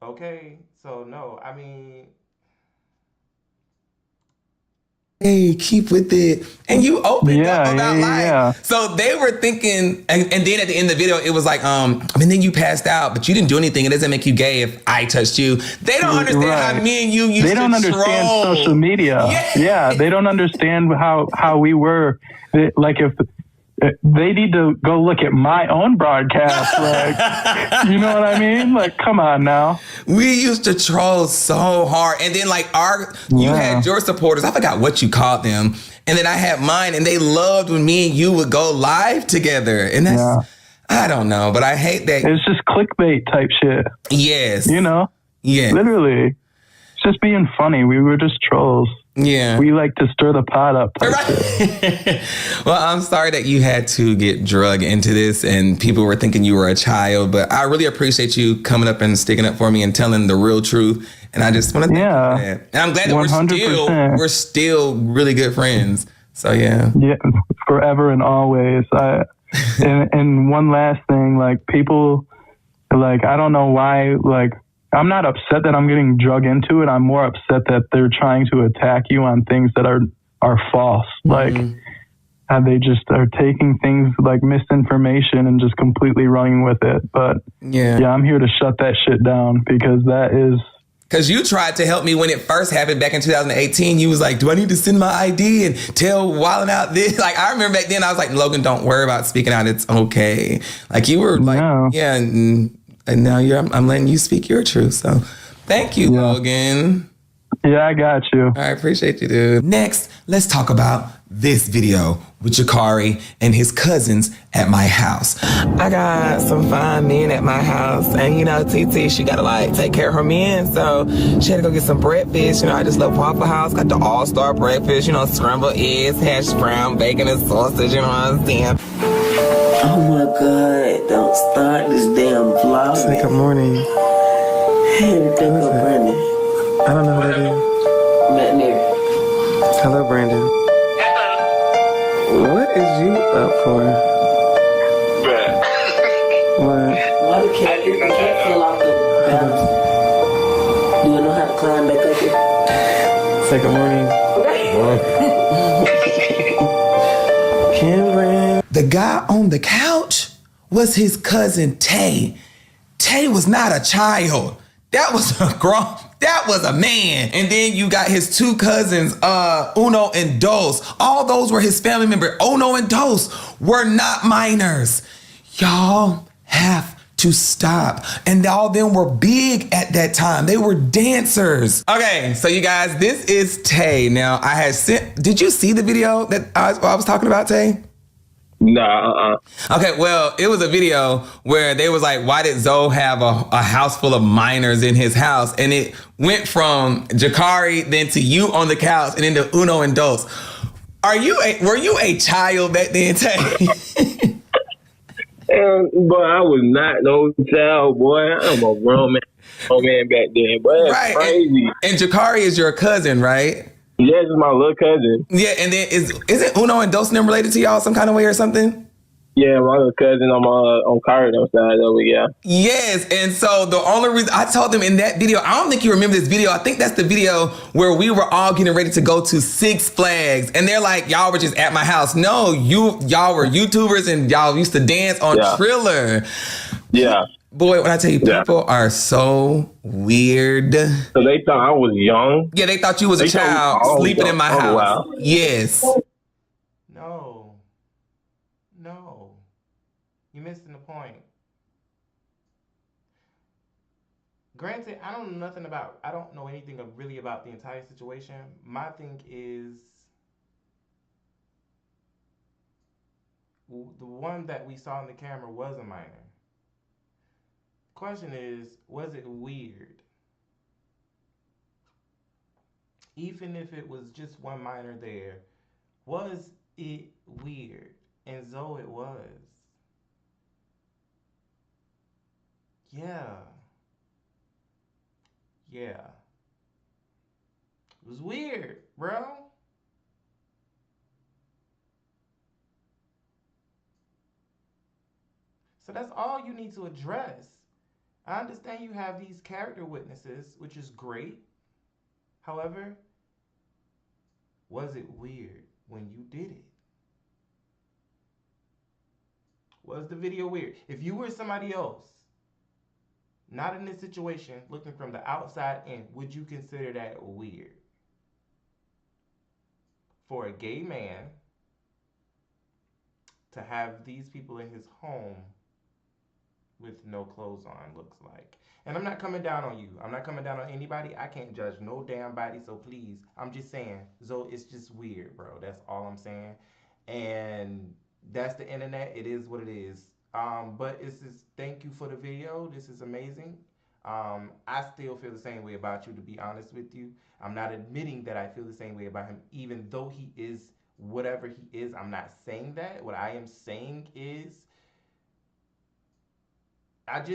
Speaker 10: Okay, so no, I mean,
Speaker 9: hey, keep with it. And you opened up about life. Yeah. So they were thinking, and then at the end of the video, it was like, and then you passed out, but you didn't do anything. It doesn't make you gay if I touched you. They don't understand how me and you used to troll.
Speaker 7: They don't understand social media. Yeah, they don't understand how we were. Like, if they need to go look at my own broadcast. Like, you know what I mean? Like, come on now.
Speaker 9: We used to troll so hard. And then you had your supporters. I forgot what you called them. And then I had mine, and they loved when me and you would go live together. And that's, I don't know, but I hate that.
Speaker 7: It's just clickbait type shit.
Speaker 9: Yes.
Speaker 7: Yeah. Literally. It's just being funny. We were just trolls.
Speaker 9: Yeah.
Speaker 7: We like to stir the pot up.
Speaker 9: Well, I'm sorry that you had to get drugged into this and people were thinking you were a child, but I really appreciate you coming up and sticking up for me and telling the real truth. And I just want to thank you for that. And I'm glad that we're still really good friends. So yeah.
Speaker 7: Yeah, forever and always. And one last thing, like, people, like, I don't know why, like, I'm not upset that I'm getting drug into it. I'm more upset that they're trying to attack you on things that are false. Like, they just are taking things like misinformation and just completely running with it. But yeah, I'm here to shut that shit down, because that is...
Speaker 9: Because you tried to help me when it first happened back in 2018. You was like, do I need to send my ID and tell Wildin' Out this? Like, I remember back then I was like, Logan, don't worry about speaking out. It's okay. Like, you were like, and now I'm letting you speak your truth. So thank you, Logan.
Speaker 7: Yeah, I got you.
Speaker 9: I appreciate you, dude. Next, let's talk about this video with Jakari and his cousins at my house.
Speaker 20: I got some fine men at my house, and you know, TT, she gotta like take care of her men, so she had to go get some breakfast. You know, I just love Waffle House, got the all-star breakfast, you know, scrambled eggs, hash brown, bacon, and sausage, you know what I'm saying?
Speaker 21: Oh my God, don't start this damn vlog.
Speaker 20: Say good morning.
Speaker 21: Hey, Brandon.
Speaker 20: I don't know who that is.
Speaker 21: Back there.
Speaker 20: Hello, Brandon. What is you up for? What?
Speaker 21: Why the cat fell off the balance? Do you know how to climb back up here?
Speaker 20: Say good morning. Cameron.
Speaker 9: The guy on the couch was his cousin Tay. Tay was not a child. That was a man. And then you got his two cousins, Uno and Dos. All those were his family members. Uno and Dos were not minors. Y'all have to stop. And all of them were big at that time. They were dancers. Okay, so you guys, this is Tay. Now, I had sent, did you see the video that I was talking about, Tay?
Speaker 3: Nah.
Speaker 9: Okay, well, it was a video where they was like, why did Zoe have a house full of minors in his house? And it went from Jakari, then to you on the couch, and then to Uno and Dos. Were you a child back then, Tay?
Speaker 3: Boy, I was not no child, boy. I'm a grown man back then. Boy, that's crazy.
Speaker 9: And Jakari is your cousin, right?
Speaker 3: Yes, it's my little cousin.
Speaker 9: Yeah, and then isn't Uno and Dos them related to y'all some kind of way or something?
Speaker 3: Yeah, my little cousin on Cardinal side over, yeah.
Speaker 9: Yes, and so the only reason I told them in that video, I don't think you remember this video. I think that's the video where we were all getting ready to go to Six Flags, and they're like, y'all were just at my house. No, y'all were YouTubers and y'all used to dance on Triller.
Speaker 3: Yeah.
Speaker 9: Boy, when I tell you, people are so weird.
Speaker 3: So they thought I was young?
Speaker 9: Yeah, they thought you was a child sleeping in my house. Wow. Yes.
Speaker 10: No. You're missing the point. Granted, I don't know anything really about the entire situation. My thing is, the one that we saw on the camera was a minor. Question is, was it weird? Even if it was just one minor there, was it weird? And Zoe, it was. Yeah. It was weird, bro. So that's all you need to address. I understand you have these character witnesses, which is great. However, was it weird when you did it? Was the video weird? If you were somebody else, not in this situation, looking from the outside in, would you consider that weird? For a gay man to have these people in his home with no clothes on, looks like. And I'm not coming down on you. I'm not coming down on anybody. I can't judge no damn body, so please. I'm just saying, Zoe, it's just weird, bro. That's all I'm saying. And that's the internet. It is what it is. But thank you for the video. This is amazing. I still feel the same way about you, to be honest with you. I'm not admitting that I feel the same way about him, even though he is whatever he is. I'm not saying that. What I am saying is, it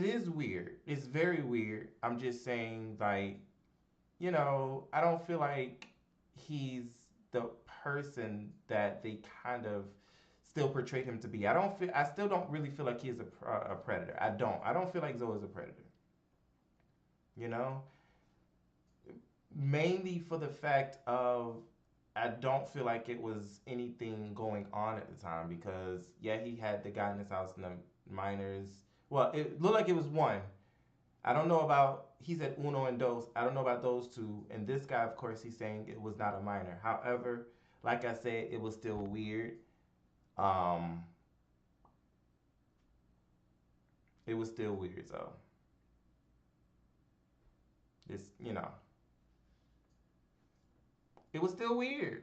Speaker 10: is weird. It's very weird. I'm just saying, like, you know, I don't feel like he's the person that they kind of still portrayed him to be. I still don't really feel like he is a predator. I don't feel like Zoe is a predator. You know? Mainly for the fact of, I don't feel like it was anything going on at the time, because he had the guy in his house and the minors. Well, it looked like it was one. I don't know about, he said Uno and Dos. I don't know about those two. And this guy, of course, he's saying it was not a minor. However, like I said, it was still weird. It was still weird, so. It's, you know. It was still weird.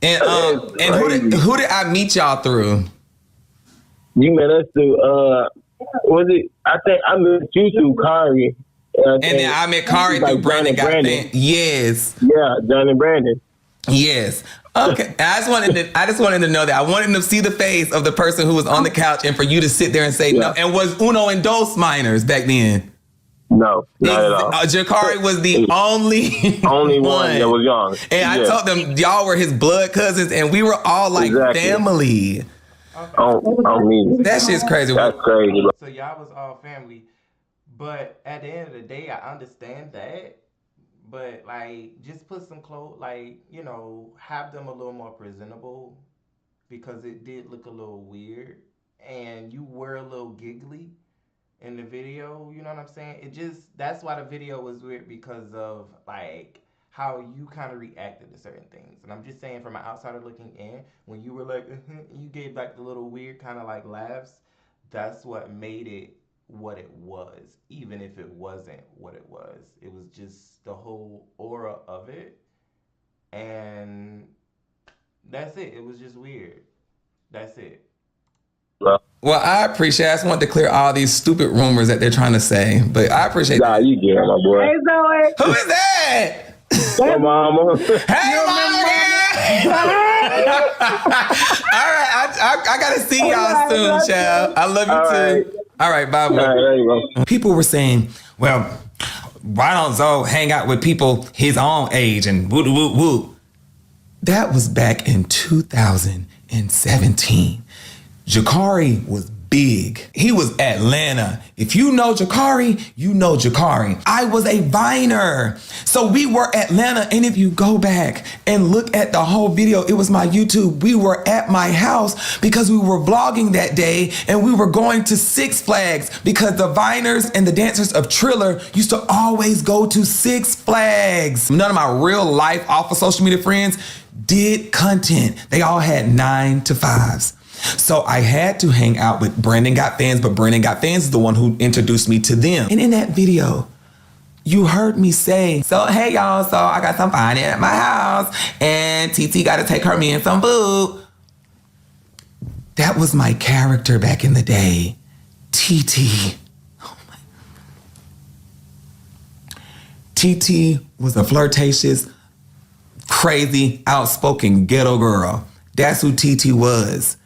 Speaker 9: And who did I meet y'all through?
Speaker 3: You met us through was it? I think I met you through Kari.
Speaker 9: And then I met Kari through Brandon Got Fans. Yes.
Speaker 3: Yeah, John and Brandon.
Speaker 9: Yes. Okay. I just wanted to know that. I wanted to see the face of the person who was on the couch and for you to sit there and say no. And was Uno and Dos minors back then?
Speaker 3: No, not at all.
Speaker 9: Jakari was the only
Speaker 3: one that was young.
Speaker 9: And I told them y'all were his blood cousins and we were all like family. That shit's crazy.
Speaker 3: That's crazy.
Speaker 10: So y'all was all family. But at the end of the day, I understand that. But like, just put some clothes, like, you know, have them a little more presentable, because it did look a little weird, and you were a little giggly in the video. You know what I'm saying? That's why the video was weird, because of like how you kind of reacted to certain things. And I'm just saying, from an outsider looking in, when you were like, you gave like the little weird kind of like laughs. That's what made it what it was, even if it wasn't what it was. It was just the whole aura of it, and that's it. It was just weird. That's it.
Speaker 9: Well, I appreciate it. I just wanted to clear all these stupid rumors that they're trying to say, but I appreciate that.
Speaker 3: You get it, my boy.
Speaker 19: Hey, Zoe.
Speaker 9: Who is that?
Speaker 3: Hey, mama.
Speaker 9: Hey, mama. All right, I gotta see y'all soon, child. I love you too. All right, bye. People were saying, well, why don't Zoe hang out with people his own age and woo woo woo? That was back in 2017. Jakari was big. He was Atlanta. If you know Jakari, you know Jakari. I was a Viner. So we were Atlanta. And if you go back and look at the whole video, it was my YouTube. We were at my house because we were vlogging that day, and we were going to Six Flags because the Viners and the dancers of Triller used to always go to Six Flags. None of my real life off of social media friends did content. They all had 9 to 5s. So I had to hang out with Brandon Got Fans, but Brandon Got Fans is the one who introduced me to them. And in that video, you heard me say, so hey y'all, so I got some fine at my house and TT got to take her man some food. That was my character back in the day, TT. Oh my. TT was a flirtatious, crazy, outspoken ghetto girl. That's who TT was.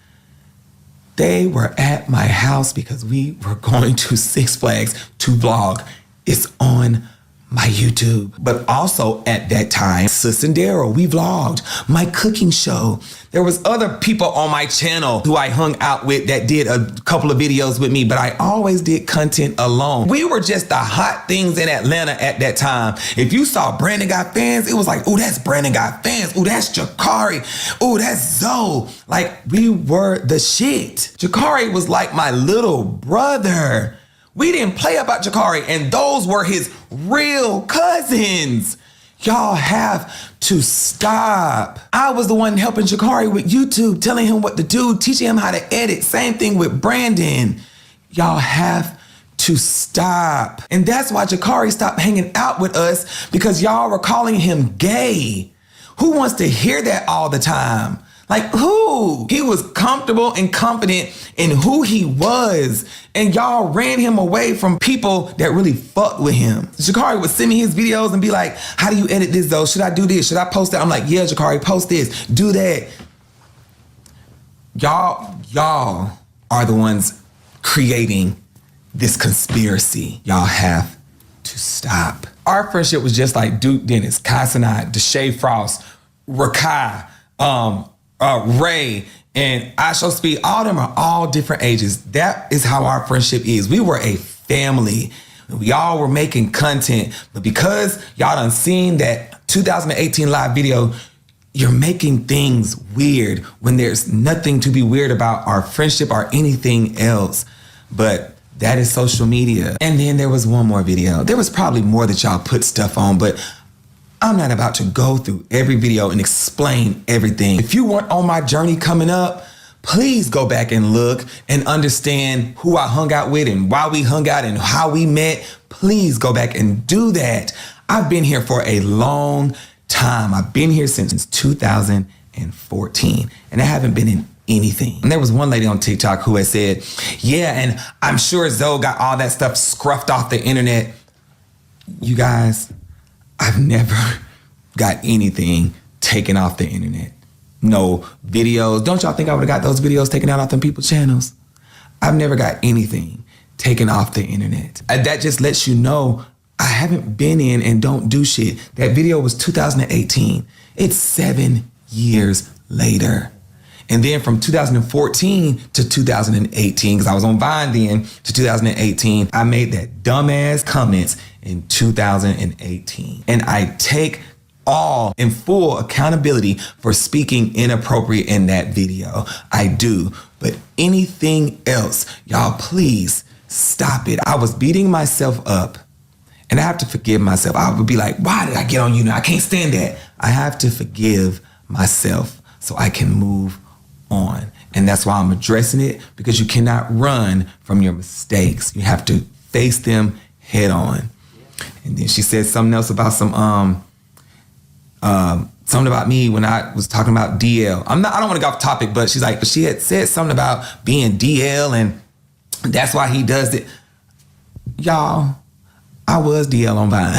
Speaker 9: They were at my house because we were going to Six Flags to vlog. It's on my YouTube. But also at that time, Sis and Daryl, we vlogged my cooking show. There was other people on my channel who I hung out with that did a couple of videos with me, but I always did content alone. We were just the hot things in Atlanta at that time. If you saw Brandon Got Fans, it was like, oh, that's Brandon Got Fans. Oh, that's Jakari. Oh, that's Zoe. Like, we were the shit. Jakari was like my little brother. We didn't play about Jakari, and those were his real cousins. Y'all have to stop. I was the one helping Jakari with YouTube, telling him what to do, teaching him how to edit. Same thing with Brandon. Y'all have to stop. And that's why Jakari stopped hanging out with us, because y'all were calling him gay. Who wants to hear that all the time? Like, who? He was comfortable and confident in who he was, and y'all ran him away from people that really fucked with him. Jakari would send me his videos and be like, how do you edit this though? Should I do this? Should I post that? I'm like, yeah, Jakari, post this, do that. Y'all are the ones creating this conspiracy. Y'all have to stop. Our friendship was just like Duke Dennis, Kai Cenat, Deshae Frost, Rakai, Ray, and Asho Speed. All of them are all different ages. That is how our friendship is. We were a family. We all were making content, but because y'all done seen that 2018 live video, you're making things weird when there's nothing to be weird about our friendship or anything else. But that is social media. And then there was one more video. There was probably more that y'all put stuff on, but I'm not about to go through every video and explain everything. If you weren't on my journey coming up, please go back and look and understand who I hung out with and why we hung out and how we met. Please go back and do that. I've been here for a long time. I've been here since 2014, and I haven't been in anything. And there was one lady on TikTok who had said, yeah, and I'm sure Zoe got all that stuff scruffed off the internet. You guys, I've never got anything taken off the internet. No videos. Don't y'all think I would have got those videos taken out off them people's channels? I've never got anything taken off the internet. That just lets you know I haven't been in and don't do shit. That video was 2018. It's 7 years later. And then from 2014 to 2018, because I was on Vine then, to 2018, I made that dumbass comments in 2018. And I take all in full accountability for speaking inappropriate in that video. I do. But anything else, y'all please stop it. I was beating myself up. And I have to forgive myself. I would be like, why did I get on you now? I can't stand that. I have to forgive myself so I can move on. And that's why I'm addressing it, because you cannot run from your mistakes. You have to face them head on. And then she said something else about something about me when I was talking about DL. I don't want to go off topic, but she's like, she had said something about being DL and that's why he does it. Y'all, I was DL on Vine.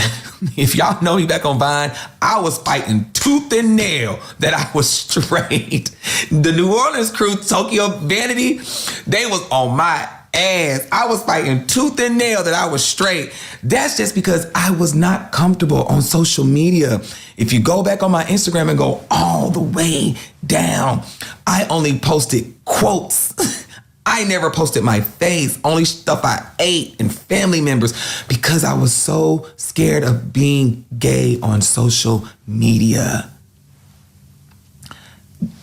Speaker 9: If y'all know me back on Vine, I was fighting tooth and nail that I was straight. The New Orleans crew, Tokyo Vanity, they was on my ass. I was fighting tooth and nail that I was straight. That's just because I was not comfortable on social media. If you go back on my Instagram and go all the way down, I only posted quotes. I never posted my face, only stuff I ate and family members, because I was so scared of being gay on social media.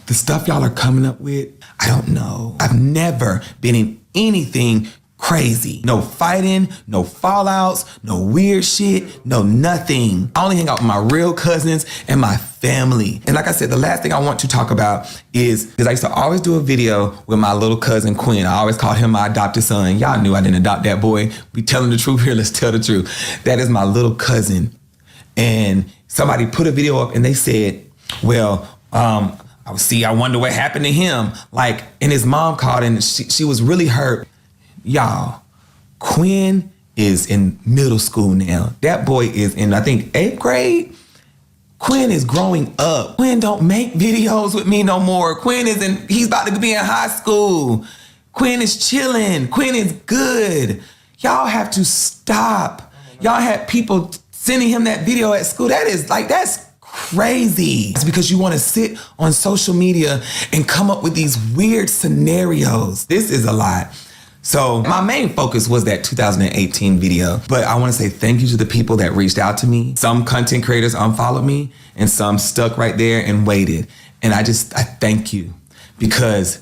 Speaker 9: The stuff y'all are coming up with, I don't know. I've never been in anything crazy. No fighting, no fallouts, no weird shit, no nothing. I only hang out with my real cousins and my family. And like I said, the last thing I want to talk about is, because I used to always do a video with my little cousin Quinn. I always called him my adopted son. Y'all knew I didn't adopt that boy. We telling the truth here, let's tell the truth. That is my little cousin. And somebody put a video up and they said, well, I wonder what happened to him. Like, and his mom called and she was really hurt. Y'all, Quinn is in middle school now. That boy is in, I think, 8th grade. Quinn is growing up. Quinn don't make videos with me no more. He's about to be in high school. Quinn is chilling. Quinn is good. Y'all have to stop. Y'all had people sending him that video at school. That's crazy. It's because you want to sit on social media and come up with these weird scenarios. This is a lot. So my main focus was that 2018 video, but I want to say thank you to the people that reached out to me. Some content creators unfollowed me and some stuck right there and waited. And I thank you, because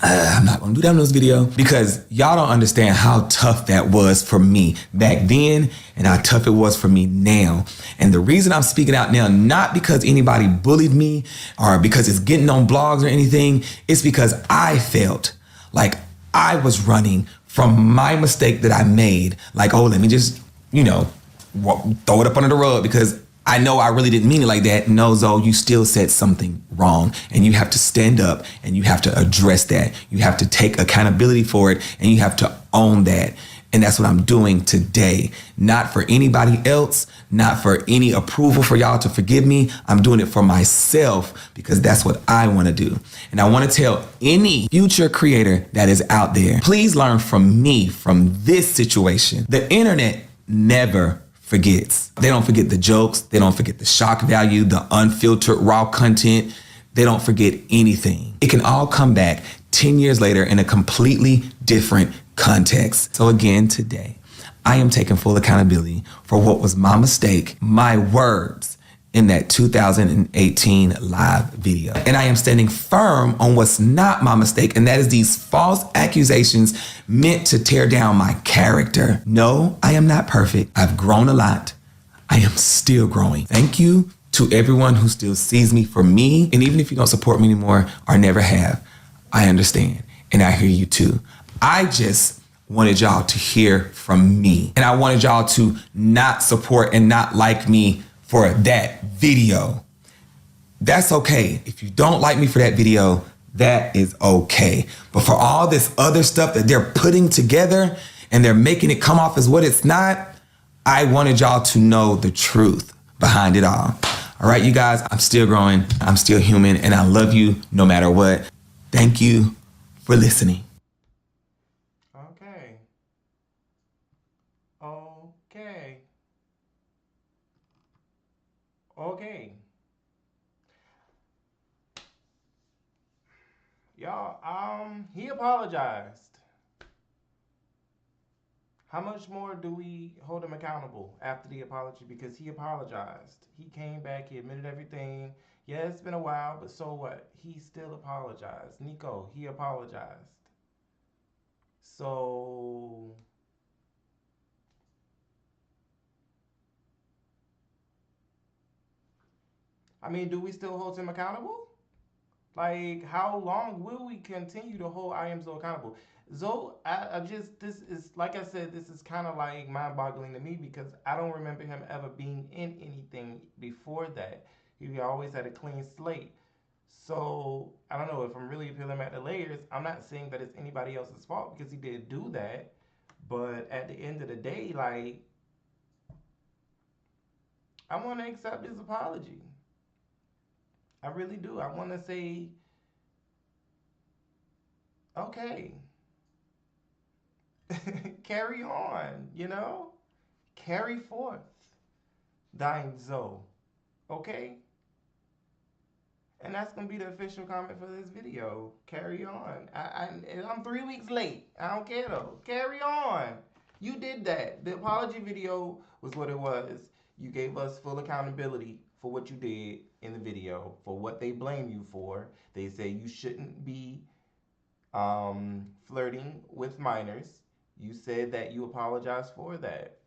Speaker 9: I'm not going to do that in this video, because y'all don't understand how tough that was for me back then and how tough it was for me now. And the reason I'm speaking out now, not because anybody bullied me or because it's getting on blogs or anything, it's because I felt like I was running from my mistake that I made. Like, oh, let me just, throw it up under the rug because I know I really didn't mean it like that. No, Zoe, you still said something wrong, and you have to stand up and you have to address that. You have to take accountability for it and you have to own that. And that's what I'm doing today. Not for anybody else, not for any approval for y'all to forgive me. I'm doing it for myself because that's what I want to do. And I want to tell any future creator that is out there, please learn from me, from this situation. The internet never forgets. They don't forget the jokes. They don't forget the shock value, the unfiltered raw content. They don't forget anything. It can all come back 10 years later in a completely different context. So again, today, I am taking full accountability for what was my mistake, my words in that 2018 live video. And I am standing firm on what's not my mistake, and that is these false accusations meant to tear down my character. No, I am not perfect. I've grown a lot. I am still growing. Thank you to everyone who still sees me for me. And even if you don't support me anymore or never have, I understand. And I hear you too. I just wanted y'all to hear from me. And I wanted y'all to not support and not like me for that video. That's okay. If you don't like me for that video, that is okay. But for all this other stuff that they're putting together and they're making it come off as what it's not, I wanted y'all to know the truth behind it all. All right, you guys, I'm still growing, I'm still human, and I love you no matter what. Thank you for listening.
Speaker 10: Okay. Okay. Y'all, he apologized. How much more do we hold him accountable after the apology? Because he apologized. He came back, he admitted everything. Yeah, it's been a while, but so what? He still apologized. Nico, he apologized. So I mean, do we still hold him accountable? Like, how long will we continue to hold I Am Zoe accountable? Zoe, this is, like I said, this is kind of like mind-boggling to me because I don't remember him ever being in anything before that. He always had a clean slate. So, I don't know, if I'm really peeling back the layers, I'm not saying that it's anybody else's fault because he did do that. But at the end of the day, like, I want to accept his apology. I really do. I want to say, okay, carry on, you know? Carry forth thine Zoe, okay? And that's going to be the official comment for this video. Carry on. I'm 3 weeks late. I don't care though. Carry on. You did that. The apology video was what it was. You gave us full accountability for what you did in the video, for what they blame you for. They say you shouldn't be flirting with minors. You said that you apologized for that.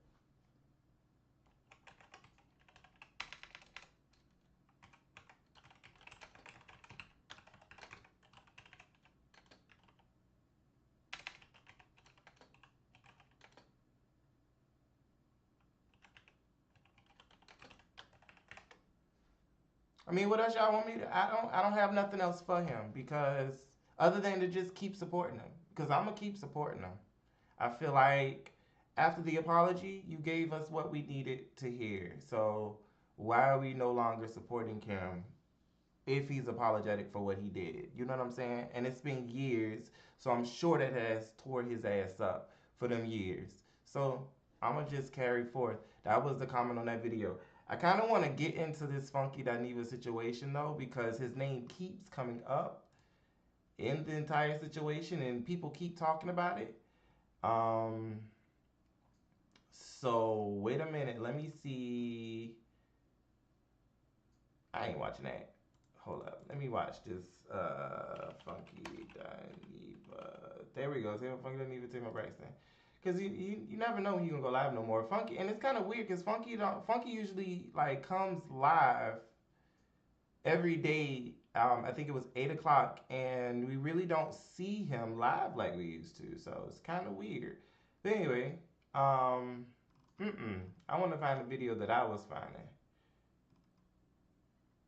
Speaker 10: I mean, what else y'all want me to? I don't have nothing else for him because other than to just keep supporting him, because I'm gonna keep supporting him. I feel like after the apology, you gave us what we needed to hear. So why are we no longer supporting him if he's apologetic for what he did? You know what I'm saying? And it's been years, so I'm sure that has tore his ass up for them years. So I'm gonna just carry forth. That was the comment on that video. I kind of want to get into this Funky Dineva situation though, because his name keeps coming up in the entire situation and people keep talking about it. So wait a minute, let me see. I ain't watching that. Hold up, let me watch this Funky Dineva. There we go. See Funky Dineva, Tim Braxton. Because you never know when you're going to go live no more. Funky, and it's kind of weird because Funky usually like comes live every day. I think it was 8 o'clock, and we really don't see him live like we used to. So it's kind of weird. But anyway, I want to find a video that I was finding.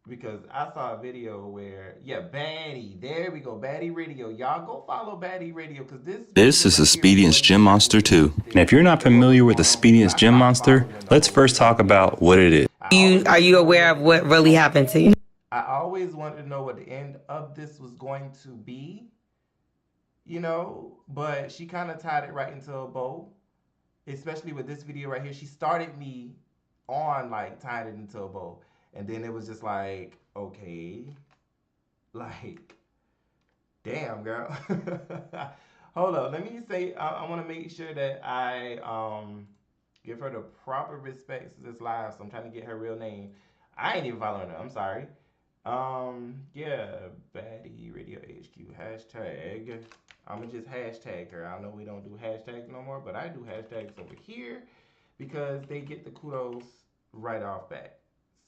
Speaker 10: Because I saw a video where, Baddie, there we go, Baddie Radio. Y'all go follow Baddie Radio because
Speaker 8: This is Expedience Gym Monster 2. And if you're not familiar with Expedience Gym Monster, let's first talk about what it is.
Speaker 20: Are you aware of what really happened to you?
Speaker 10: I always wanted to know what the end of this was going to be, you know, but she kind of tied it right into a bow, especially with this video right here. She started me on like tying it into a bow. And then it was just like, okay, like, damn, girl. Hold up, let me say, I want to make sure that I give her the proper respect to this live. So I'm trying to get her real name. I ain't even following her, I'm sorry. Baddie Radio HQ, hashtag. I'm going to just hashtag her. I know we don't do hashtags no more, but I do hashtags over here because they get the kudos right off bat.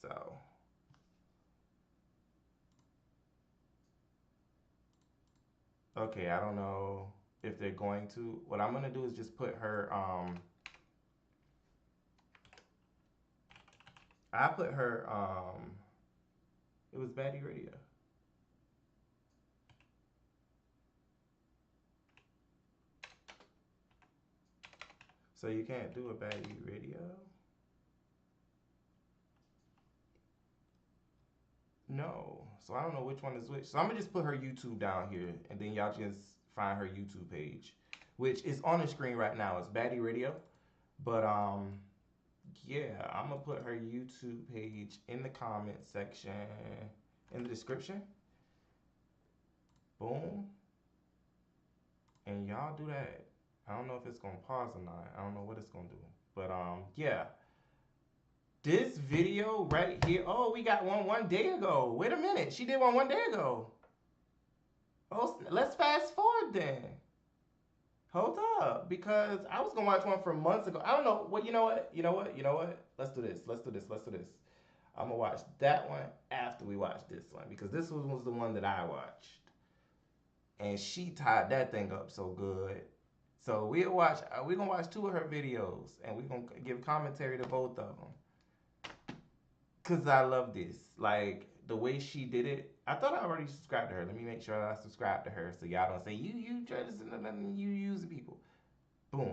Speaker 10: So, okay, I don't know if they're going to. What I'm gonna do is just put her I put her it was Baddie Radio. So you can't do a Baddie Radio? No. So I don't know which one is which. So I'm gonna just put her YouTube down here, and then y'all just find her YouTube page, which is on the screen right now. It's Baddie Radio. But yeah, I'm gonna put her YouTube page in the comment section, in the description. Boom. And y'all do that. I don't know if it's gonna pause or not. I don't know what it's gonna do. But yeah. This video right here. Oh, we got one day ago. Wait a minute. She did one day ago. Oh, let's fast forward then. Hold up. Because I was gonna watch one from months ago. I don't know. Well, you know what? Let's do this. I'm gonna watch that one after we watch this one. Because this one was the one that I watched. And she tied that thing up so good. So we're gonna watch 2 of her videos, and we're gonna give commentary to both of them. Cause I love this, like the way she did it. I thought I already subscribed to her. Let me make sure that I subscribe to her, so y'all don't say you try to send them, you use people. Boom,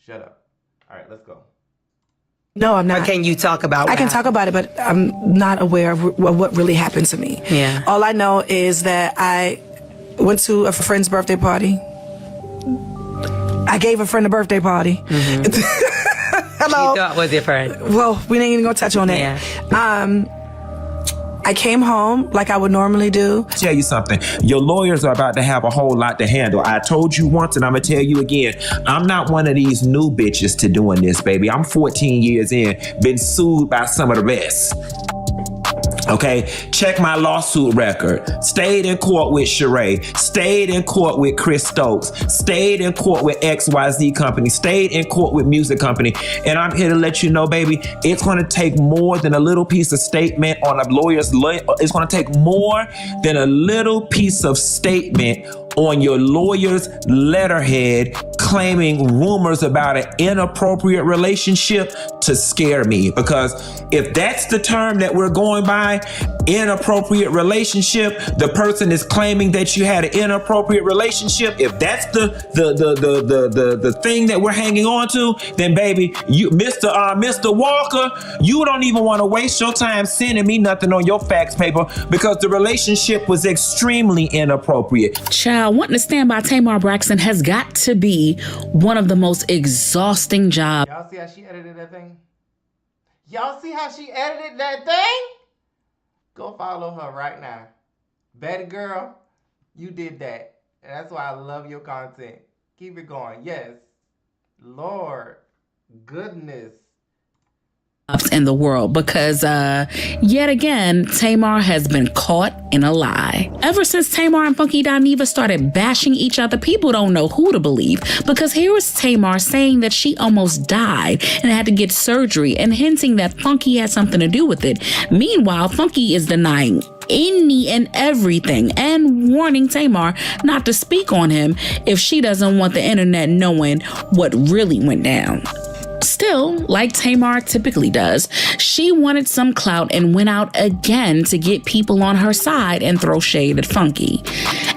Speaker 10: shut up. All right, let's go.
Speaker 17: No, I'm not.
Speaker 22: Or can you talk about?
Speaker 17: I can talk about it, but I'm not aware of what really happened to me.
Speaker 22: Yeah.
Speaker 17: All I know is that I went to a friend's birthday party. I gave a friend a birthday party.
Speaker 22: Mm-hmm.
Speaker 17: Hello.
Speaker 22: You thought was your friend?
Speaker 17: Well, we ain't even gonna touch on that.
Speaker 22: Yeah.
Speaker 17: I came home like I would normally do.
Speaker 23: Tell you something. Your lawyers are about to have a whole lot to handle. I told you once and I'm gonna tell you again. I'm not one of these new bitches to doing this, baby. I'm 14 years in, been sued by some of the best. Okay, check my lawsuit record. Stayed in court with Sheree. Stayed in court with Chris Stokes. Stayed in court with XYZ Company. Stayed in court with Music Company. And I'm here to let you know, baby, it's going to take more than a little piece of statement on a lawyer's. It's going to take more than a little piece of statement on your lawyer's letterhead claiming rumors about an inappropriate relationship to scare me. Because if that's the term that we're going by, inappropriate relationship, the person is claiming that you had an inappropriate relationship. If that's the thing that we're hanging on to, then baby, you Mr. Walker, you don't even want to waste your time sending me nothing on your fax paper because the relationship was extremely inappropriate.
Speaker 24: Child, wanting to stand by Tamar Braxton has got to be one of the most exhausting jobs.
Speaker 10: Y'all see how she edited that thing? Y'all see how she edited that thing? Go follow her right now. Baddie girl, you did that. And that's why I love your content. Keep it going. Yes. Lord. Goodness.
Speaker 24: In the world, because yet again Tamar has been caught in a lie. Ever since Tamar and Funky Dineva started bashing each other, people don't know who to believe, because here is Tamar saying that she almost died and had to get surgery and hinting that Funky had something to do with it. Meanwhile, Funky is denying any and everything and warning Tamar not to speak on him if she doesn't want the internet knowing what really went down. Still, like Tamar typically does, she wanted some clout and went out again to get people on her side and throw shade at Funky.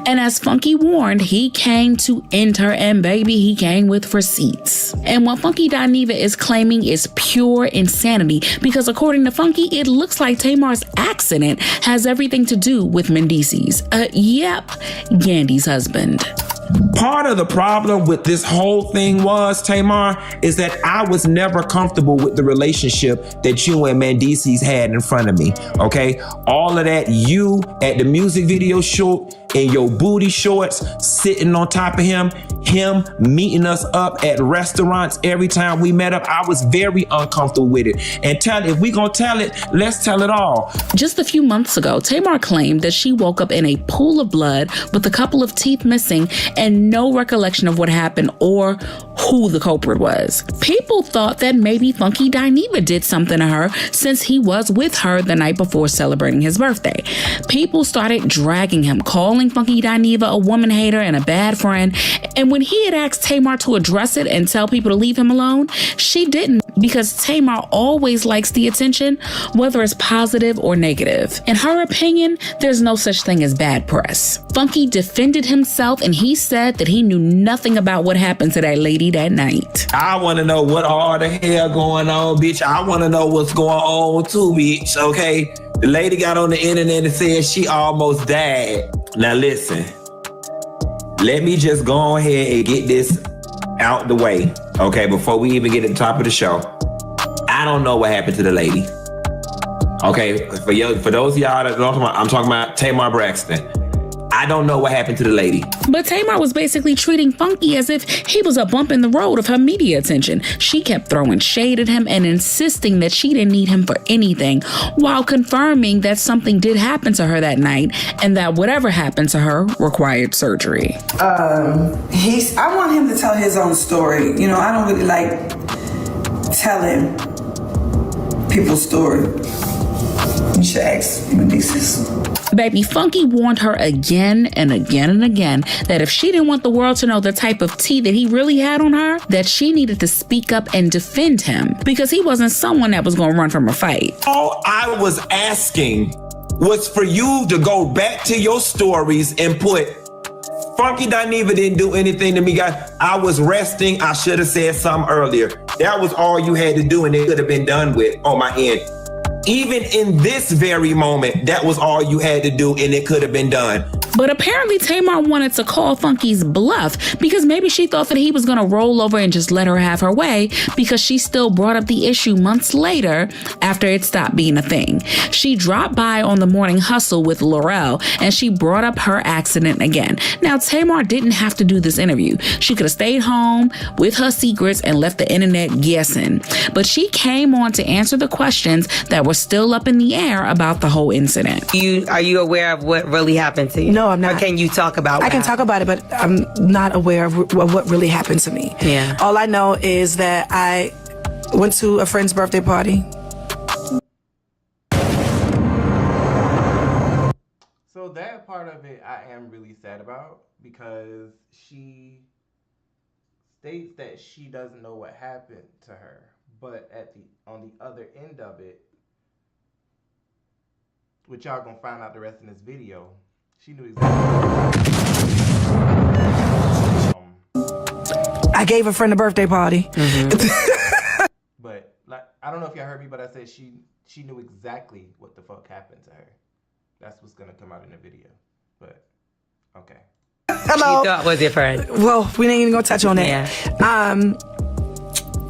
Speaker 24: And as Funky warned, he came to end her, and baby, he came with receipts. And what Funky Dineva is claiming is pure insanity, because according to Funky, it looks like Tamar's accident has everything to do with Mendeecees. Yep, Yandy's husband.
Speaker 23: Part of the problem with this whole thing was, Tamar, is that I was never comfortable with the relationship that you and Mendeecees had in front of me, okay? All of that, you at the music video shoot in your booty shorts, sitting on top of him meeting us up at restaurants every time we met up, I was very uncomfortable with it. And if we gonna tell it, let's tell it all.
Speaker 24: Just a few months ago, Tamar claimed that she woke up in a pool of blood with a couple of teeth missing and no recollection of what happened or who the culprit was. People thought that maybe Funky Dineva did something to her since he was with her the night before celebrating his birthday. People started dragging him, calling calling Funky Dineva a woman hater and a bad friend. And when he had asked Tamar to address it and tell people to leave him alone, she didn't, because Tamar always likes the attention, whether it's positive or negative. In her opinion, there's no such thing as bad press. Funky defended himself, and he said that he knew nothing about what happened to that lady that night.
Speaker 23: I want to know what all the hell going on, bitch. I want to know what's going on too, bitch, okay? The lady got on the internet and said she almost died. Now listen, let me just go ahead and get this out the way, okay, before we even get to the top of the show. I don't know what happened to the lady. Okay, for those of y'all that don't know, I'm talking about Tamar Braxton. I don't know what happened to the lady.
Speaker 24: But Tamar was basically treating Funky as if he was a bump in the road of her media attention. She kept throwing shade at him and insisting that she didn't need him for anything, while confirming that something did happen to her that night and that whatever happened to her required surgery.
Speaker 17: I want him to tell his own story. You know, I don't really like telling people's story. You should ask Mendeecees.
Speaker 24: Baby, Funky warned her again and again and again that if she didn't want the world to know the type of tea that he really had on her, that she needed to speak up and defend him, because he wasn't someone that was going to run from a fight.
Speaker 23: All I was asking was for you to go back to your stories and put, Funky Dineva didn't do anything to me, guys. I was resting. I should have said something earlier. That was all you had to do, and it could have been done with on my end. Even in this very moment, that was all you had to do, and it could have been done.
Speaker 24: But apparently Tamar wanted to call Funky's bluff, because maybe she thought that he was going to roll over and just let her have her way, because she still brought up the issue months later after it stopped being a thing. She dropped by on the morning hustle with Laurel, and she brought up her accident again. Now, Tamar didn't have to do this interview. She could have stayed home with her secrets and left the internet guessing. But she came on to answer the questions that were still up in the air about the whole incident.
Speaker 22: Are you aware of what really happened to you?
Speaker 17: No, I'm not.
Speaker 22: Or can you talk about
Speaker 17: I can talk about it, but I'm not aware of what really happened to me.
Speaker 22: Yeah.
Speaker 17: All I know is that I went to a friend's birthday party.
Speaker 10: So that part of it I am really sad about, because she states that she doesn't know what happened to her, but on the other end of it, which y'all gonna find out the rest in this video, she knew exactly.
Speaker 17: I gave a friend a birthday party.
Speaker 10: But like, I don't know if y'all heard me, but I said she knew exactly what the fuck happened to her. That's what's gonna come out in the video. But okay.
Speaker 17: Hello.
Speaker 22: She thought was your friend.
Speaker 17: Well, we ain't even gonna touch on that.
Speaker 22: Yeah.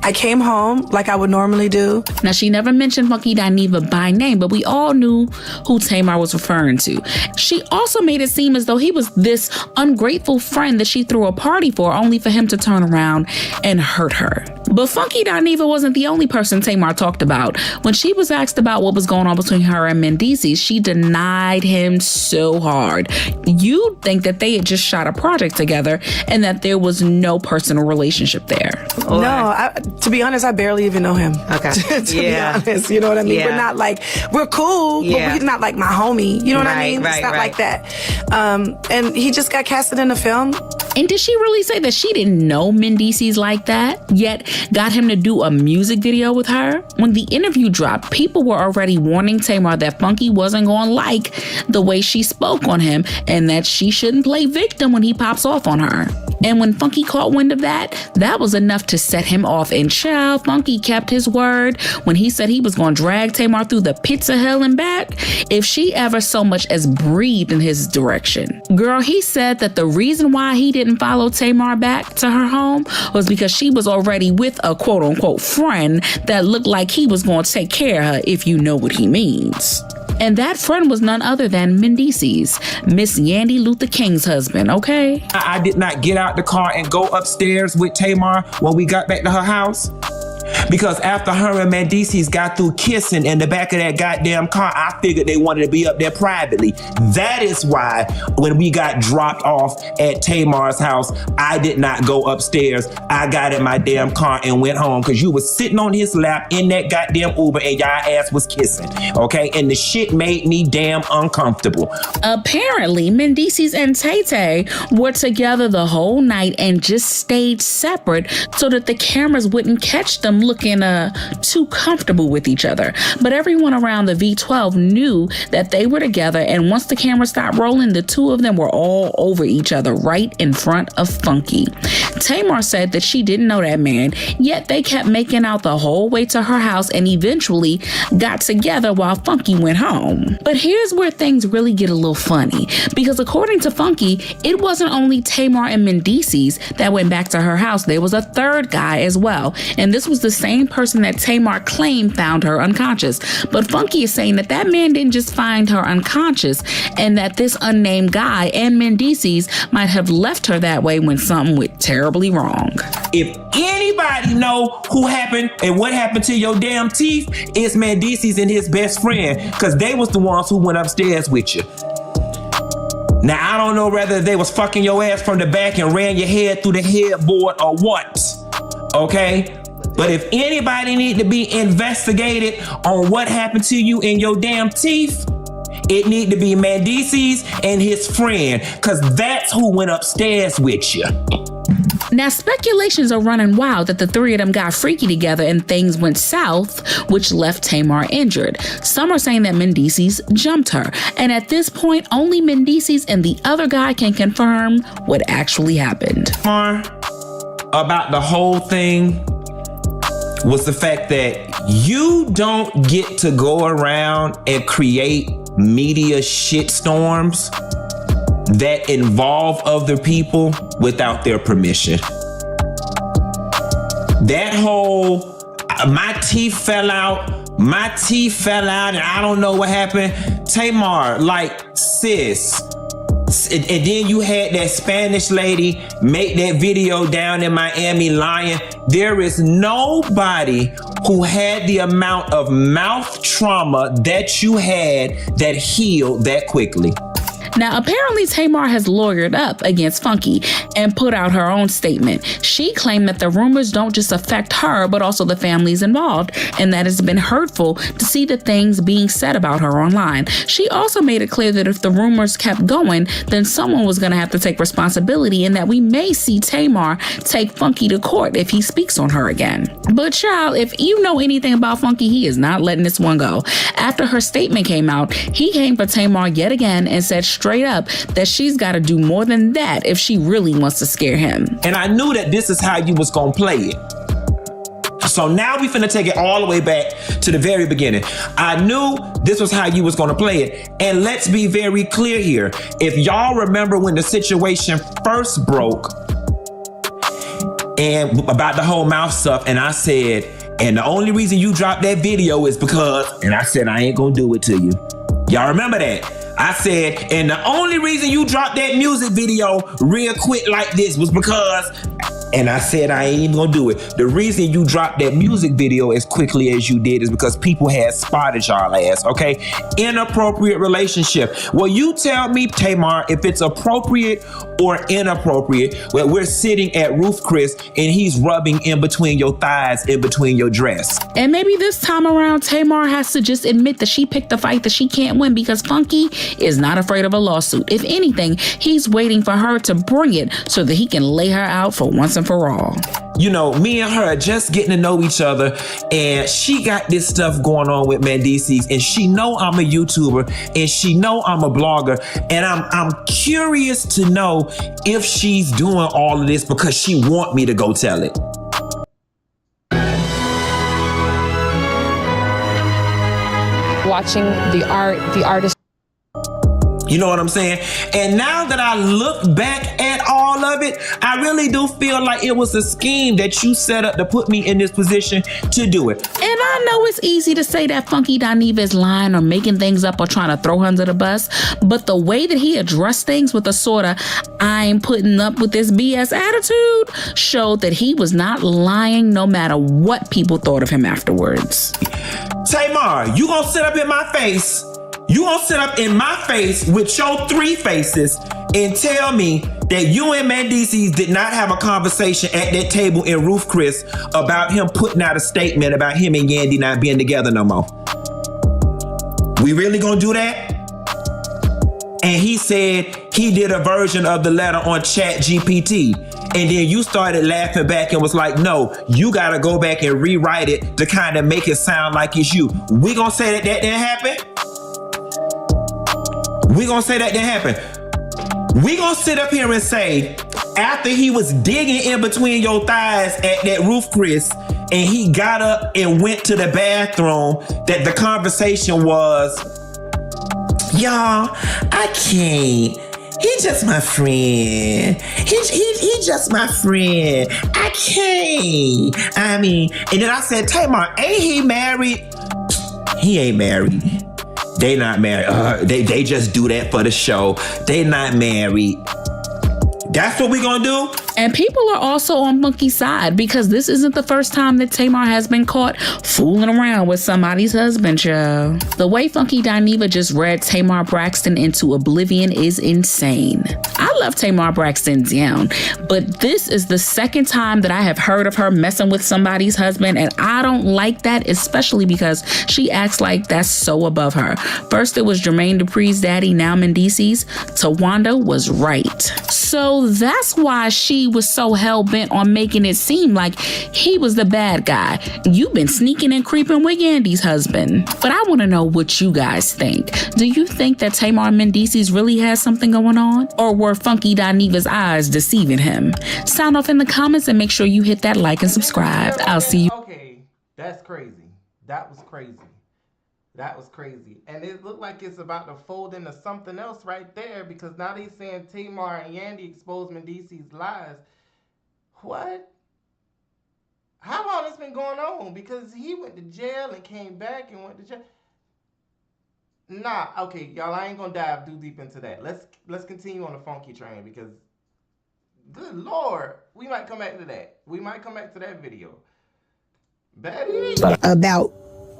Speaker 17: I came home like I would normally do.
Speaker 24: Now, she never mentioned Funky Dineva by name, but we all knew who Tamar was referring to. She also made it seem as though he was this ungrateful friend that she threw a party for, only for him to turn around and hurt her. But Funky Dineva wasn't the only person Tamar talked about. When she was asked about what was going on between her and Mendeecees, she denied him so hard. You'd think that they had just shot a project together and that there was no personal relationship there.
Speaker 17: No, to be honest, I barely even know him.
Speaker 22: Okay.
Speaker 17: to be honest, you know what I mean?
Speaker 22: Yeah.
Speaker 17: We're not like, we're cool, but he's not like my homie. You know what I mean? It's not like that. And he just got casted in a film.
Speaker 24: And did she really say that she didn't know Mendeecees like that, yet got him to do a music video with her? When the interview dropped, people were already warning Tamar that Funky wasn't going to like the way she spoke on him, and that she shouldn't play victim when he pops off on her. And when Funky caught wind of that, that was enough to set him off. And child, Funky kept his word when he said he was going to drag Tamar through the pits of hell and back if she ever so much as breathed in his direction. Girl, he said that the reason why he didn't follow Tamar back to her home was because she was already with a quote unquote friend that looked like he was going to take care of her, if you know what he means. And that friend was none other than Mendeecees, Miss Yandy Luther King's husband, okay?
Speaker 23: I did not get out the car and go upstairs with Tamar when we got back to her house. Because after her and Mendeecees got through kissing in the back of that goddamn car, I figured they wanted to be up there privately. That is why when we got dropped off at Tamar's house, I did not go upstairs. I got in my damn car and went home because you was sitting on his lap in that goddamn Uber and y'all ass was kissing, okay? And the shit made me damn uncomfortable.
Speaker 24: Apparently, Mendeecees and Tay Tay were together the whole night and just stayed separate so that the cameras wouldn't catch them looking too comfortable with each other. But everyone around the V12 knew that they were together, and once the camera stopped rolling, the two of them were all over each other right in front of Funky. Tamar said that she didn't know that man, yet they kept making out the whole way to her house and eventually got together while Funky went home. But here's where things really get a little funny, because according to Funky, it wasn't only Tamar and Mendeecees that went back to her house. There was a third guy as well, and this was the same person that Tamar claimed found her unconscious. But Funky is saying that that man didn't just find her unconscious, and that this unnamed guy and Mendeecees might have left her that way when something went terribly wrong.
Speaker 23: If anybody know who happened and what happened to your damn teeth, it's Mendeecees and his best friend, because they was the ones who went upstairs with you. Now, I don't know whether they was fucking your ass from the back and ran your head through the headboard or what, okay? But if anybody need to be investigated on what happened to you in your damn teeth, it need to be Mendeecees and his friend, because that's who went upstairs with you.
Speaker 24: Now, speculations are running wild that the three of them got freaky together and things went south, which left Tamar injured. Some are saying that Mendeecees jumped her, and at this point, only Mendeecees and the other guy can confirm what actually happened.
Speaker 23: About the whole thing was the fact that you don't get to go around and create media shitstorms that involve other people without their permission. That whole, my teeth fell out, and I don't know what happened. Tamar, like, sis. And then you had that Spanish lady make that video down in Miami lying. There is nobody who had the amount of mouth trauma that you had that healed that quickly.
Speaker 24: Now, apparently Tamar has lawyered up against Funky and put out her own statement. She claimed that the rumors don't just affect her, but also the families involved, and that it's been hurtful to see the things being said about her online. She also made it clear that if the rumors kept going, then someone was going to have to take responsibility, and that we may see Tamar take Funky to court if he speaks on her again. But child, if you know anything about Funky, he is not letting this one go. After her statement came out, he came for Tamar yet again and said straight up that she's got to do more than that if she really wants to scare him.
Speaker 23: And I knew that this is how you was gonna play it. So now we finna take it all the way back to the very beginning. I knew this was how you was gonna play it. And let's be very clear here. If y'all remember when the situation first broke and about the whole mouth stuff, and I said, and the only reason you dropped that video is because, and I said, I ain't gonna do it to you. Y'all remember that? I said, and the only reason you dropped that music video real quick like this was because, and I said I ain't even gonna do it. The reason you dropped that music video as quickly as you did is because people had spotted y'all ass, okay? Inappropriate relationship. Well, you tell me, Tamar, if it's appropriate or inappropriate, where we're sitting at Ruth Chris and he's rubbing in between your thighs, in between your dress.
Speaker 24: And maybe this time around, Tamar has to just admit that she picked a fight that she can't win, because Funky is not afraid of a lawsuit. If anything, he's waiting for her to bring it so that he can lay her out for once and for all.
Speaker 23: You know, me and her are just getting to know each other, and she got this stuff going on with Mendeecees, and she know I'm a YouTuber, and she know I'm a blogger, and I'm curious to know if she's doing all of this because she want me to go tell it.
Speaker 1: Watching the artist.
Speaker 23: You know what I'm saying? And now that I look back at all of it, I really do feel like it was a scheme that you set up to put me in this position to do it.
Speaker 24: And I know it's easy to say that Funky Dineva is lying or making things up or trying to throw her under the bus, but the way that he addressed things with a sort of "I ain't putting up with this BS" attitude showed that he was not lying no matter what people thought of him afterwards.
Speaker 23: Tamar, you gonna sit up in my face? You gonna sit up in my face with your 3 faces and tell me that you and Mendeecees did not have a conversation at that table in Ruth Chris about him putting out a statement about him and Yandy not being together no more? We really gonna do that? And he said he did a version of the letter on ChatGPT. And then you started laughing back and was like, no, you gotta go back and rewrite it to kind of make it sound like it's you. We gonna say that didn't happen? We gonna say that didn't happen? We gonna sit up here and say, after he was digging in between your thighs at that Ruth Chris, and he got up and went to the bathroom, that the conversation was, y'all, I can't. He just my friend. He just my friend. I can't. I mean, and then I said, Tamar, ain't he married? He ain't married. They not married. They just do that for the show. They not married. That's what we gonna do?
Speaker 24: And people are also on Funky's side because this isn't the first time that Tamar has been caught fooling around with somebody's husband, yo. The way Funky Dineva just read Tamar Braxton into oblivion is insane. I love Tamar Braxton down, but this is the second time that I have heard of her messing with somebody's husband, and I don't like that, especially because she acts like that's so above her. First it was Jermaine Dupri's daddy, now Mendeecees. Tawanda was right. So that's why she was so hell-bent on making it seem like he was the bad guy. You've been sneaking and creeping with Yandy's husband. But I want to know what you guys think. Do you think that Tamar Mendeecees really has something going on? Or were Funky Dineva's eyes deceiving him? Sound off in the comments and make sure you hit that like and subscribe. I'll see you.
Speaker 10: Okay, that's crazy. That was crazy. That was crazy. And it looked like it's about to fold into something else right there, because now they saying Tamar and Yandy exposed Mendeecees' lies. What? How long it's been going on? Because he went to jail and came back and went to jail. Nah, okay, y'all, I ain't gonna dive too deep into that. Let's continue on the Funky train, because good Lord, we might come back to that. We might come back to that video.
Speaker 4: About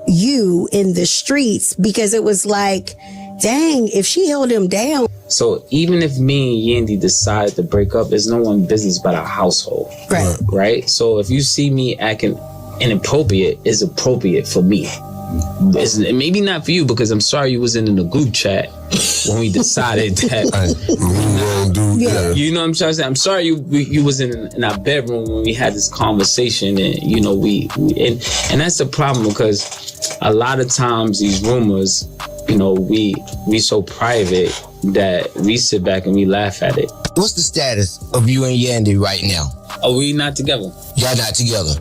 Speaker 4: you in the streets, because it was like, dang, if she held him down.
Speaker 5: So even if me and Yandy decide to break up, it's no one's business but our household. Right? So if you see me acting inappropriate, it's appropriate for me. It's maybe not for you, because I'm sorry you wasn't in the group chat when we decided that. You know what I'm trying to say? I'm sorry you was in our bedroom when we had this conversation, and you know and that's the problem, because a lot of times these rumors, you know, we so private that we sit back and we laugh at it.
Speaker 6: What's the status of you and Yandy right now?
Speaker 5: Are we not together?
Speaker 6: Y'all not together.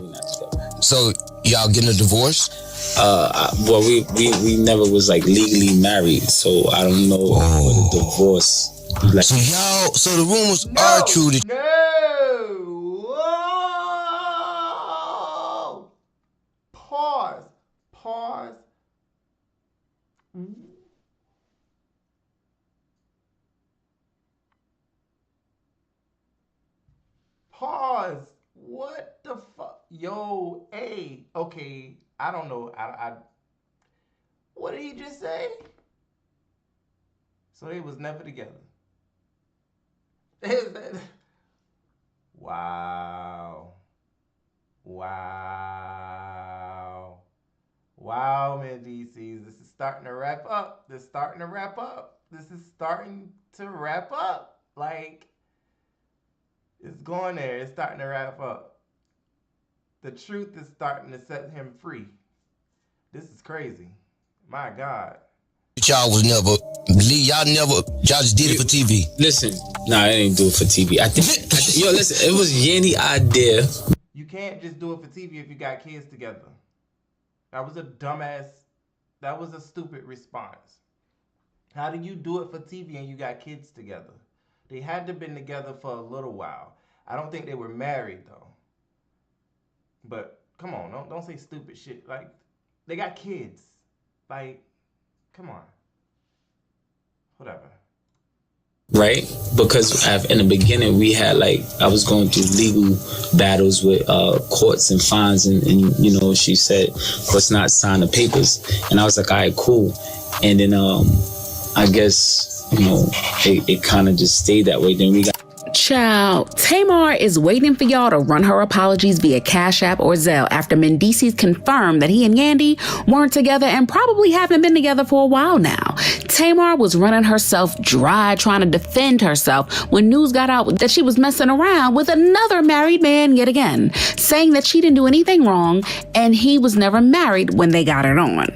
Speaker 6: So y'all getting a divorce?
Speaker 5: Well, we never was like legally married, so I don't know what a divorce. Like.
Speaker 6: So the rumors are true.
Speaker 10: Whoa! Pause. Pause. What the fuck? Yo, hey, okay. I don't know. I what did he just say? So they was never together. Wow. Wow, Mendeecees. This is starting to wrap up. This is starting to wrap up. Like, it's going there. It's starting to wrap up. The truth is starting to set him free. This is crazy. My God.
Speaker 6: Y'all was never, y'all just did it for TV.
Speaker 5: Listen, nah, I didn't do it for TV. I think yo, listen, it was Yandy's idea.
Speaker 10: You can't just do it for TV if you got kids together. That was a dumbass, that was a stupid response. How do you do it for TV and you got kids together? They had to been together for a little while. I don't think they were married though. But come on, don't say stupid shit. Like, They got kids. Like, come on. Whatever.
Speaker 5: Right? Because in the beginning, we had I was going through legal battles with courts and fines. And, you know, she said, let's not sign the papers. And I was like, all right, cool. And then I guess, you know, it kind of just stayed that way. Then we got...
Speaker 24: Child, Tamar is waiting for y'all to run her apologies via Cash App or Zelle after Mendeecees confirmed that he and Yandy weren't together and probably haven't been together for a while now. Tamar was running herself dry trying to defend herself when news got out that she was messing around with another married man yet again, saying that she didn't do anything wrong and he was never married when they got it on.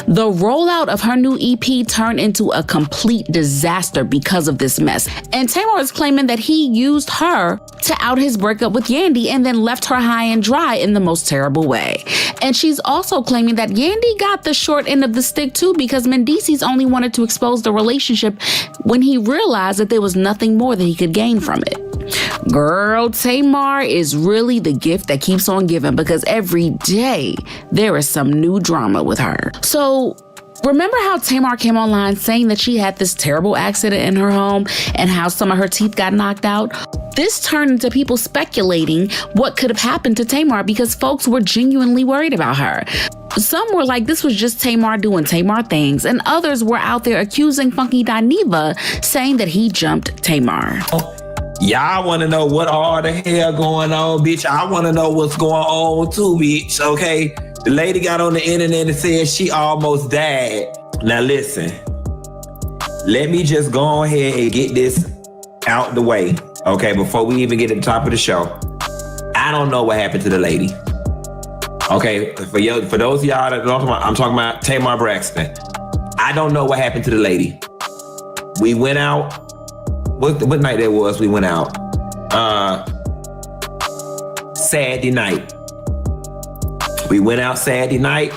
Speaker 24: The rollout of her new EP turned into a complete disaster because of this mess, and Tamar is claiming that he used her to out his breakup with Yandy and then left her high and dry in the most terrible way. And she's also claiming that Yandy got the short end of the stick too because Mendeecees only wanted to expose the relationship when he realized that there was nothing more that he could gain from it. Girl, Tamar is really the gift that keeps on giving because every day there is some new drama with her. So remember how Tamar came online saying that she had this terrible accident in her home and how some of her teeth got knocked out? This turned into people speculating what could have happened to Tamar because folks were genuinely worried about her. Some were like this was just Tamar doing Tamar things, and others were out there accusing Funky Dineva, saying that he jumped Tamar.
Speaker 23: Y'all want to know what all the hell going on, bitch? I want to know what's going on too, bitch, okay? The lady got on the internet and said she almost died. Now listen, let me just go ahead and get this out the way, okay? Before we even get to the top of the show, I don't know what happened to the lady. Okay, for those of y'all that don't know, I'm talking about Tamar Braxton. I don't know what happened to the lady. We went out. What night that was? We went out. Saturday night. We went out Saturday night.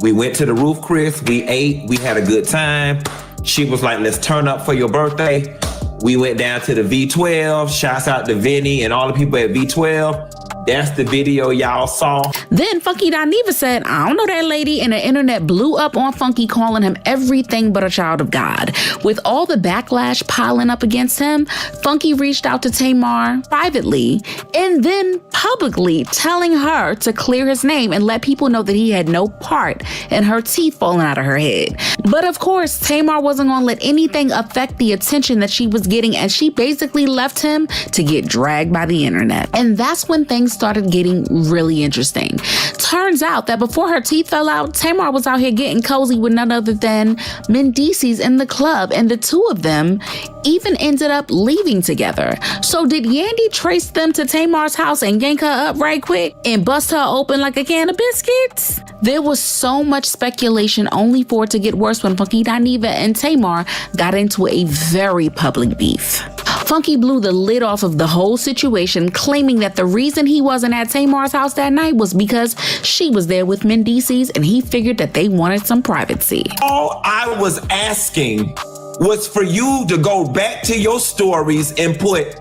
Speaker 23: We went to the Roof Chris. We ate. We had a good time. She was like, let's turn up for your birthday. We went down to the V12. Shouts out to Vinny and all the people at V12. That's the video y'all saw.
Speaker 24: Then Funky Dineva said, I don't know that lady, and the internet blew up on Funky, calling him everything but a child of God. With all the backlash piling up against him, Funky reached out to Tamar privately and then publicly telling her to clear his name and let people know that he had no part in her teeth falling out of her head. But of course, Tamar wasn't going to let anything affect the attention that she was getting, and she basically left him to get dragged by the internet. And that's when things started getting really interesting. Turns out that before her teeth fell out, Tamar was out here getting cozy with none other than Mendeecees in the club, and the two of them even ended up leaving together. So did Yandy trace them to Tamar's house and yank her up right quick and bust her open like a can of biscuits? There was so much speculation only for it to get worse when Funky Dineva and Tamar got into a very public beef. Funky blew the lid off of the whole situation, claiming that the reason he wasn't at Tamar's house that night was because she was there with Mendeecees and he figured that they wanted some privacy.
Speaker 23: All I was asking was for you to go back to your stories and put,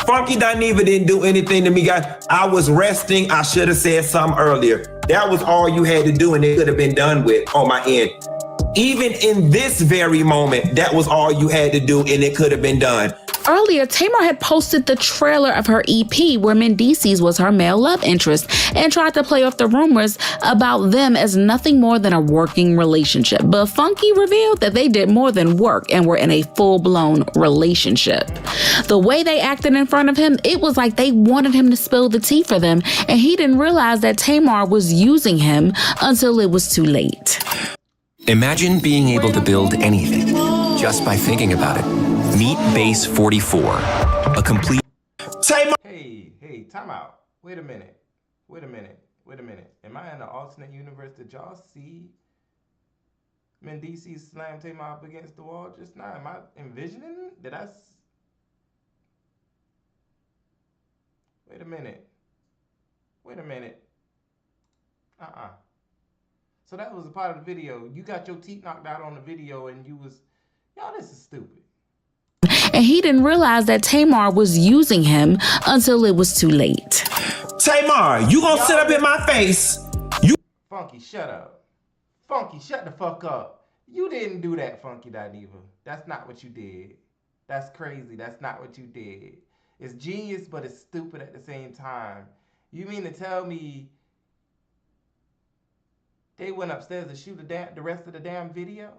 Speaker 23: Funky Dineva didn't do anything to me, guys. I was resting. I should have said something earlier. That was all you had to do, and it could have been done with on my end. Even in this very moment, that was all you had to do, and it could have been done.
Speaker 24: Earlier, Tamar had posted the trailer of her EP where Mendeecees was her male love interest and tried to play off the rumors about them as nothing more than a working relationship. But Funky revealed that they did more than work and were in a full-blown relationship. The way they acted in front of him, it was like they wanted him to spill the tea for them, and he didn't realize that Tamar was using him until it was too late.
Speaker 11: Imagine being able to build anything just by thinking about it. Meet Base 44, a complete...
Speaker 10: Hey, time out. Wait a minute. Am I in an alternate universe? Did y'all see Mendeecees slam Tamar up against the wall just now? Am I envisioning? Wait a minute. So that was a part of the video. You got your teeth knocked out on the video and you was, y'all, this is stupid.
Speaker 24: And he didn't realize that Tamar was using him until it was too late.
Speaker 23: Tamar, you gonna sit up in my face?
Speaker 10: Funky, shut up. Funky, shut the fuck up. You didn't do that, Funky Dineva. That's not what you did. That's crazy. That's not what you did. It's genius, but it's stupid at the same time. You mean to tell me they went upstairs to shoot the rest of the damn video?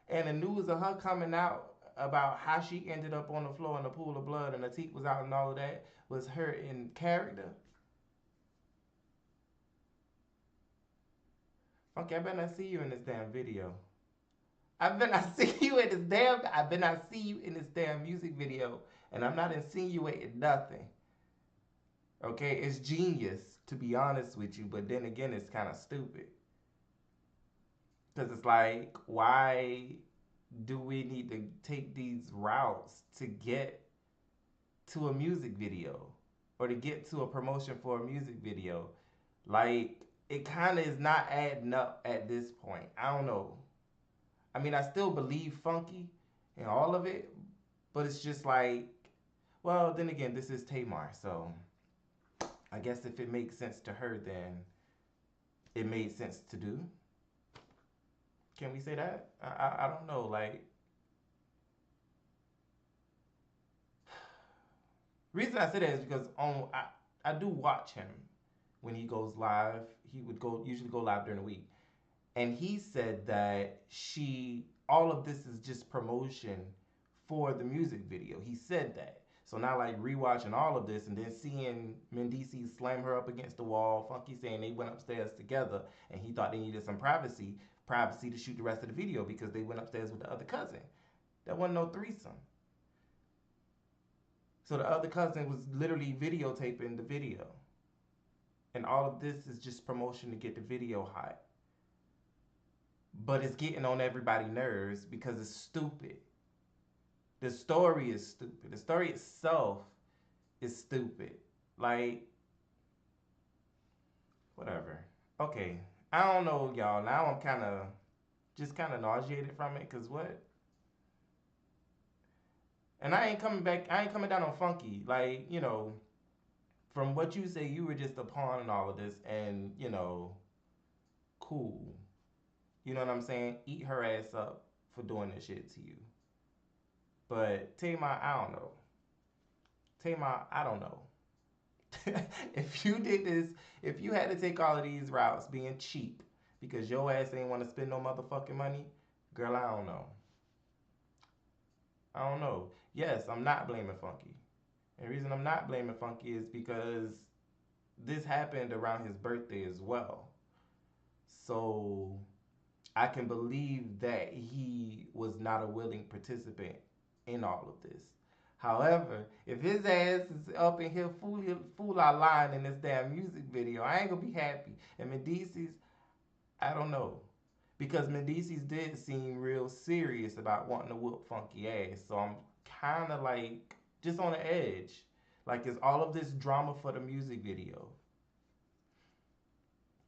Speaker 10: And the news of her coming out about how she ended up on the floor in a pool of blood and her teeth was out and all of that was her in character? Okay, I better not see you in this damn video. I better not see you in this damn music video. And I'm not insinuating nothing. Okay, it's genius, to be honest with you, but then again, it's kind of stupid. Because it's like, why do we need to take these routes to get to a music video or to get to a promotion for a music video? Like, it kind of is not adding up at this point. I don't know. I mean, I still believe Funky and all of it, but it's just like, well, then again, this is Tamar, so I guess if it makes sense to her, then it made sense to do. Can we say that? I don't know. Like, reason I say that is because I do watch him when he goes live. He would usually go live during the week, and he said that all of this is just promotion for the music video. He said that. So now, like, rewatching all of this and then seeing Mendeecees slam her up against the wall, Funky saying they went upstairs together and he thought they needed some privacy to shoot the rest of the video because they went upstairs with the other cousin. That wasn't no threesome. So the other cousin was literally videotaping the video. And all of this is just promotion to get the video hot. But it's getting on everybody's nerves because it's stupid. The story is stupid. The story itself is stupid. Like, whatever. Okay. I don't know, y'all. Now I'm kind of nauseated from it, because what? And I ain't coming down on Funky. Like, you know, from what you say, you were just a pawn in all of this, and, you know, cool. You know what I'm saying? Eat her ass up for doing this shit to you. But Tamar, I don't know. Tamar, I don't know. If you did this, if you had to take all of these routes being cheap because your ass ain't want to spend no motherfucking money, girl, I don't know. I don't know. Yes, I'm not blaming Funky. And the reason I'm not blaming Funky is because this happened around his birthday as well. So I can believe that he was not a willing participant in all of this. However, if his ass is up in here fool our line in this damn music video, I ain't gonna be happy. And Mendeecees, I don't know. Because Mendeecees did seem real serious about wanting to whoop Funky ass. So I'm kind of like, just on the edge. Like, is all of this drama for the music video?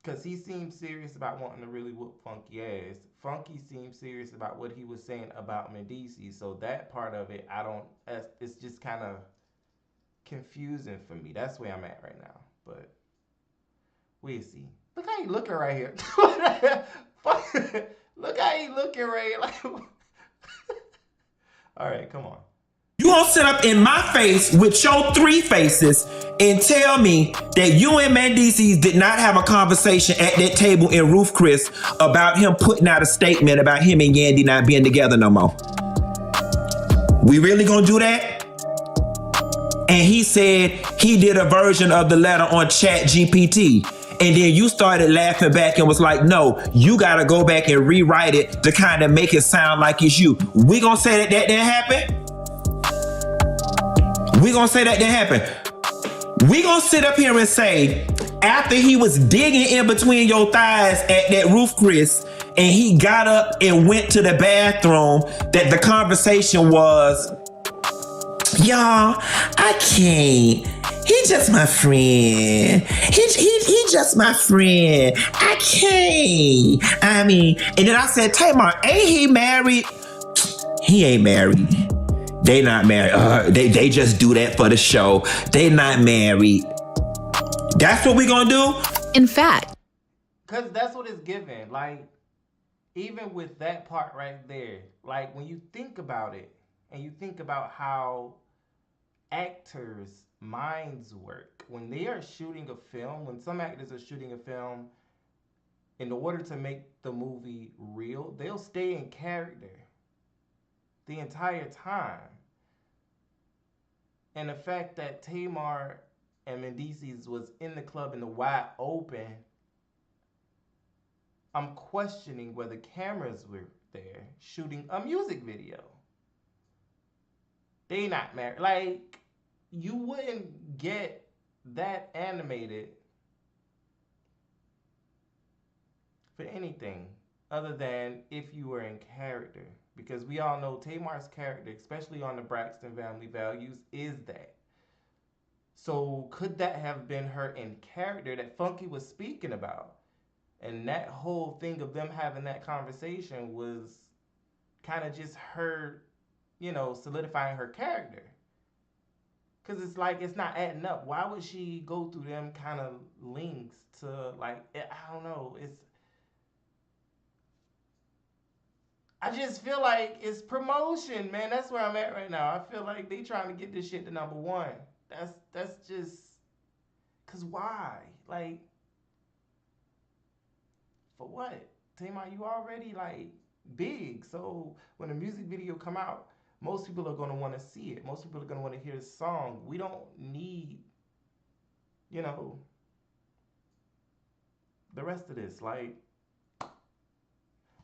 Speaker 10: Because he seemed serious about wanting to really whoop Funky ass. Funky seemed serious about what he was saying about Mendeecees. So that part of it, it's just kind of confusing for me. That's where I'm at right now. But we'll see. Look how he looking right here. Look how he looking right here. Like, all right, come on.
Speaker 23: You gonna sit up in my face with your three faces and tell me that you and Mendeecees did not have a conversation at that table in Ruth Chris about him putting out a statement about him and Yandy not being together no more? We really gonna do that? And he said he did a version of the letter on ChatGPT. And then you started laughing back and was like, no, you gotta go back and rewrite it to kind of make it sound like it's you. We gonna say that didn't happen? We gonna say that didn't happen? We gonna sit up here and say, after he was digging in between your thighs at that Ruth Chris, and he got up and went to the bathroom, that the conversation was, y'all, I can't. He just my friend. He just my friend. I can't. I mean, and then I said, Tamar, ain't he married? He ain't married. They not married. They just do that for the show. They not married. That's what we gonna do?
Speaker 24: In fact,
Speaker 10: because that's what it's given. Like, even with that part right there, like when you think about it and you think about how actors' minds work, when they are shooting a film, when some actors are shooting a film, in order to make the movie real, they'll stay in character the entire time. And the fact that Tamar and Mendeecees was in the club in the wide open, I'm questioning whether cameras were there shooting a music video. They not married. Like, you wouldn't get that animated for anything other than if you were in character. Because we all know Tamar's character, especially on the Braxton Family Values, is that. So could that have been her in character that Funky was speaking about? And that whole thing of them having that conversation was kind of just her, you know, solidifying her character. Because it's like, it's not adding up. Why would she go through them kind of links to, like, I don't know. I just feel like it's promotion, man. That's where I'm at right now. I feel like they trying to get this shit to #1. That's just, because why? Like, for what? Tamar, you already, like, big. So when a music video come out, most people are going to want to see it. Most people are going to want to hear the song. We don't need, you know, the rest of this. Like,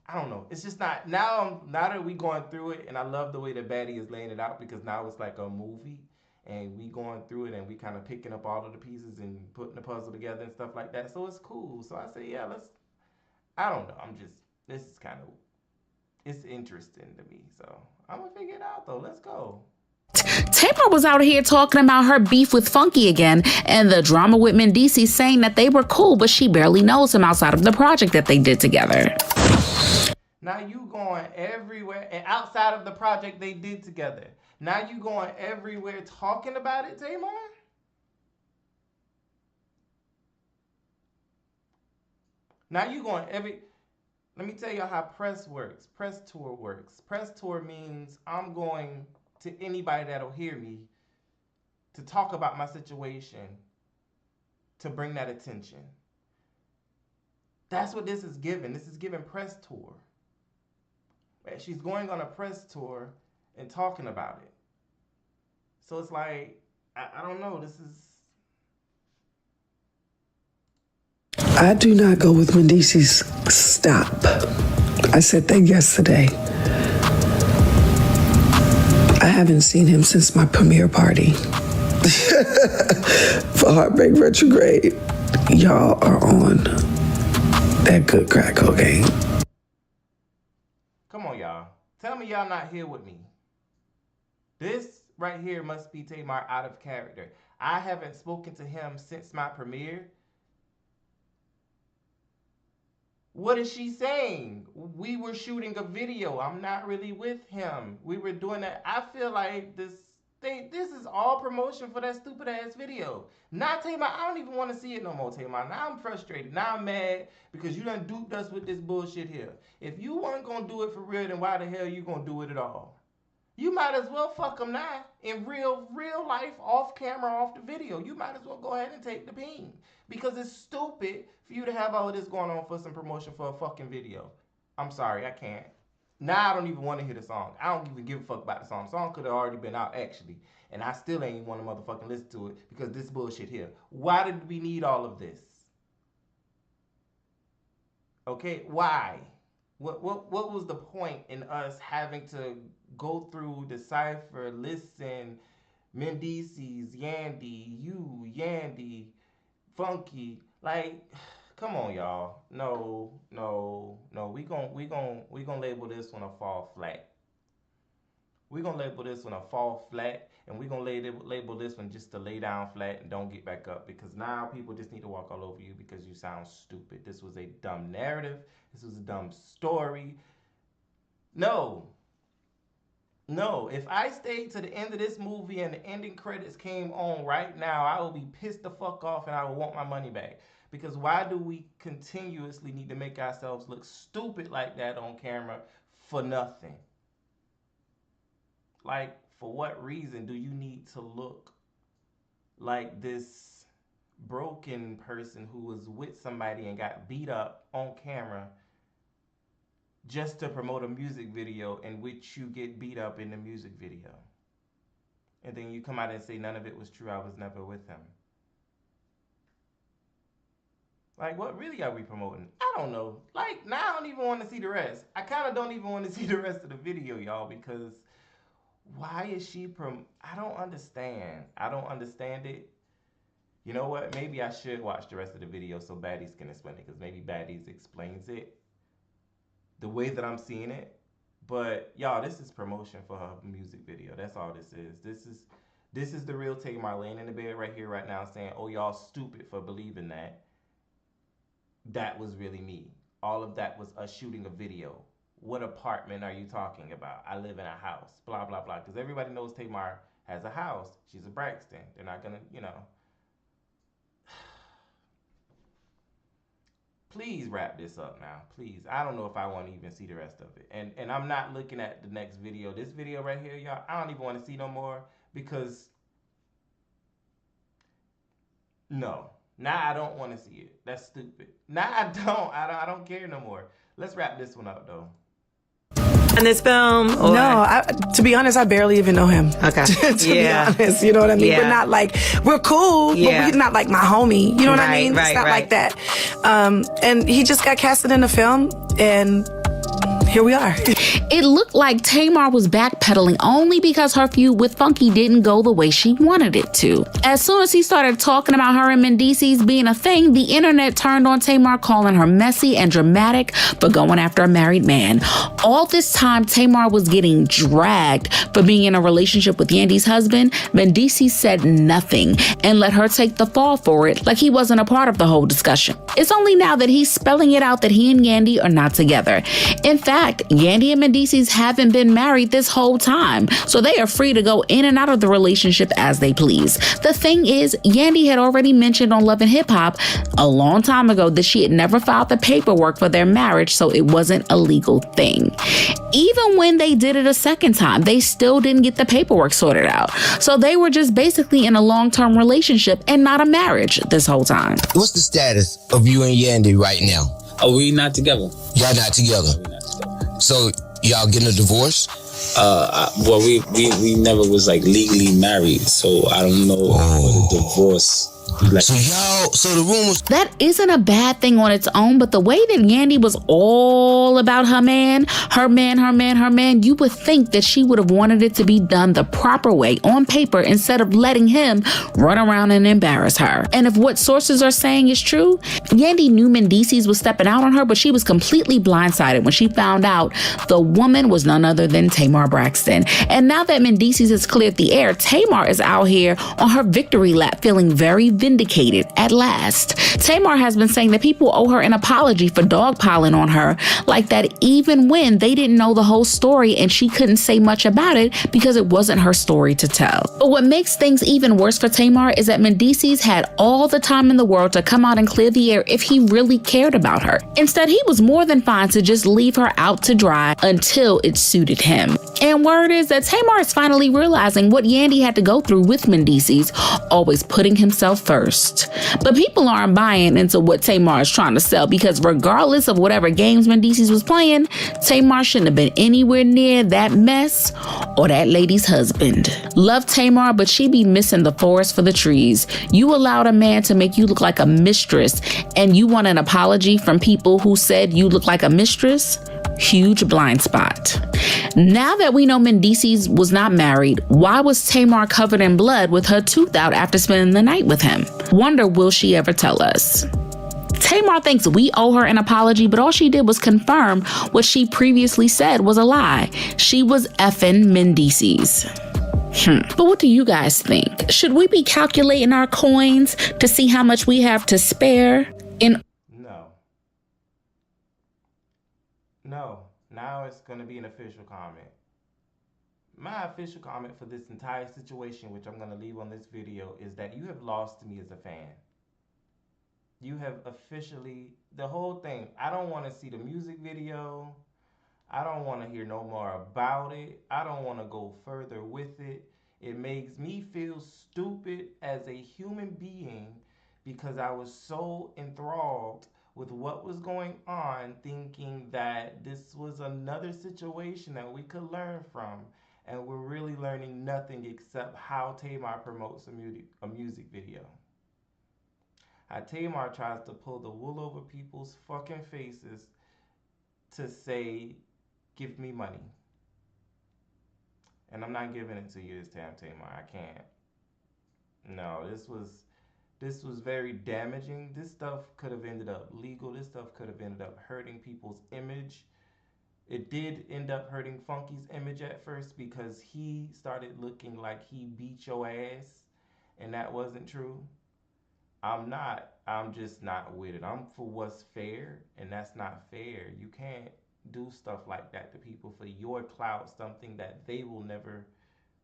Speaker 10: I don't know. It's just not, now that we going through it, and I love the way that Baddie is laying it out, because now it's like a movie, and we going through it, and we kind of picking up all of the pieces and putting the puzzle together and stuff like that. So it's cool. So I say, yeah, I don't know. This is kind of, it's interesting to me. So I'm going to figure it out, though. Let's go.
Speaker 24: Tamar was out here talking about her beef with Funky again, and the drama with Mendeecees saying that they were cool, but she barely knows him outside of the project that they did together.
Speaker 10: Now you going everywhere, and outside of the project they did together. Now you going everywhere talking about it, Tamar? Now you going let me tell you how press works. Press tour works. Press tour means I'm going to anybody that'll hear me to talk about my situation, to bring that attention. That's what this is giving. This is giving press tour. She's going on a press tour and talking about it. So it's like, I don't know, this is...
Speaker 12: I do not go with Mendeecees. Stop. I said that yesterday. I haven't seen him since my premiere party for Heartbreak Retrograde. Y'all are on that good crack cocaine.
Speaker 10: Come on, y'all. Tell me y'all not here with me. This right here must be Tamar out of character. I haven't spoken to him since my premiere. What is she saying? We were shooting a video. I'm not really with him. We were doing that. I feel like this is all promotion for that stupid ass video. Not Tamar. I don't even want to see it no more, Tamar. Now I'm frustrated. Now I'm mad because you done duped us with this bullshit here. If you weren't going to do it for real, then why the hell you going to do it at all? You might as well fuck them now in real life, off camera, off the video. You might as well go ahead and take the bean. Because it's stupid for you to have all of this going on for some promotion for a fucking video. I'm sorry, I can't. Now I don't even want to hear the song. I don't even give a fuck about the song. The song could have already been out, actually. And I still ain't want to motherfucking listen to it because this bullshit here. Why did we need all of this? Okay, why? What was the point in us having to go through, decipher, listen, Mendeecees, Yandy, you, Yandy, Funky, like, come on, y'all. No. We gon' label this one a fall flat. We gonna label this one a fall flat, and we gonna label this one just to lay down flat and don't get back up, because now people just need to walk all over you because you sound stupid. This was a dumb narrative. This was a dumb story. No. No, if I stayed to the end of this movie and the ending credits came on right now, I will be pissed the fuck off and I will want my money back. Because why do we continuously need to make ourselves look stupid like that on camera for nothing? Like, for what reason do you need to look like this broken person who was with somebody and got beat up on camera just to promote a music video in which you get beat up in the music video? And then you come out and say none of it was true, I was never with him. Like, what really are we promoting? I don't know. Like, now I don't even want to see the rest. I kind of don't even want to see the rest of the video, y'all, because why is she I don't understand. I don't understand it. You know what? Maybe I should watch the rest of the video so Baddies can explain it, because maybe Baddies explains it the way that I'm seeing it. But y'all, this is promotion for her music video. That's all this is. This is the real Tamar laying in the bed right here, right now, saying, oh, y'all stupid for believing that. That was really me. All of that was us shooting a video. What apartment are you talking about? I live in a house. Blah, blah, blah. Because everybody knows Tamar has a house. She's a Braxton. They're not going to, you know. Please wrap this up now. Please. I don't know if I want to even see the rest of it. And I'm not looking at the next video. This video right here, y'all, I don't even want to see no more because no. Now I don't want to see it. That's stupid. Now I don't care no more. Let's wrap this one up though.
Speaker 22: In this film? Or?
Speaker 12: No, to be honest, I barely even know him.
Speaker 22: Okay.
Speaker 12: to be honest, you know what I mean?
Speaker 22: Yeah.
Speaker 12: We're not like, we're cool, but we're not like my homie. You know what I mean? It's not like that. And he just got casted in the film, and here we are.
Speaker 24: It looked like Tamar was backpedaling only because her feud with Funky didn't go the way she wanted it to. As soon as he started talking about her and Mendeecees being a thing, the internet turned on Tamar, calling her messy and dramatic for going after a married man. All this time, Tamar was getting dragged for being in a relationship with Yandy's husband. Mendeecees said nothing and let her take the fall for it like he wasn't a part of the whole discussion. It's only now that he's spelling it out that he and Yandy are not together. In fact, Yandy and Mendeecees haven't been married this whole time, so they are free to go in and out of the relationship as they please. The thing is, Yandy had already mentioned on Love and Hip Hop a long time ago that she had never filed the paperwork for their marriage, so it wasn't a legal thing. Even when they did it a second time, they still didn't get the paperwork sorted out. So they were just basically in a long-term relationship and not a marriage this whole time.
Speaker 6: What's the status of you and Yandy right now?
Speaker 5: Are we not together?
Speaker 6: Y'all not together. So y'all getting a divorce?
Speaker 5: Well, we never was like legally married, so I don't know what a divorce. Like,
Speaker 6: so the rumors.
Speaker 24: That isn't a bad thing on its own, but the way that Yandy was all about her man, you would think that she would have wanted it to be done the proper way on paper instead of letting him run around and embarrass her. And if what sources are saying is true, Yandy knew Mendeecees was stepping out on her, but she was completely blindsided when she found out the woman was none other than Tamar Braxton. And now that Mendeecees has cleared the air, Tamar is out here on her victory lap feeling very vindicated at last. Tamar has been saying that people owe her an apology for dogpiling on her like that, even when they didn't know the whole story and she couldn't say much about it because it wasn't her story to tell. But what makes things even worse for Tamar is that Mendeecees had all the time in the world to come out and clear the air if he really cared about her. Instead, he was more than fine to just leave her out to dry until it suited him. And word is that Tamar is finally realizing what Yandy had to go through with Mendeecees, always putting himself first. But people aren't buying into what Tamar is trying to sell, because regardless of whatever games Mendeecees was playing, Tamar shouldn't have been anywhere near that mess or that lady's husband. Love Tamar, but she be missing the forest for the trees. You allowed a man to make you look like a mistress, and you want an apology from people who said you look like a mistress? Huge blind spot. Now that we know Mendeecees was not married, why was Tamar covered in blood with her tooth out after spending the night with him? Wonder will she ever tell us? Tamar thinks we owe her an apology, but all she did was confirm what she previously said was a lie. She was effing Mendeecees. But what do you guys think? Should we be calculating our coins to see how much we have to spare in...
Speaker 10: No, now it's going to be an official comment. my official comment for this entire situation, which I'm going to leave on this video, is that you have lost me as a fan. You have officially, the whole thing, I don't want to see the music video. I don't want to hear no more about it. I don't want to go further with it. It makes me feel stupid as a human being because I was so enthralled with what was going on, thinking that this was another situation that we could learn from. And we're really learning nothing except how Tamar promotes a music video. How Tamar tries to pull the wool over people's fucking faces to say, give me money. And I'm not giving it to you this time, Tamar. I can't. No, this was very damaging. This stuff could have ended up legal. This stuff could have ended up hurting people's image. It did end up hurting Funky's image at first because he started looking like he beat your ass, and that wasn't true. I'm just not with it. I'm for what's fair, and that's not fair. You can't do stuff like that to people for your clout, something that they will never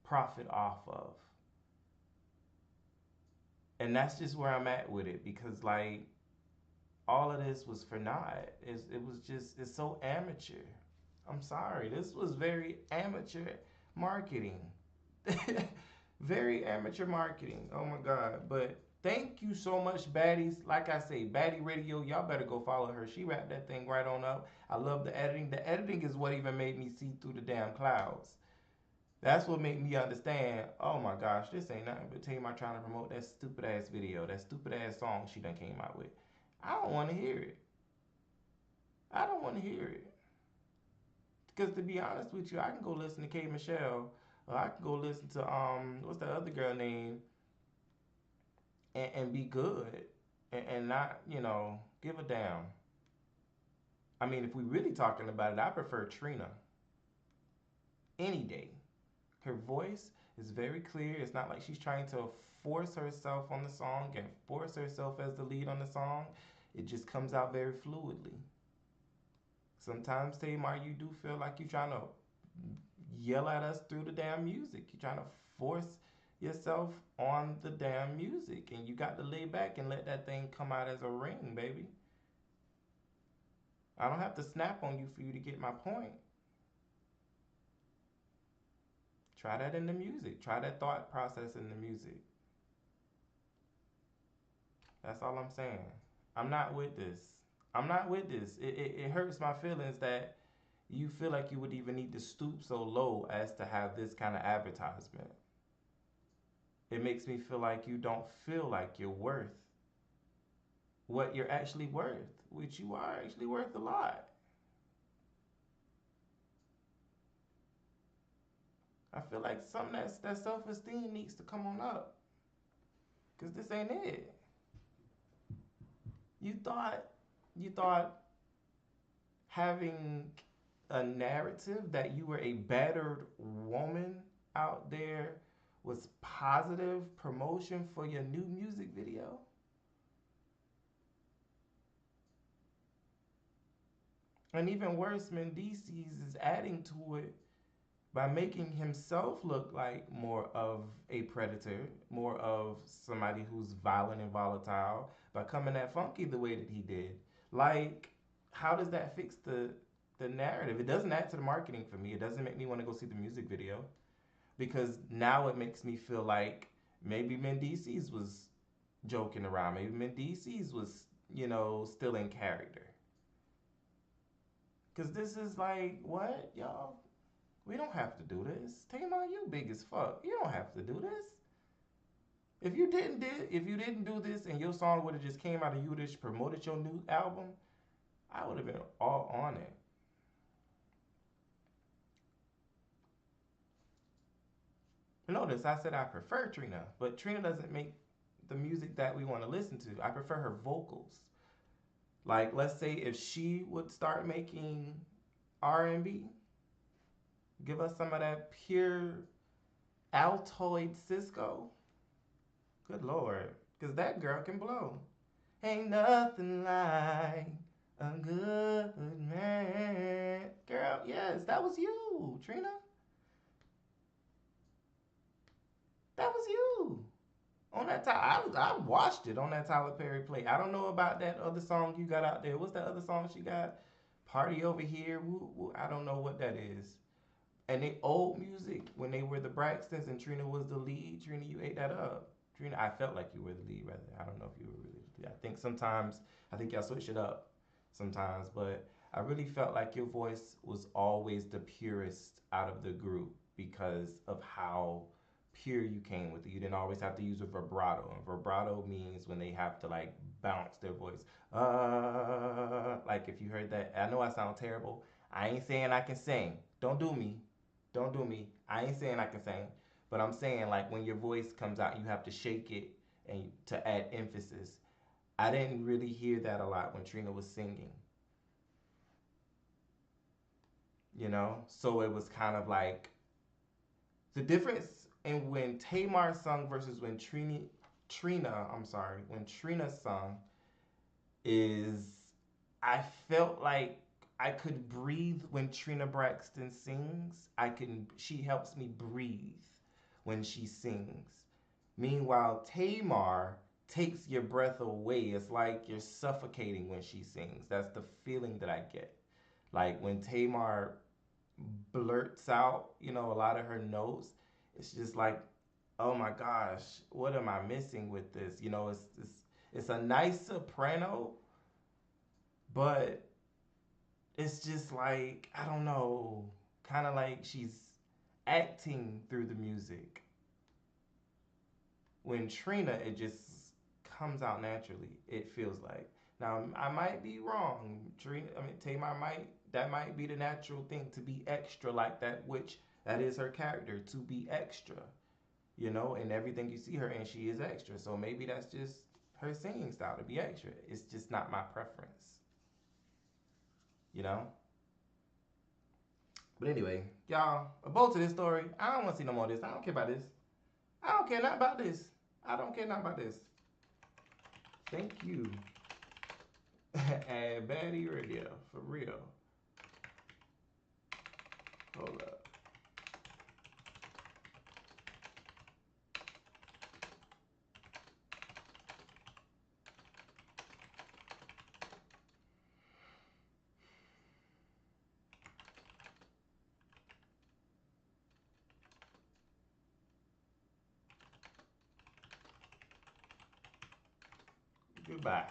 Speaker 10: profit off of. And that's just where I'm at with it, because like all of this was for naught. It's so amateur. I'm sorry. This was very amateur marketing. Very amateur marketing. Oh my God. But thank you so much, Baddies. Like I say, Baddie Radio, y'all better go follow her. She wrapped that thing right on up. I love the editing. The editing is what even made me see through the damn clouds. That's what made me understand, oh my gosh, this ain't nothing but Tamar trying to promote that stupid ass video, that stupid ass song she done came out with. I don't want to hear it. I don't want to hear it. Because to be honest with you, I can go listen to K. Michelle, or I can go listen to, what's that other girl name? And be good and not, give a damn. I mean, if we really talking about it, I prefer Trina any day. Her voice is very clear. It's not like she's trying to force herself on the song and force herself as the lead on the song. It just comes out very fluidly. Sometimes, Tamar, you do feel like you're trying to yell at us through the damn music. You're trying to force yourself on the damn music, and you got to lay back and let that thing come out as a ring, baby. I don't have to snap on you for you to get my point. Try that in the music. Try that thought process in the music. That's all I'm saying. I'm not with this. I'm not with this. It hurts my feelings that you feel like you would even need to stoop so low as to have this kind of advertisement. It makes me feel like you don't feel like you're worth what you're actually worth, which you are actually worth a lot. I feel like something that self-esteem needs to come on up, because this ain't it. You thought having a narrative that you were a battered woman out there was positive promotion for your new music video? And even worse, Mendeecees is adding to it by making himself look like more of a predator, more of somebody who's violent and volatile, by coming at Funky the way that he did. Like, how does that fix the narrative? It doesn't add to the marketing for me. It doesn't make me want to go see the music video, because now it makes me feel like maybe Mendeecees was joking around. Maybe Mendeecees was, still in character. Because this is like, what, y'all? We don't have to do this. Tamar, you big as fuck. You don't have to do this. If you didn't do this and your song would have just came out and you would have promoted your new album, I would have been all on it. Notice I said I prefer Trina, but Trina doesn't make the music that we want to listen to. I prefer her vocals. Like, let's say if she would start making R&B, give us some of that pure Altoid Cisco. Good Lord, because that girl can blow. Ain't nothing like a good man. Girl, yes, that was you, Trina. that I watched it on that Tyler Perry play. I don't know about that other song you got out there. What's that other song she got? Party Over Here. Woo, woo. I don't know what that is. And they old music when they were the Braxtons and Trina was the lead. Trina, you ate that up. Trina, I felt like you were the lead rather. I don't know if you were really the lead. I think y'all switch it up sometimes, but I really felt like your voice was always the purest out of the group because of how pure you came with it. You didn't always have to use a vibrato. And vibrato means when they have to like bounce their voice. Like if you heard that, I know I sound terrible. I ain't saying I can sing. Don't do me. Don't do me. I ain't saying I can sing. But I'm saying like when your voice comes out, you have to shake it and to add emphasis. I didn't really hear that a lot when Trina was singing. You know? So it was kind of like the difference in when Tamar sung versus when Trina sung is I felt like I could breathe when Trina Braxton sings. She helps me breathe when she sings. Meanwhile, Tamar takes your breath away. It's like you're suffocating when she sings. That's the feeling that I get. Like when Tamar blurts out, a lot of her notes, it's just like, oh my gosh, what am I missing with this? It's a nice soprano, but it's just like, I don't know, kind of like she's acting through the music. When Trina, it just comes out naturally, it feels like. Now, I might be wrong. Tamar that might be the natural thing, to be extra like that, which that is her character, to be extra. And everything you see her in, she is extra. So maybe that's just her singing style, to be extra. It's just not my preference. But anyway, y'all, a bolt to this story. I don't want to see no more of this. I don't care about this. I don't care nothing about this. I don't care nothing about this. Thank you. And Baddie Radio, for real. Hold up. Goodbye.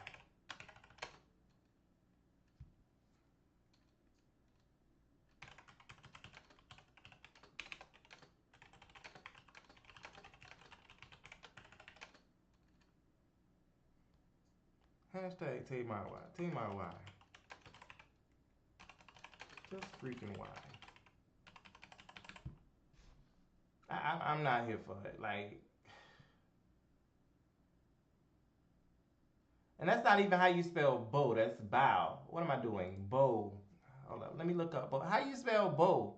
Speaker 10: Hashtag Tamar why. Tamar why. Just freaking why. I'm not here for it. Like, and that's not even how you spell bow. That's bow. What am I doing? Bow. Hold up. Let me look up. How you spell bow?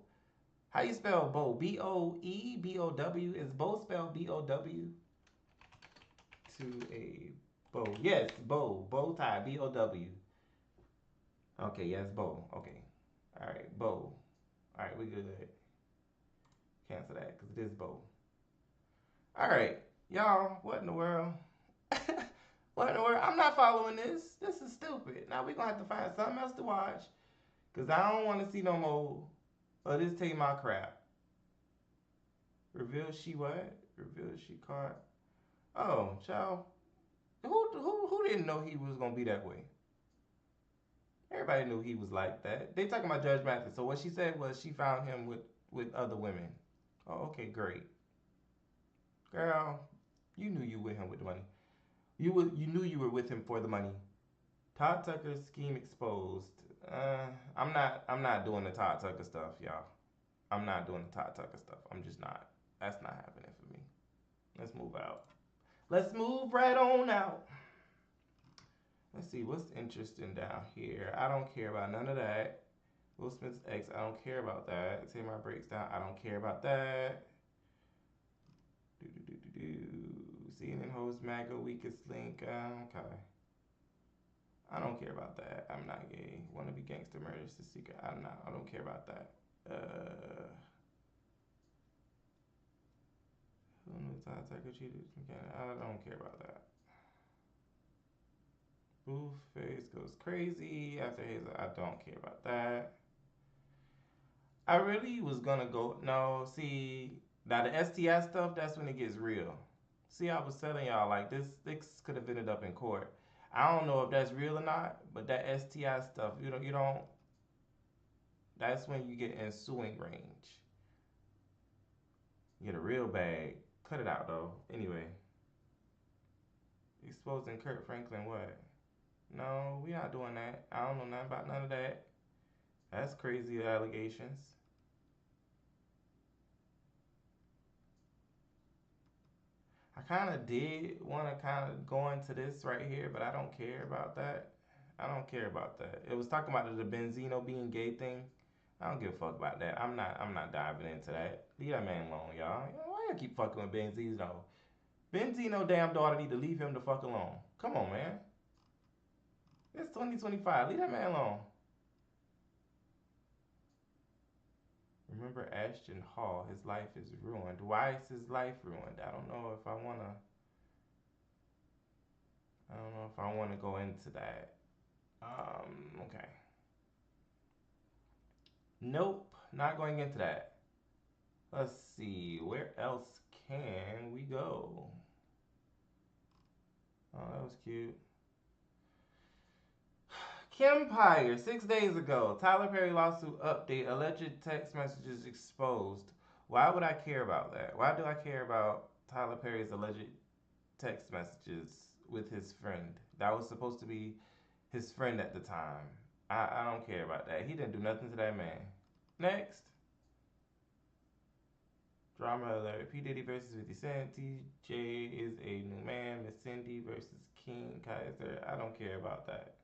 Speaker 10: How you spell bow? B-O-E? B-O-W? Is bow spelled B-O-W? To a bow. Yes, bow. Bow tie. B-O-W. Okay, yes, bow. Okay. All right, bow. All right, we good. Cancel that because it is bow. All right, y'all. What in the world? What in the world? I'm not following this. This is stupid. Now we're going to have to find something else to watch because I don't want to see no more of this Tamar crap. Reveal she what? Reveal she caught. Oh, child. Who didn't know he was going to be that way? Everybody knew he was like that. They talking about Judge Mathis. So what she said was she found him with other women. Oh, okay, great. Girl, you knew you were with him with the money. You knew you were with him for the money. Todd Tucker's scheme exposed. I'm not doing the Todd Tucker stuff, y'all. I'm not doing the Todd Tucker stuff. I'm just not. That's not happening for me. Let's move out. Let's move right on out. Let's see what's interesting down here. I don't care about none of that. Will Smith's ex, I don't care about that. Tamar breaks down, I don't care about that. CNN host MAGA weakest link. Okay. I don't care about that. I'm not gay. Wanna be gangster murders the secret. I don't care about that. Who knows Todd Tucker cheated. I don't care about that. Blueface goes crazy after Hazel. I don't care about that. I really was gonna go. No, see, now the STI stuff, that's when it gets real. See, I was telling y'all, like, this could have ended up in court. I don't know if that's real or not, but that STI stuff, you don't, that's when you get in suing range. You get a real bag. Cut it out, though. Anyway. Exposing Kurt Franklin, what? No, we not doing that. I don't know nothing about none of that. That's crazy allegations. I kind of did want to kind of go into this right here, but I don't care about that. I don't care about that. It was talking about the Benzino being gay thing. I don't give a fuck about that. I'm not diving into that. Leave that man alone, y'all. Why you keep fucking with Benzino? Benzino damn daughter need to leave him the fuck alone. Come on, man. It's 2025. Leave that man alone. Remember Ashton Hall. His life is ruined. Why is his life ruined? I don't know if I wanna go into that. Okay. Nope, not going into that. Let's see, where else can we go? Oh, that was cute. Kempire, 6 days ago. Tyler Perry lawsuit update. Alleged text messages exposed. Why would I care about that? Why do I care about Tyler Perry's alleged text messages with his friend? That was supposed to be his friend at the time. I don't care about that. He didn't do nothing to that man. Next. Drama alert. P. Diddy versus 50 Cent. TJ is a new man. Miss Cindy versus King Kaiser. I don't care about that.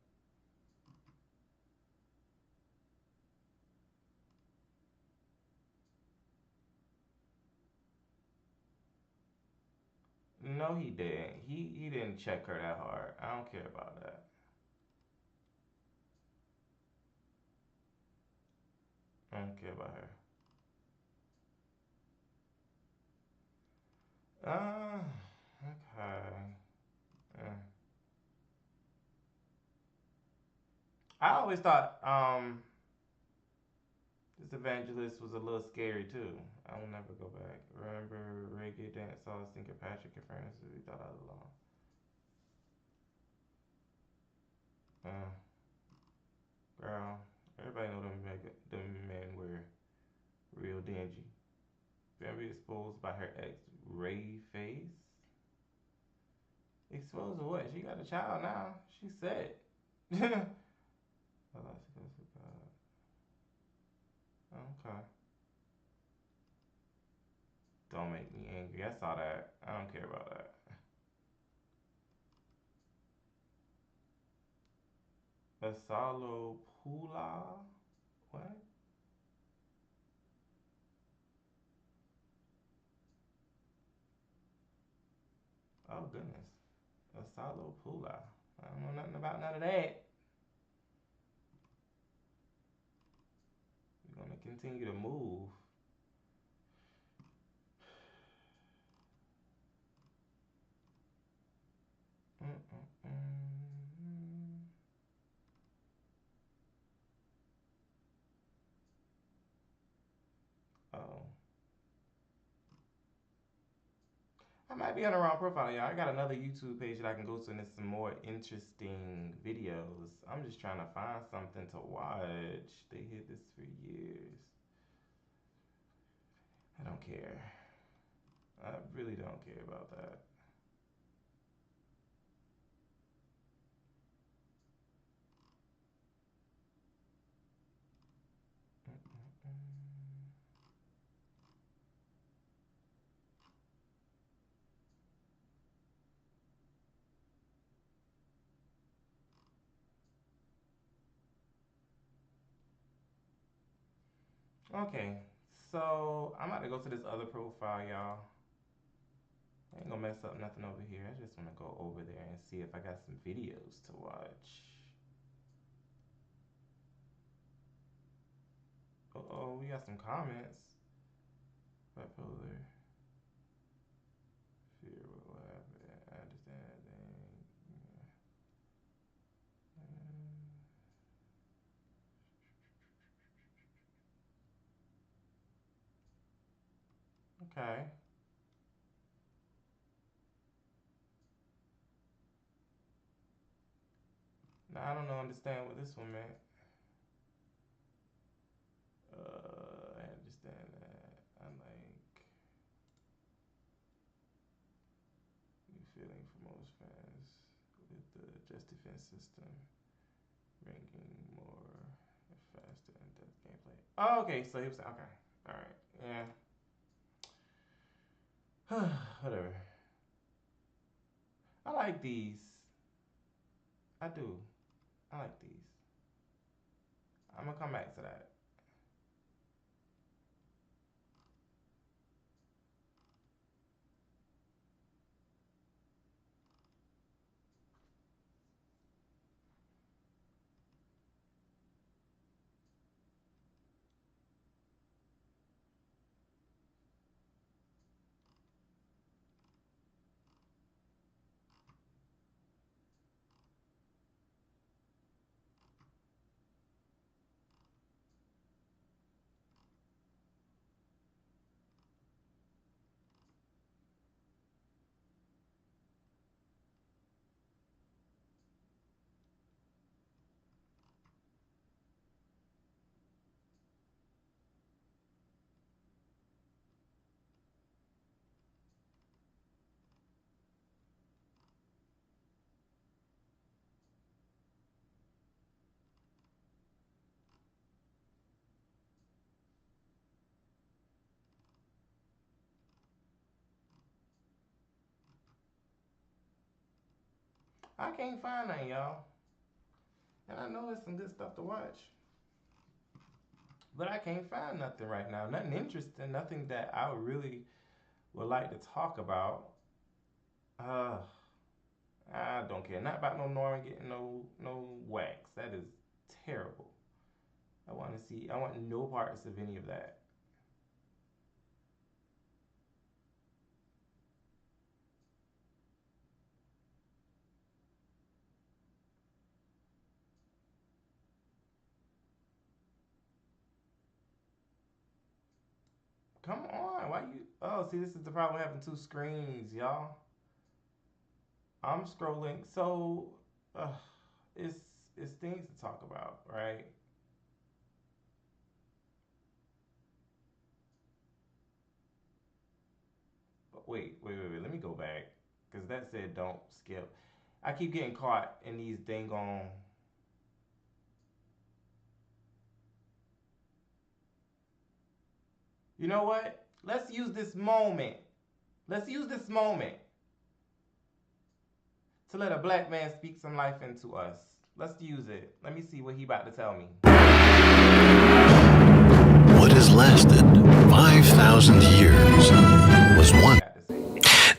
Speaker 10: No, he didn't. He didn't check her that hard. I don't care about that. I don't care about her. Okay. I always thought this evangelist was a little scary too. I will never go back. Remember reggae dance sauce, thinking Patrick and Furnace, we thought I was alone. Girl, everybody know them men were real dingy. Very exposed by her ex, Ray Face. Exposed to what? She got a child now. She said. Okay. Don't make me angry. I saw that. I don't care about that. Asalo Pula? What? Oh goodness. Asalo Pula. I don't know nothing about none of that. We're gonna continue to move. Oh. I might be on the wrong profile, y'all. I got another YouTube page that I can go to and there's some more interesting videos. I'm just trying to find something to watch. They hid this for years. I don't care. I really don't care about that. Okay, so I'm about to go to this other profile, y'all. I ain't gonna mess up nothing over here. I just want to go over there and see if I got some videos to watch. Uh-oh, we got some comments. Bipolar. Okay. Now, I don't understand what this one meant. I understand that. I like new feeling for most fans with the Just Defense system bringing more faster in-depth gameplay. Oh, okay, so he was okay. All right, yeah. Whatever. I like these. I do. I like these. I'm gonna come back to that. I can't find none, y'all. And I know it's some good stuff to watch. But I can't find nothing right now. Nothing interesting. Nothing that I really would like to talk about. I don't care. Not about no Norman getting no wax. That is terrible. I want no parts of any of that. Come on, why you? Oh, see, this is the problem having two screens, y'all. I'm scrolling, so it's things to talk about, right? But wait, let me go back, because that said don't skip. I keep getting caught in these dang on. You know what? Let's use this moment. Let's use this moment to let a black man speak some life into us. Let's use it. Let me see what he about to tell me.
Speaker 2: What has lasted 5,000 years was one.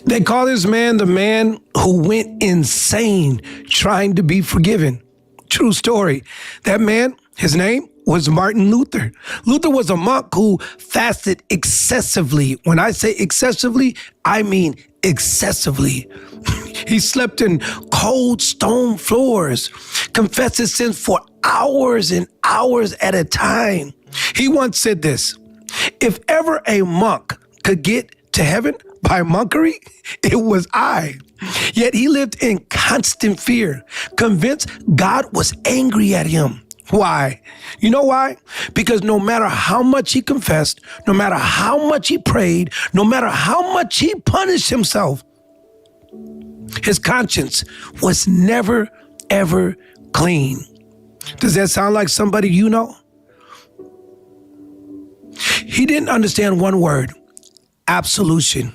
Speaker 13: They call this man the man who went insane trying to be forgiven. True story. That man, his name was Martin Luther. Luther was a monk who fasted excessively. When I say excessively, I mean excessively. He slept in cold stone floors, confessed his sins for hours and hours at a time. He once said this: if ever a monk could get to heaven by monkery, it was I. Yet he lived in constant fear, convinced God was angry at him. Why? You know why? Because no matter how much he confessed, no matter how much he prayed, no matter how much he punished himself, his conscience was never, ever clean. Does that sound like somebody you know? He didn't understand one word: absolution.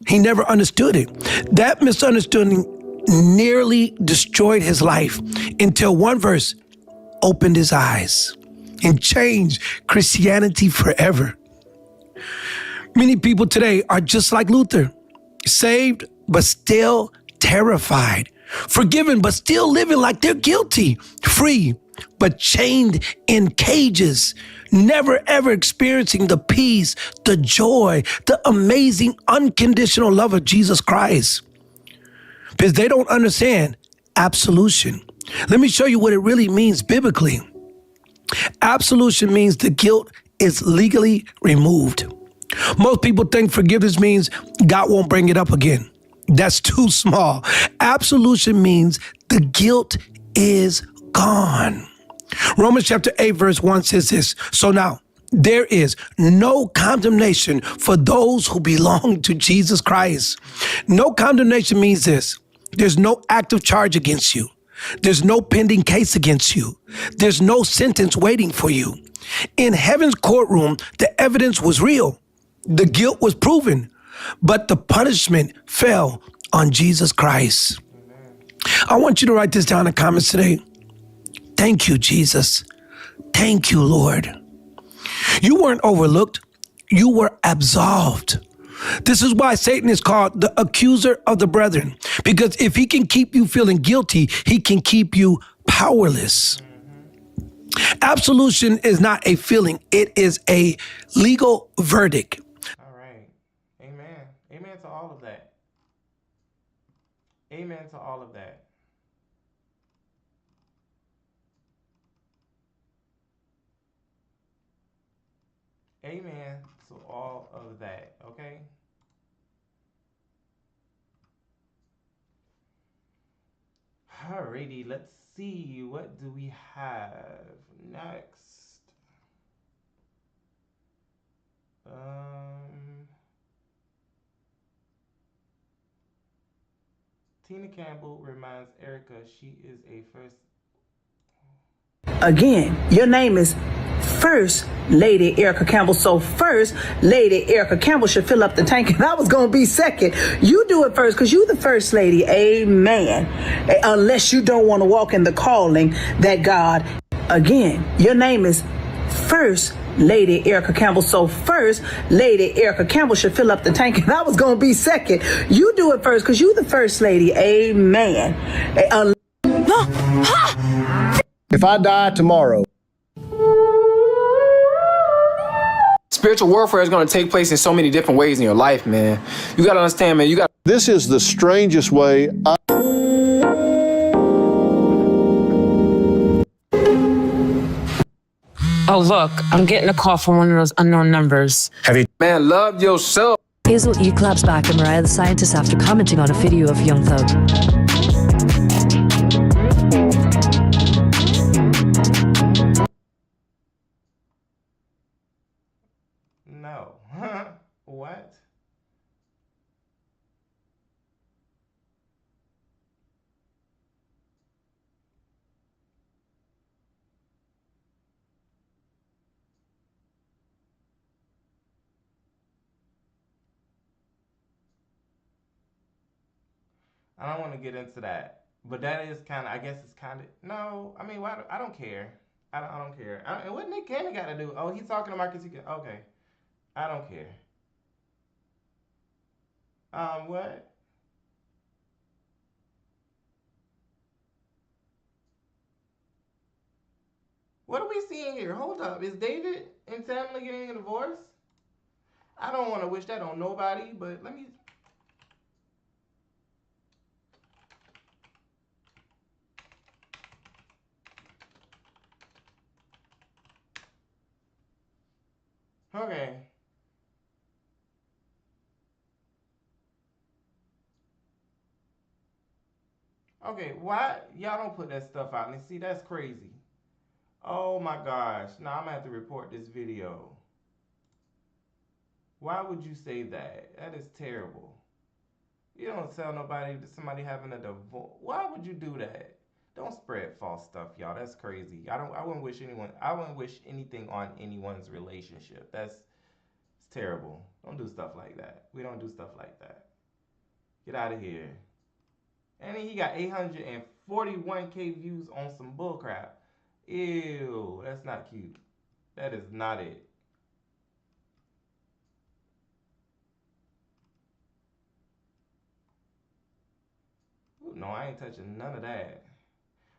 Speaker 13: He never understood it. That misunderstanding nearly destroyed his life until one verse opened his eyes and changed Christianity forever. Many people today are just like Luther, saved but still terrified, forgiven but still living like they're guilty, free but chained in cages, never ever experiencing the peace, the joy, the amazing unconditional love of Jesus Christ. Because they don't understand absolution. Let me show you what it really means biblically. Absolution means the guilt is legally removed. Most people think forgiveness means God won't bring it up again. That's too small. Absolution means the guilt is gone. Romans chapter 8 verse 1 says this. So now, there is no condemnation for those who belong to Jesus Christ. No condemnation means this. There's no active charge against you. There's no pending case against you. There's no sentence waiting for you. In heaven's courtroom, the evidence was real. The guilt was proven, but the punishment fell on Jesus Christ. I want you to write this down in the comments today. Thank you, Jesus. Thank you, Lord. You weren't overlooked. You were absolved. This is why Satan is called the accuser of the brethren, because if he can keep you feeling guilty, he can keep you powerless. Absolution is not a feeling. It is a legal verdict.
Speaker 10: All right. Amen. Amen to all of that. Amen to all of that. Amen to all of that, okay? Alrighty, let's see. What do we have next? Tina Campbell reminds Erica she is a first.
Speaker 17: Again, your name is First Lady Erica Campbell. So First Lady Erica Campbell should fill up the tank, and I was going to be second. You do it first because you the First Lady. Amen. Unless you don't want to walk in the calling that God. Again, your name is First Lady Erica Campbell. So First Lady Erica Campbell should fill up the tank, and I was going to be second. You do it first because you the First Lady. Amen.
Speaker 14: If I die tomorrow,
Speaker 15: spiritual warfare is going to take place in so many different ways in your life, man. You got to understand, man.
Speaker 14: This is the strangest way.
Speaker 16: Oh, look, I'm getting a call from one of those unknown numbers.
Speaker 15: Man, love yourself.
Speaker 18: Hazel E claps back at Mariah the Scientist after commenting on a video of Young Thug.
Speaker 10: No. What? I don't want to get into that, but that is kind of, I guess it's kind of, no, I mean, why, I don't care. I don't care. What Nick Cannon got to do? Oh, he's talking to Marcus. Okay. I don't care. What? What are we seeing here? Hold up. Is David and Tamla getting a divorce? I don't want to wish that on nobody, but let me... Okay. Okay, why y'all don't put that stuff out? And see, that's crazy. Oh my gosh. Now I'm gonna have to report this video. Why would you say that? That is terrible. You don't tell nobody that somebody having a divorce. Why would you do that? Don't spread false stuff, y'all. That's crazy. I wouldn't wish anything on anyone's relationship. It's terrible. Don't do stuff like that. We don't do stuff like that. Get out of here. And then he got 841K views on some bullcrap. Ew, that's not cute. That is not it. Ooh, no, I ain't touching none of that.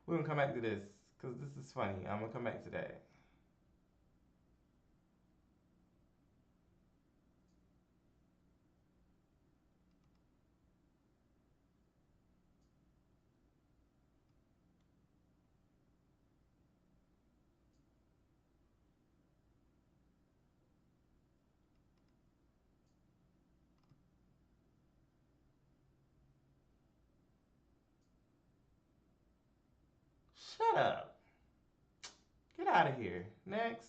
Speaker 10: We're gonna come back to this, because this is funny. I'm gonna come back to that. Shut up. Get out of here. Next.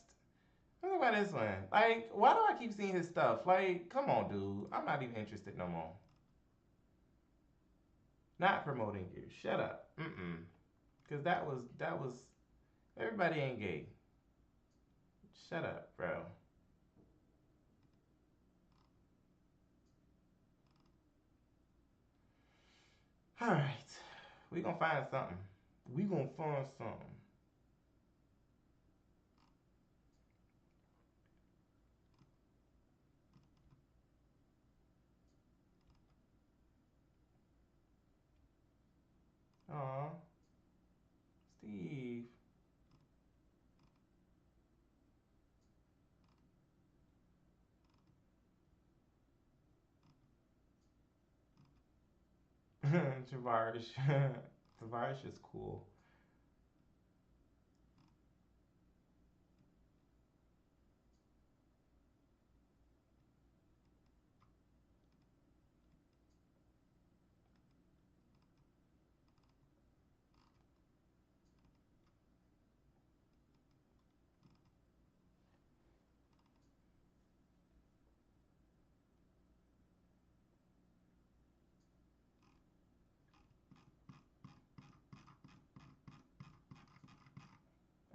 Speaker 10: Think about this one. Like, why do I keep seeing his stuff? Like, come on, dude. I'm not even interested no more. Not promoting you. Shut up. Because that was, everybody ain't gay. Shut up, bro. All right. We gonna find something. We gonna find something. Aw. Steve. Tavares. Tavares is cool.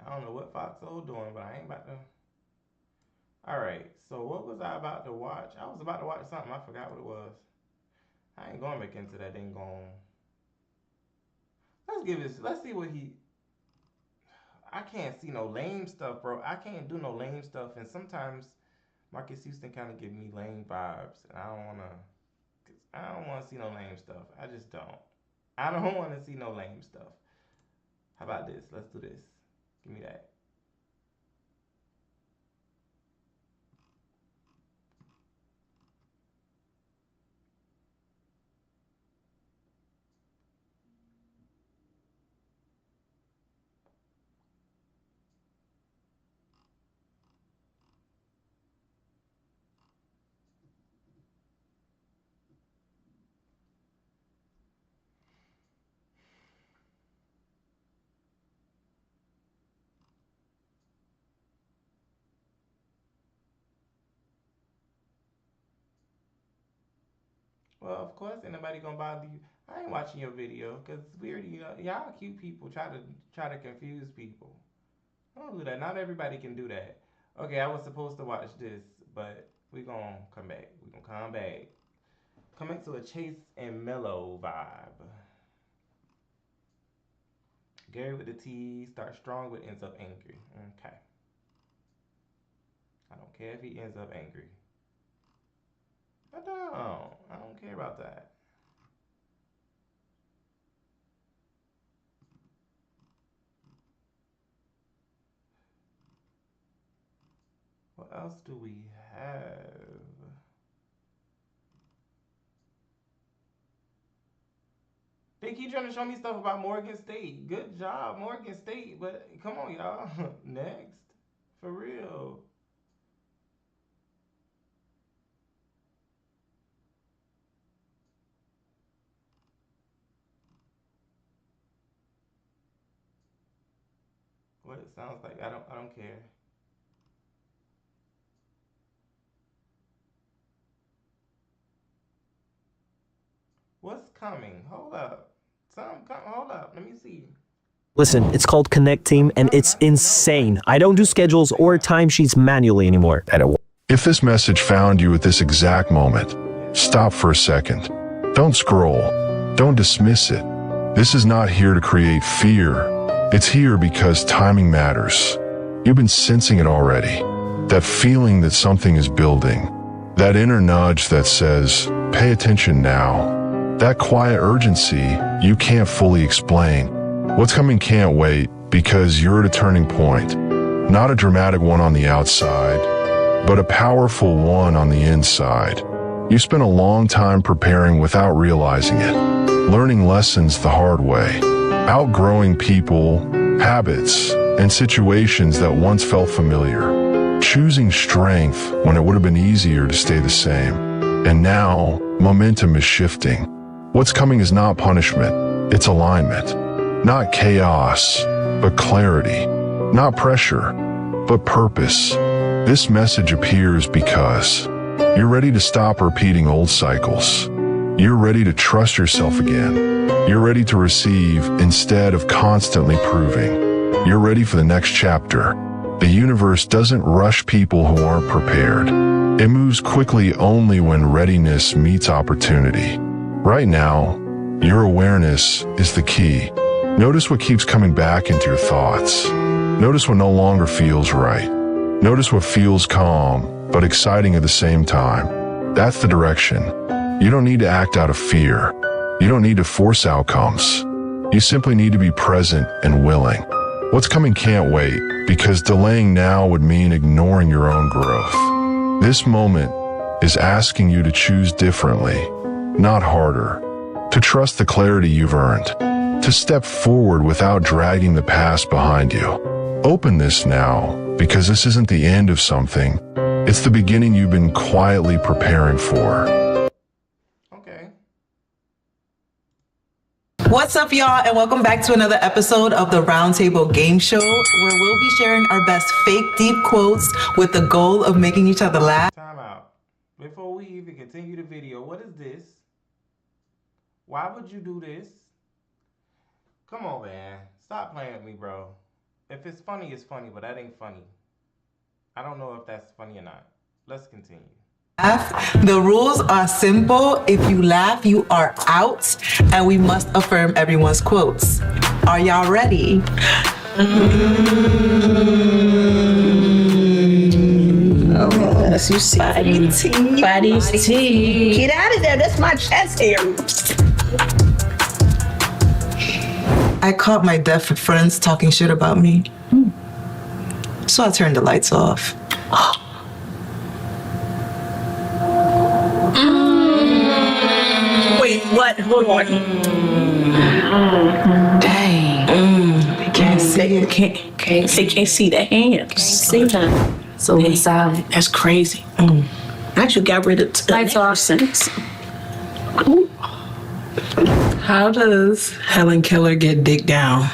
Speaker 10: I don't know what Foxhole doing, but I ain't about to. Alright, so what was I about to watch? I was about to watch something. I forgot what it was. I ain't going back into that dang gone. Let's see what he. I can't see no lame stuff, bro. I can't do no lame stuff. And sometimes Marcus Houston kind of give me lame vibes. And I don't want to see no lame stuff. I just don't. I don't want to see no lame stuff. How about this? Let's do this. Give me that. Well, of course, ain't nobody gonna bother you. I ain't watching your video because we already, y'all cute people try to confuse people. Don't do that. Not everybody can do that. Okay, I was supposed to watch this, but we gonna come back. We gonna come back. Come back to a Chase and Mellow vibe. Gary with the T, start strong but ends up angry. Okay. I don't care if he ends up angry. I don't care about that. What else do we have? They keep trying to show me stuff about Morgan State. Good job, Morgan State. But come on, y'all. Next. For real. What it sounds like. I don't care. What's coming? Hold up. Hold up. Let me see.
Speaker 3: Listen, it's called Connect Team, and it's insane. I don't do schedules or timesheets manually anymore.
Speaker 7: If this message found you at this exact moment, stop for a second. Don't scroll. Don't dismiss it. This is not here to create fear. It's here because timing matters. You've been sensing it already. That feeling that something is building. That inner nudge that says, pay attention now. That quiet urgency you can't fully explain. What's coming can't wait because you're at a turning point. Not a dramatic one on the outside, but a powerful one on the inside. You spent a long time preparing without realizing it. Learning lessons the hard way. Outgrowing people, habits, and situations that once felt familiar. Choosing strength when it would have been easier to stay the same. And now, momentum is shifting. What's coming is not punishment, it's alignment. Not chaos, but clarity. Not pressure, but purpose. This message appears because you're ready to stop repeating old cycles. You're ready to trust yourself again. You're ready to receive instead of constantly proving. You're ready for the next chapter. The universe doesn't rush people who aren't prepared. It moves quickly only when readiness meets opportunity. Right now, your awareness is the key. Notice what keeps coming back into your thoughts. Notice what no longer feels right. Notice what feels calm, but exciting at the same time. That's the direction. You don't need to act out of fear. You don't need to force outcomes. You simply need to be present and willing. What's coming can't wait, because delaying now would mean ignoring your own growth. This moment is asking you to choose differently, not harder, to trust the clarity you've earned, to step forward without dragging the past behind you. Open this now, because this isn't the end of something. It's the beginning you've been quietly preparing for.
Speaker 20: What's up, y'all, and welcome back to another episode of the Roundtable Game Show, where we'll be sharing our best fake deep quotes with the goal of making each other laugh.
Speaker 10: Time out. Before we even continue the video, what is this? Why would you do this? Come on, man. Stop playing with me, bro. If it's funny, it's funny, but that ain't funny. I don't know if that's funny or not. Let's continue.
Speaker 20: The rules are simple. If you laugh, you are out, and we must affirm everyone's quotes. Are y'all ready?
Speaker 12: Oh, that's you see. Body's tea. Get out of there. That's my chest hair.
Speaker 20: I caught my deaf friends talking shit about me. So I turned the lights off.
Speaker 12: Wait, what? Hold on. Dang. They can't see it. They can't see the hands. See that? So inside. That's crazy. I actually got rid of lights off since.
Speaker 20: How does Helen Keller get dick down?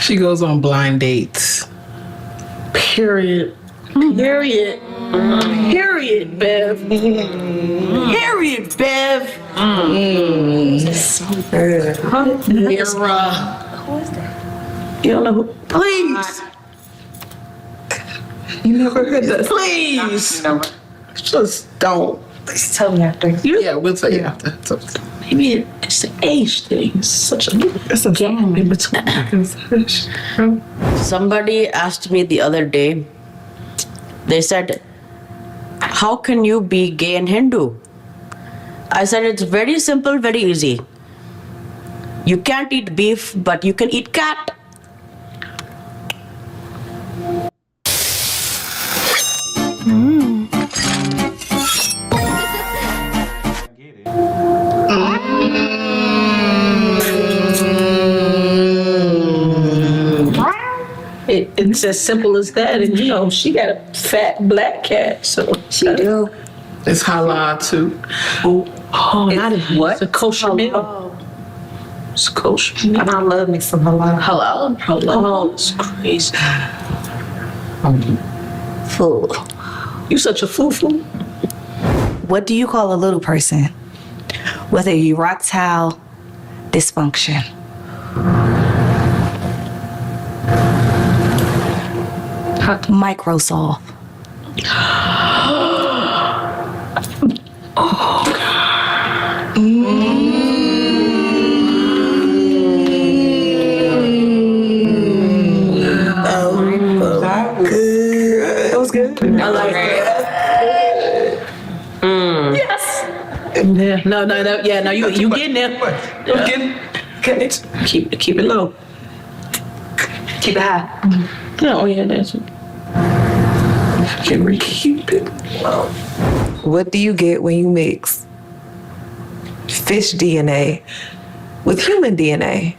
Speaker 8: She goes on blind dates.
Speaker 12: Period. Period. Period, Bev. Period, Bev. So good. Mira. Who is that? You don't know who? Please. You never heard that? Please. Just don't. Please tell me after.
Speaker 8: Yeah, we'll tell you after.
Speaker 12: Maybe it's an age thing. It's such a gap in between.
Speaker 9: Somebody asked me the other day, they said, how can you be gay and Hindu? I said, it's very simple, very easy. You can't eat beef, but you can eat cat.
Speaker 12: It's as simple as that, and you know she got a fat black cat, so she do.
Speaker 8: It's halal too.
Speaker 12: Oh, not what? It's a kosher meal. It's kosher meal.
Speaker 20: And I love me some halal.
Speaker 12: Halal is crazy. Fool. You such a foo-foo.
Speaker 19: What do you call a little person with a erectile dysfunction? Microsoft.
Speaker 12: That was good. I like it. Yes. Yeah. No. Yeah. No. You getting there? Get it. Keep it low. Keep it high. Oh yeah, that's it. Can we keep it low?
Speaker 20: What do you get when you mix fish DNA with human DNA?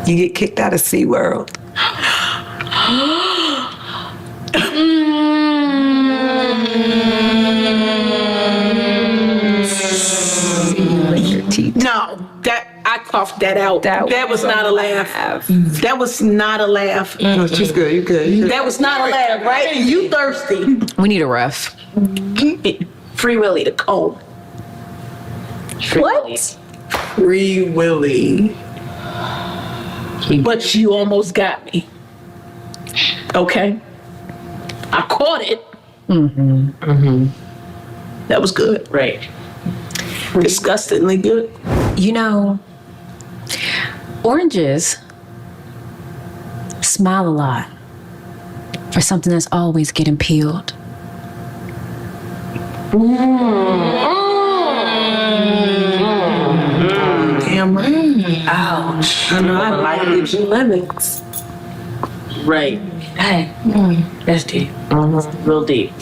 Speaker 20: You get kicked out of SeaWorld.
Speaker 12: coughed that out. That was not a laugh. That was not a laugh.
Speaker 20: She's good. You good.
Speaker 12: That was not a laugh, right? You thirsty.
Speaker 1: We need a ref.
Speaker 12: Free Willy the comb.
Speaker 1: What?
Speaker 12: Free Willy. But you almost got me. Okay. I caught it. That was good. Right. Disgustingly good.
Speaker 1: You know, oranges smile a lot for something that's always getting peeled.
Speaker 12: Damn right. Ouch. I know I like it. Lemons. Right. Hey. That's deep. Real deep.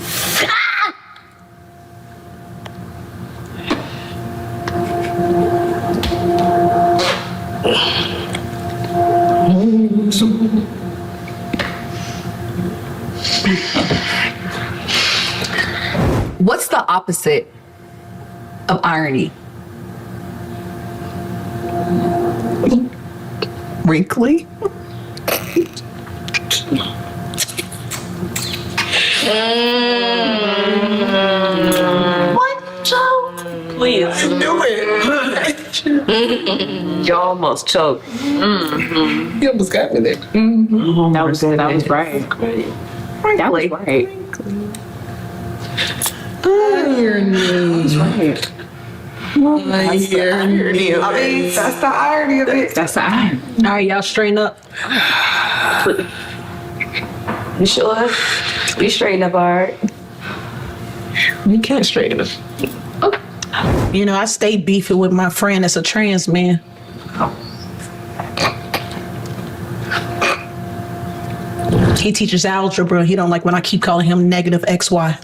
Speaker 1: What's the opposite of irony?
Speaker 12: Wrinkly? What joke? Please. I knew it.
Speaker 16: You almost choked.
Speaker 20: You almost got me there.
Speaker 16: That was right. That was right.
Speaker 20: Irony.
Speaker 12: Irony.
Speaker 20: I mean, that's the irony of it.
Speaker 16: That's the irony.
Speaker 12: All right, y'all straighten up.
Speaker 16: You sure? We straighten up, all right.
Speaker 20: You can't straighten up.
Speaker 12: You know, I stay beefing with my friend that's a trans man. He teaches algebra. He don't like when I keep calling him negative XY.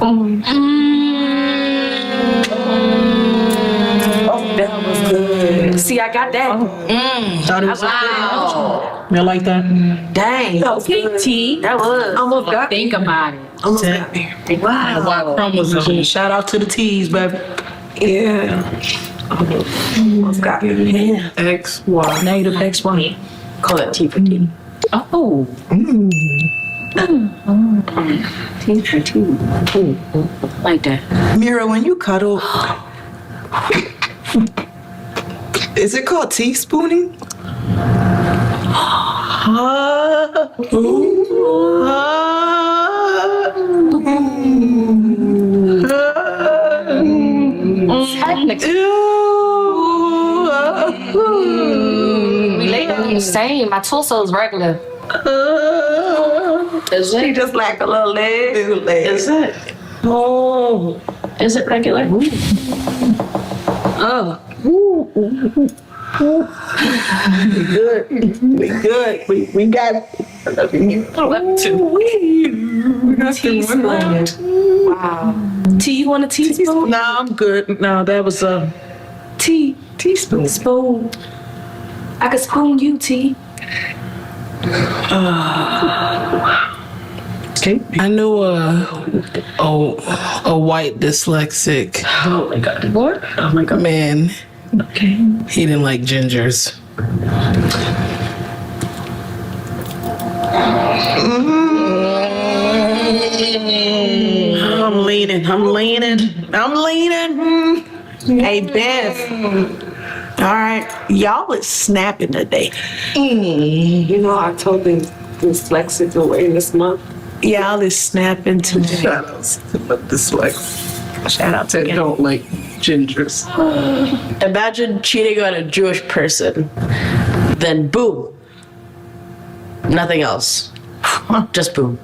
Speaker 16: Oh, that was good. See, I got that.
Speaker 12: Thought it was
Speaker 16: Wow.
Speaker 12: You like that?
Speaker 16: Dang. That was good. T. That was. Almost got
Speaker 1: Think about it.
Speaker 16: Almost got there. Wow.
Speaker 12: Chromosome. Shout out to the T's, baby.
Speaker 20: Yeah.
Speaker 16: Almost got there.
Speaker 12: Yeah.
Speaker 20: XY.
Speaker 12: Negative XY.
Speaker 16: Call it T for T. Oh. T for T. Like that.
Speaker 20: Mira, when you cuddle, is it called teaspooning?
Speaker 16: We laid on the same. My torso's regular. Is it?
Speaker 20: She just like a little leg.
Speaker 16: Is it? Oh. Is it regular?
Speaker 12: Oh. We good. We good. We got it.
Speaker 16: I love you. I love you too.
Speaker 12: We got
Speaker 16: teaspoon. Wow. T, you want a teaspoon?
Speaker 12: No, I'm good. No, that was a
Speaker 16: teaspoon. Spoon. I could spoon you, T.
Speaker 12: I knew a white dyslexic.
Speaker 16: Oh my god. What? Oh my god.
Speaker 12: Man.
Speaker 16: Okay.
Speaker 12: He didn't like gingers. I'm leaning. Hey, Beth. All right. Y'all is snapping today.
Speaker 16: You know, October Dyslexic Awareness Month.
Speaker 12: Y'all is snapping today.
Speaker 20: Shout out to the dyslexic.
Speaker 12: Shout out to
Speaker 20: don't like gingers.
Speaker 12: Imagine cheating on a Jewish person. Then boom. Nothing else. Just boom.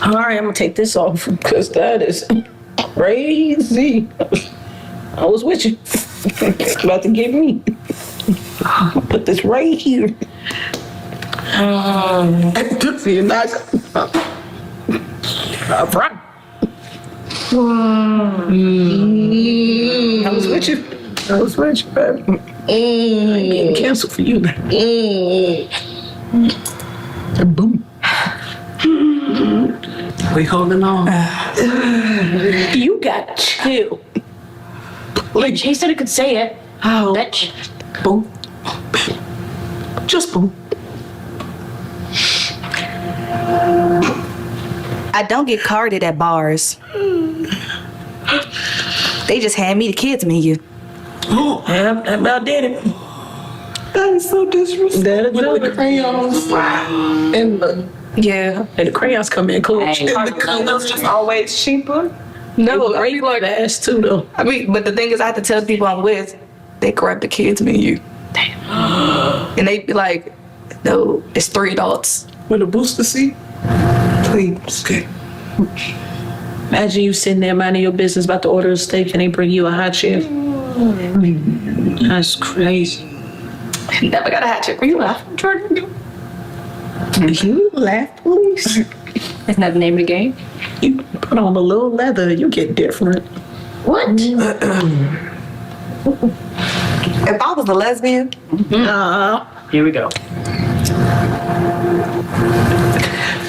Speaker 12: All right, I'm gonna take this off because that is crazy. I was with you. It's about to get me. Put this right here. You're not. Right. I was with you. Baby. I ain't getting canceled for you now. Boom.
Speaker 20: We holding on.
Speaker 12: You got chill. Like Jay said, I could say it. Oh, bitch.
Speaker 8: Boom. Just boom.
Speaker 19: I don't get carded at bars. They just hand me the kids menu.
Speaker 12: Oh, that about did it.
Speaker 8: That is so disrespectful. With the crayons. And the
Speaker 12: And the crayons come in clutch.
Speaker 20: And the colors just always cheaper.
Speaker 19: No,
Speaker 12: I mean like fast too though.
Speaker 19: I mean, but the thing is, I have to tell the people I'm with, they grab the kids menu. Damn. And they be like, no, it's 3 adults.
Speaker 8: with a booster seat. Please. Okay.
Speaker 12: Imagine you sitting there minding your business about to order a steak and they bring you a hot chip. That's crazy.
Speaker 19: Never got a hot chip. Are you laughing, Jordan?
Speaker 12: You laugh, please.
Speaker 19: Isn't that the name of the game?
Speaker 12: You put on a little leather, you get different.
Speaker 19: What? If I was a lesbian,
Speaker 12: here we go.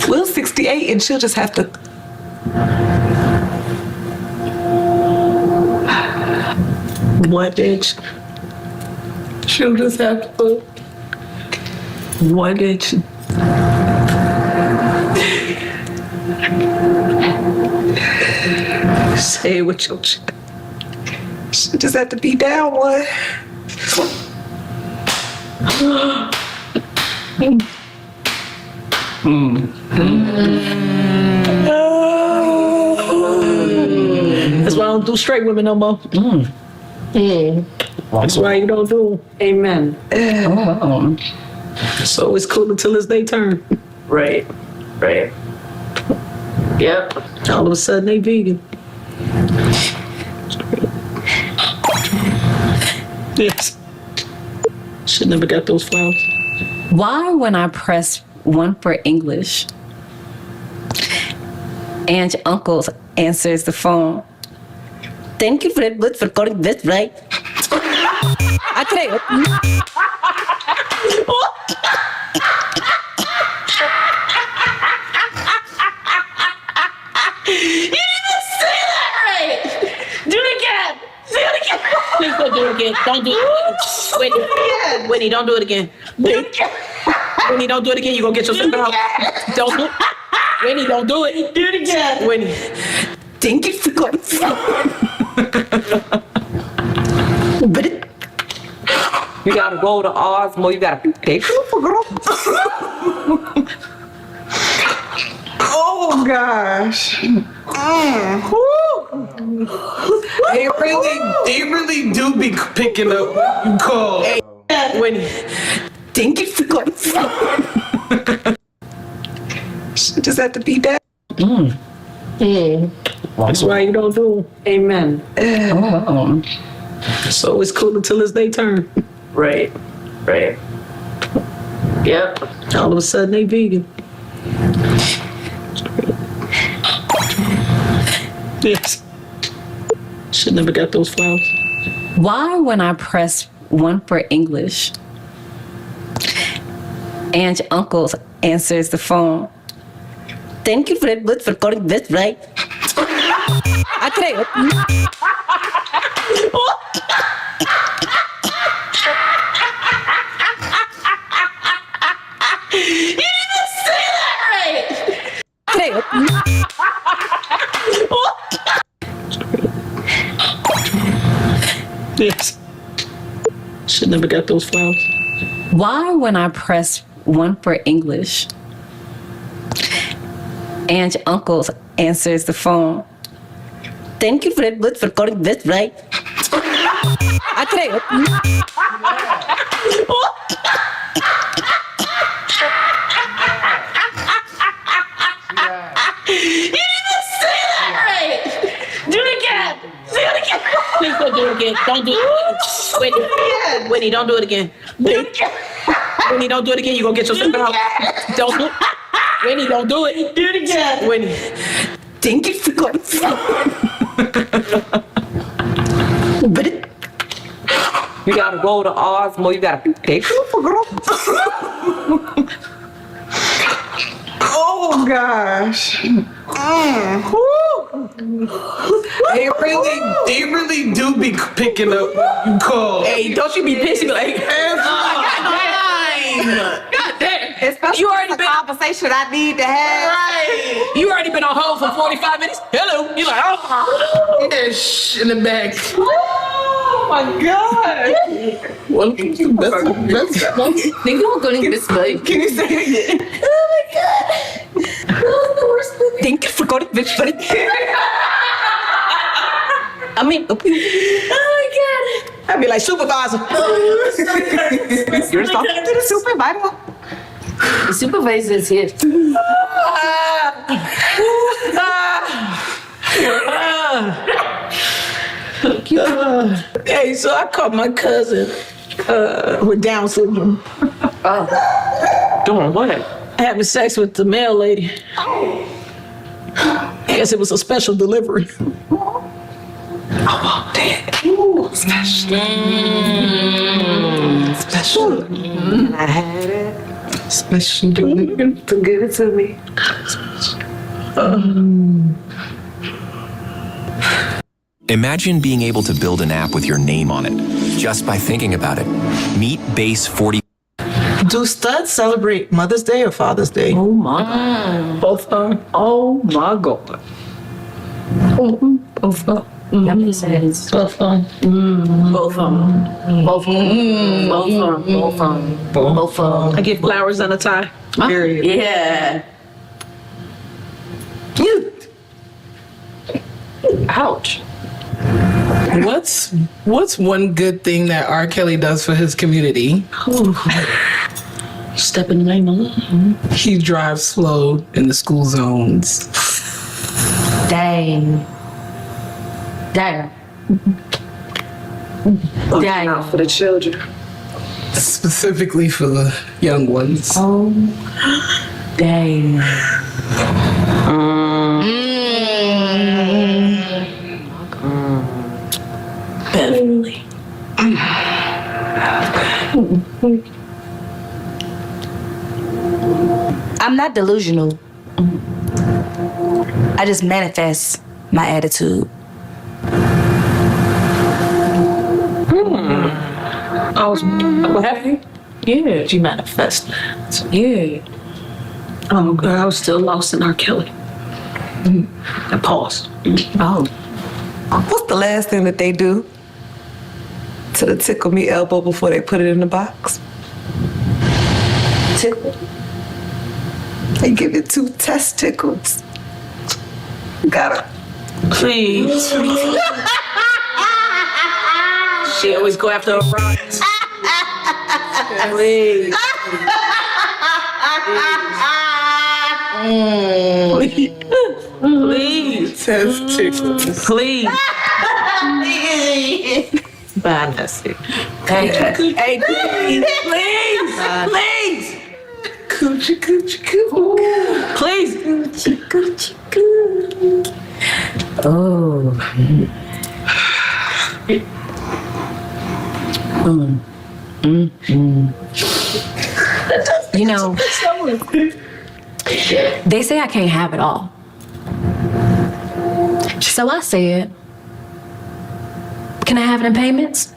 Speaker 8: Will's 68 and she'll just have to.
Speaker 12: What, bitch?
Speaker 8: She'll just have to.
Speaker 12: What, bitch? Say it with your chest.
Speaker 8: She'll just have to be down one.
Speaker 12: That's why I don't do straight women no more. That's why you don't do them.
Speaker 9: Amen.
Speaker 12: So it's cool until it's their turn.
Speaker 9: Right. Yep.
Speaker 12: All of a sudden they vegan. Yes. Should never got those flowers.
Speaker 1: Why, when I press 1 for English, and your uncle answers the phone, thank you very much for calling this, right? I can help you.
Speaker 12: You didn't say that right! Do it again! Say it again! Please don't do it again. Don't do it again. Whitney, don't do it again. Whitney, don't do it again. You're going to get yourself out. Don't do it. Whitney, don't do it. Do it again. Whitney.
Speaker 19: thank you for calling. But
Speaker 20: You gotta go to Osmo. You gotta take
Speaker 8: Oh gosh. They really do be picking up what you call.
Speaker 12: Whitney.
Speaker 19: thank you for calling.
Speaker 8: She just have to be down.
Speaker 12: That's why you don't do them.
Speaker 9: Amen.
Speaker 12: So it's cool until it's their turn.
Speaker 9: Right. Yep.
Speaker 12: All of a sudden they vegan. Yes. Should never got those flowers.
Speaker 1: Why, when I press 1 for English, and your uncle answers the phone, thank you very much for calling this, right? I can help you.
Speaker 12: You didn't say that right!
Speaker 1: Can help you.
Speaker 12: Yes. Should never got those flowers.
Speaker 1: Why, when I press 1 for English, and your uncle answers the phone, thank you very much for calling this, right? I can help you.
Speaker 12: You didn't say that right! Do it again! Say it again! Please don't do it again. Don't do it again. Whitney, don't do it again. Whitney, don't do it again. You're going to get yourself out. Don't do it. Whitney, don't do it. Do it again. Whitney.
Speaker 19: Thank you for calling. But
Speaker 20: You gotta go to Osmo. You gotta take
Speaker 8: Oh gosh. They really do be picking up what you call.
Speaker 12: Hey, don't you be pissing like, God damn.
Speaker 16: Especially
Speaker 12: You already
Speaker 16: been a conversation I need to have.
Speaker 12: Right. You already been on hold for 45 minutes. Hello. You like, oh.
Speaker 8: Yeah, shh in the back.
Speaker 16: Oh my God.
Speaker 8: Welcome to best.
Speaker 16: Then you won't go to this way. Can you say it again? Oh my God.
Speaker 1: Thank you for calling this right. I mean,
Speaker 16: oh my God.
Speaker 12: I'd be like, supervisor.
Speaker 16: You're talking to the supervisor. The supervisor is here.
Speaker 12: Hey, so I caught my cousin with Down syndrome.
Speaker 8: Doing what?
Speaker 12: Having sex with the mail lady. I guess it was a special delivery.
Speaker 16: Oh, damn. Special. Special. I had it. Special delivery. To give it to me.
Speaker 4: Imagine being able to build an app with your name on it just by thinking about it. Meet Base 40.
Speaker 12: Do studs celebrate Mother's Day or Father's Day?
Speaker 9: Oh my God.
Speaker 12: Both of them.
Speaker 9: Oh my God.
Speaker 12: Both of them.
Speaker 9: That makes sense.
Speaker 12: Both of them.
Speaker 9: Both of them. Both of them. Both of them. Both of them. Both of them.
Speaker 12: I get flowers and a tie. Period.
Speaker 9: Yeah.
Speaker 12: Ouch.
Speaker 8: What's one good thing that R. Kelly does for his community?
Speaker 12: Step in the name of love.
Speaker 8: He drives slow in the school zones.
Speaker 16: Dang. Dang. Dang. For the children.
Speaker 8: Specifically for the young ones.
Speaker 16: Oh. Dang.
Speaker 12: Beverly.
Speaker 19: I'm not delusional. I just manifest my attitude.
Speaker 12: I was happy. Yeah, she manifested. Yeah. Oh, girl, I was still lost in R. Kelly. And pause. Oh.
Speaker 16: What's the last thing that they do to the tickle me elbow before they put it in the box? Tickle. They give it 2 testicles. Got it.
Speaker 12: Please. She always go after her fries. Please. Please.
Speaker 8: Testicles.
Speaker 12: Please.
Speaker 16: Bye, Nessie.
Speaker 12: Hey, please. Please.
Speaker 16: Coochie, coochie, coo.
Speaker 12: Please.
Speaker 16: Coochie, coochie, coo. Oh.
Speaker 19: You know, they say I can't have it all. So I said, can I have it in payments?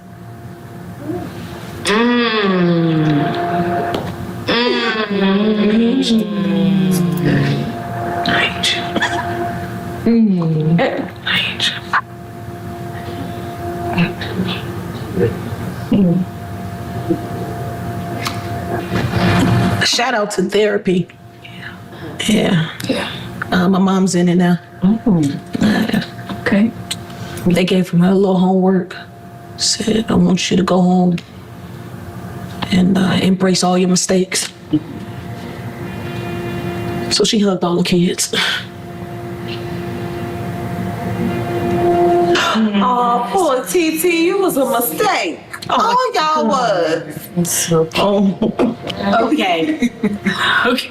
Speaker 12: Shout out to therapy. Yeah. My mom's in it now.
Speaker 19: Okay.
Speaker 12: They gave her a little homework. Said, I want you to go home and embrace all your mistakes. So she hugged all the kids.
Speaker 16: Oh, poor TT, you was a mistake. Oh, y'all was.
Speaker 12: Okay. Okay.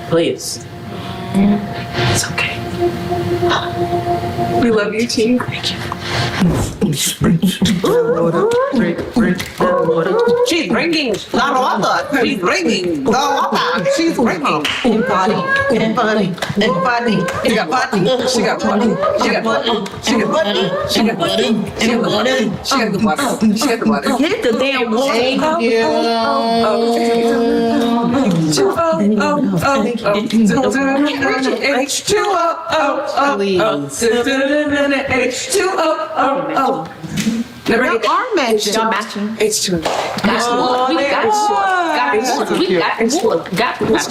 Speaker 12: Please.
Speaker 19: It's okay.
Speaker 16: We love you, Chief.
Speaker 12: Thank you. She's bringing the water. She's bringing the water. She's bringing. Party. She got party. She got party. She got party. She got party. She got party. She got water. She got the water. She got the water. Get the damn water. Thank you. H2O. Never get our matching. H2O.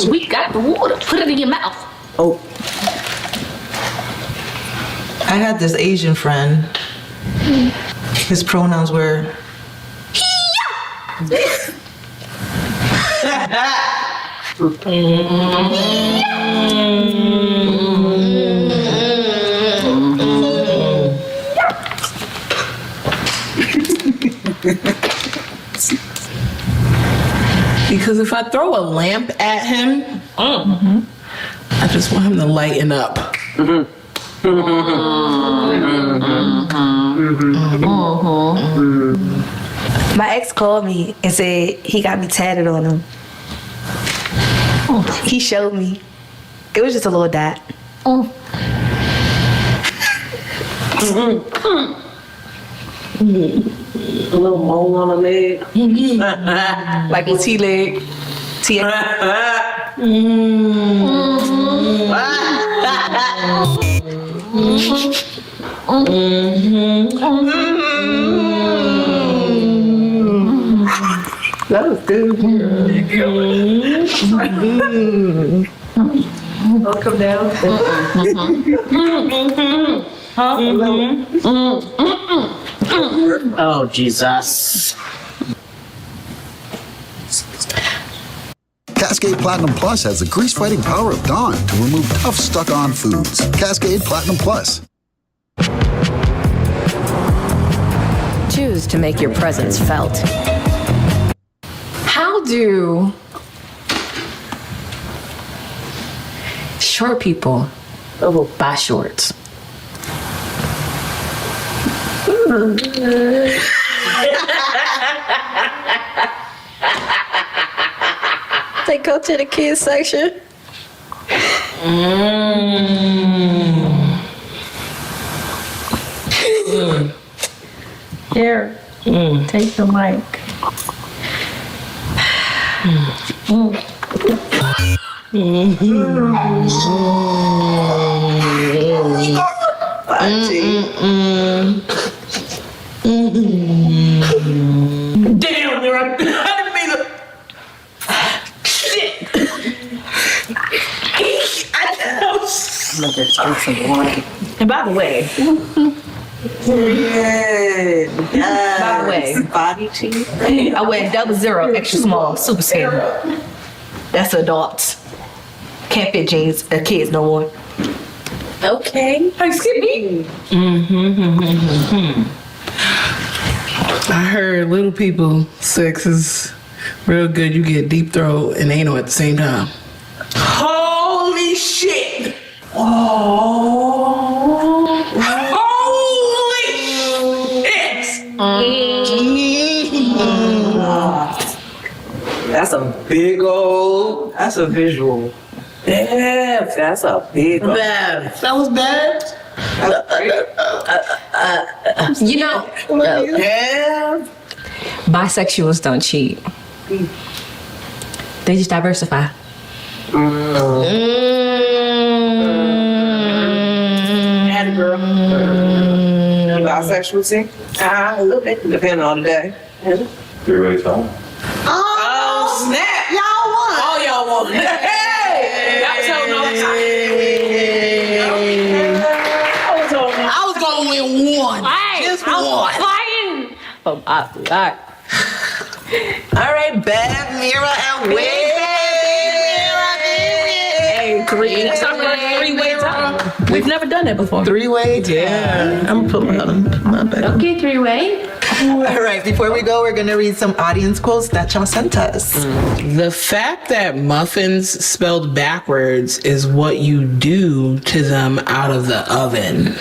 Speaker 24: We got the water. Put it in your mouth.
Speaker 12: Oh. I had this Asian friend. His pronouns were
Speaker 8: Because if I throw a lamp at him, I just want him to lighten up.
Speaker 19: My ex called me and said he got me tatted on him. He showed me. It was just a little dot.
Speaker 12: a little mole on a leg.
Speaker 19: Like a T-leg.
Speaker 12: That was good. Welcome down.
Speaker 9: Oh, Jesus.
Speaker 11: Cascade Platinum Plus has the grease-fighting power of Dawn to remove tough, stuck-on foods. Cascade Platinum Plus.
Speaker 18: Choose to make your presence felt.
Speaker 19: How do short people buy shorts? They go to the kids section. Here, take the mic.
Speaker 8: Damn, I didn't mean to. Shit.
Speaker 19: I'm gonna just drink some water. And by the way, by the way,
Speaker 12: body cheese.
Speaker 19: I wear 00 extra small super skinny. That's adults. Can't fit jeans. Kids no more.
Speaker 12: Okay.
Speaker 19: Excuse me.
Speaker 8: I heard little people sex is real good. You get deep throat and anal at the same time. Holy shit! Oh. Holy shit!
Speaker 12: That's a big old. That's a visual. Yeah, that's a big old.
Speaker 8: Bad. That was bad?
Speaker 19: You know, bisexuals don't cheat. They just diversify.
Speaker 12: And a girl. Bisexual too? A little bit, depending on the day.
Speaker 21: Three-way talk.
Speaker 12: Oh, snap! Y'all won!
Speaker 8: Oh, y'all won. Hey! I was gonna win one. Just one.
Speaker 19: Fighting! All
Speaker 12: right, bad mirror and wig.
Speaker 19: Three-way time. We've never done that before.
Speaker 12: Three-way, yeah. I'm putting my back.
Speaker 19: Okay, three-way.
Speaker 12: All right, before we go, we're going to read some audience quotes that y'all sent us.
Speaker 8: The fact that muffins spelled backwards is what you do to them out of the oven.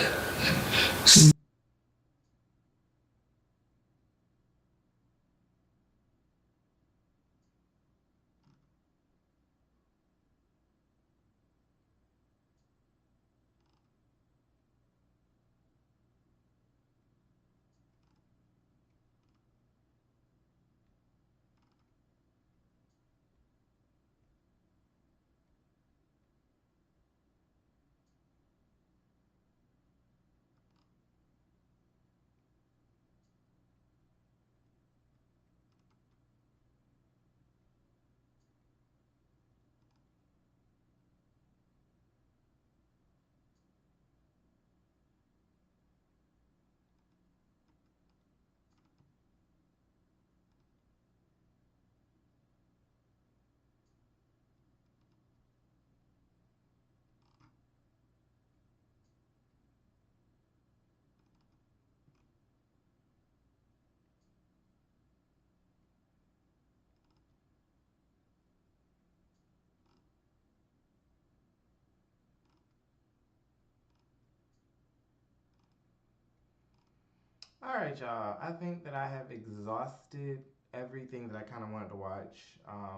Speaker 10: All right, y'all. I think that I have exhausted everything that I kind of wanted to watch. I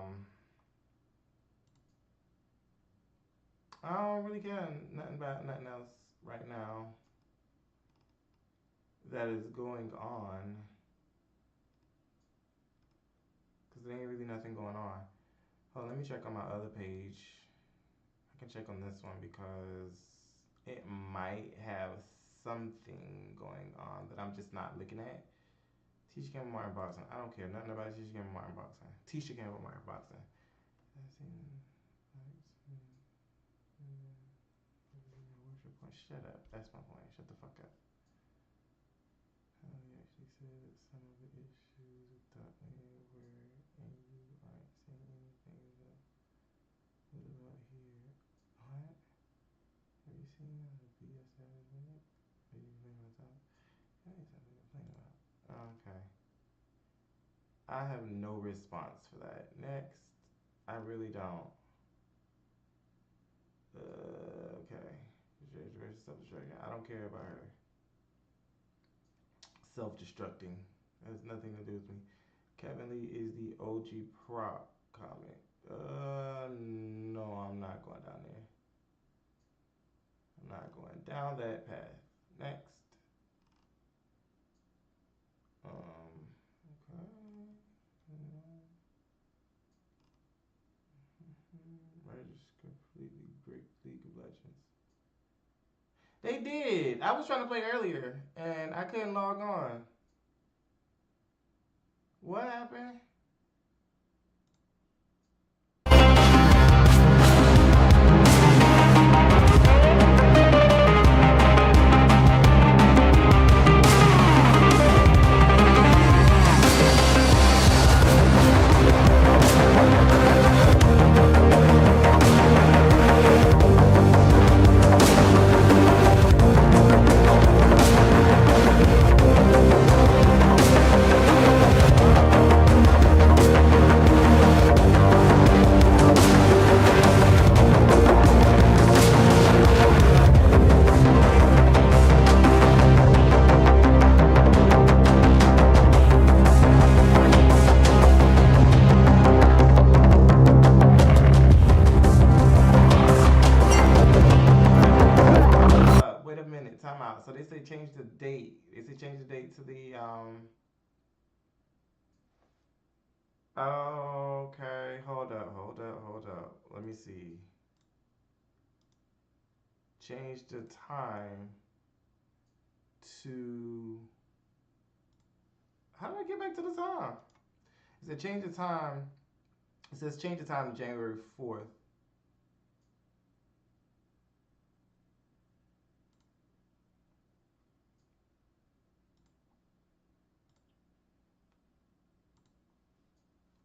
Speaker 10: don't really care nothing about nothing else right now that is going on. Because there ain't really nothing going on. Hold on, let me check on my other page. I can check on this one because it might have something going on that I'm just not looking at. Tisha Campbell Martin boxing. I don't care nothing about Tisha Campbell Martin boxing. Tisha Campbell Martin boxing. What's your point? Shut up. That's my point. Shut the fuck up. He actually said that some of the issues with Dutton were, and you aren't saying anything about here. What? Have you seen the BS ever? Are you playing on top? That ain't something I'm playing about. Okay. I have no response for that. Next. I really don't. Okay. Self-destructing. I don't care about her. Self-destructing. Has nothing to do with me. Kevin Lee is the OG prop comic. No, I'm not going down there. I'm not going down that path. Next. Okay. Mergers completely break League of Legends. They did. I was trying to play earlier and I couldn't log on. What happened? Wait a minute, time out. So they say change the date. They say change the date to the Okay, hold up. Let me see. Change the time to. How do I get back to the time? It said change the time. It says change the time to January 4th.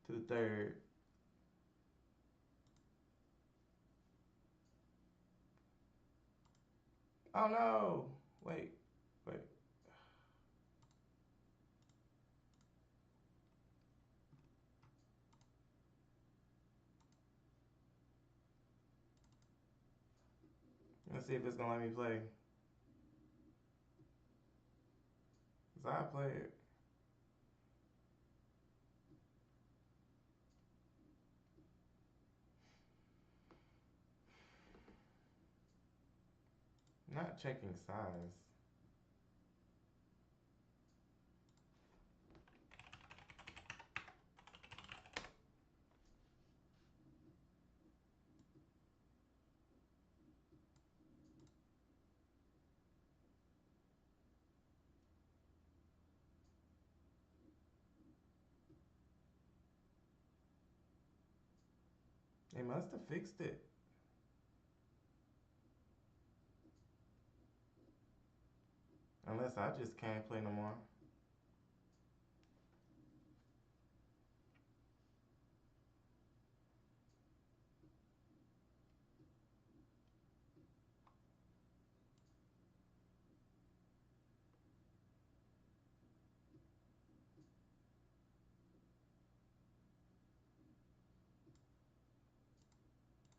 Speaker 10: To the 3rd. Oh no! Wait. Let's see if it's gonna let me play. 'Cause I play it. Not checking size. They must have fixed it. Unless I just can't play no more.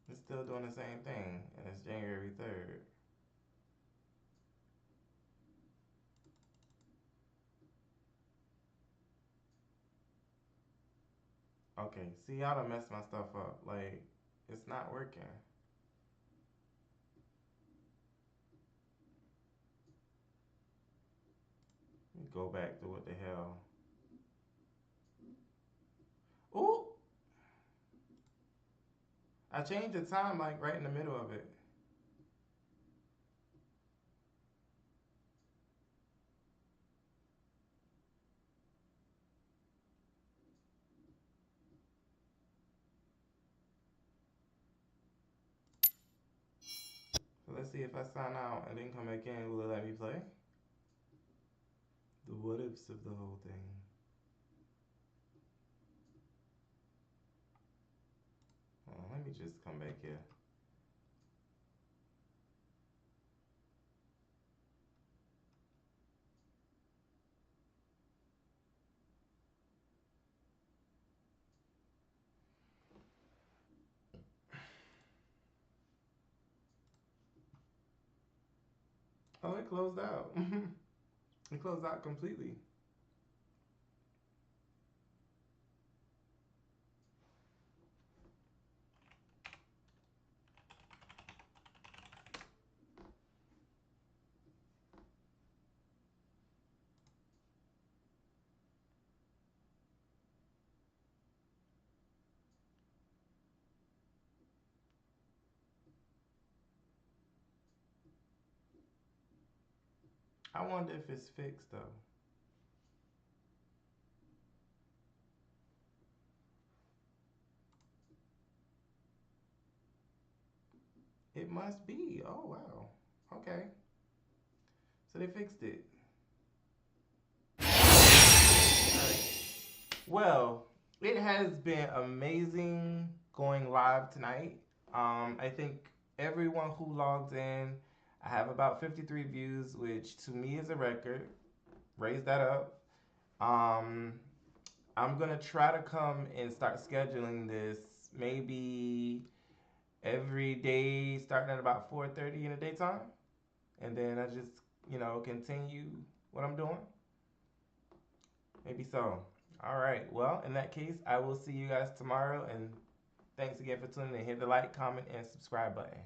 Speaker 10: It's still doing the same thing, and it's January 3rd. Okay, see, y'all done messed my stuff up. Like, it's not working. Let me go back to what the hell. Ooh! I changed the time like right in the middle of it. So let's see if I sign out and then come back in, will it let me play? The what ifs of the whole thing. Let me just come back here. Oh, it closed out. It closed out completely. I wonder if it's fixed though. It must be. Oh, wow. Okay. So they fixed it. Well, it has been amazing going live tonight. I think everyone who logged in, I have about 53 views, which to me is a record. Raise that up. I'm gonna try to come and start scheduling this maybe every day starting at about 4:30 in the daytime. And then I just, continue what I'm doing. Maybe so. All right. Well, in that case, I will see you guys tomorrow. And thanks again for tuning in. Hit the like, comment, and subscribe button.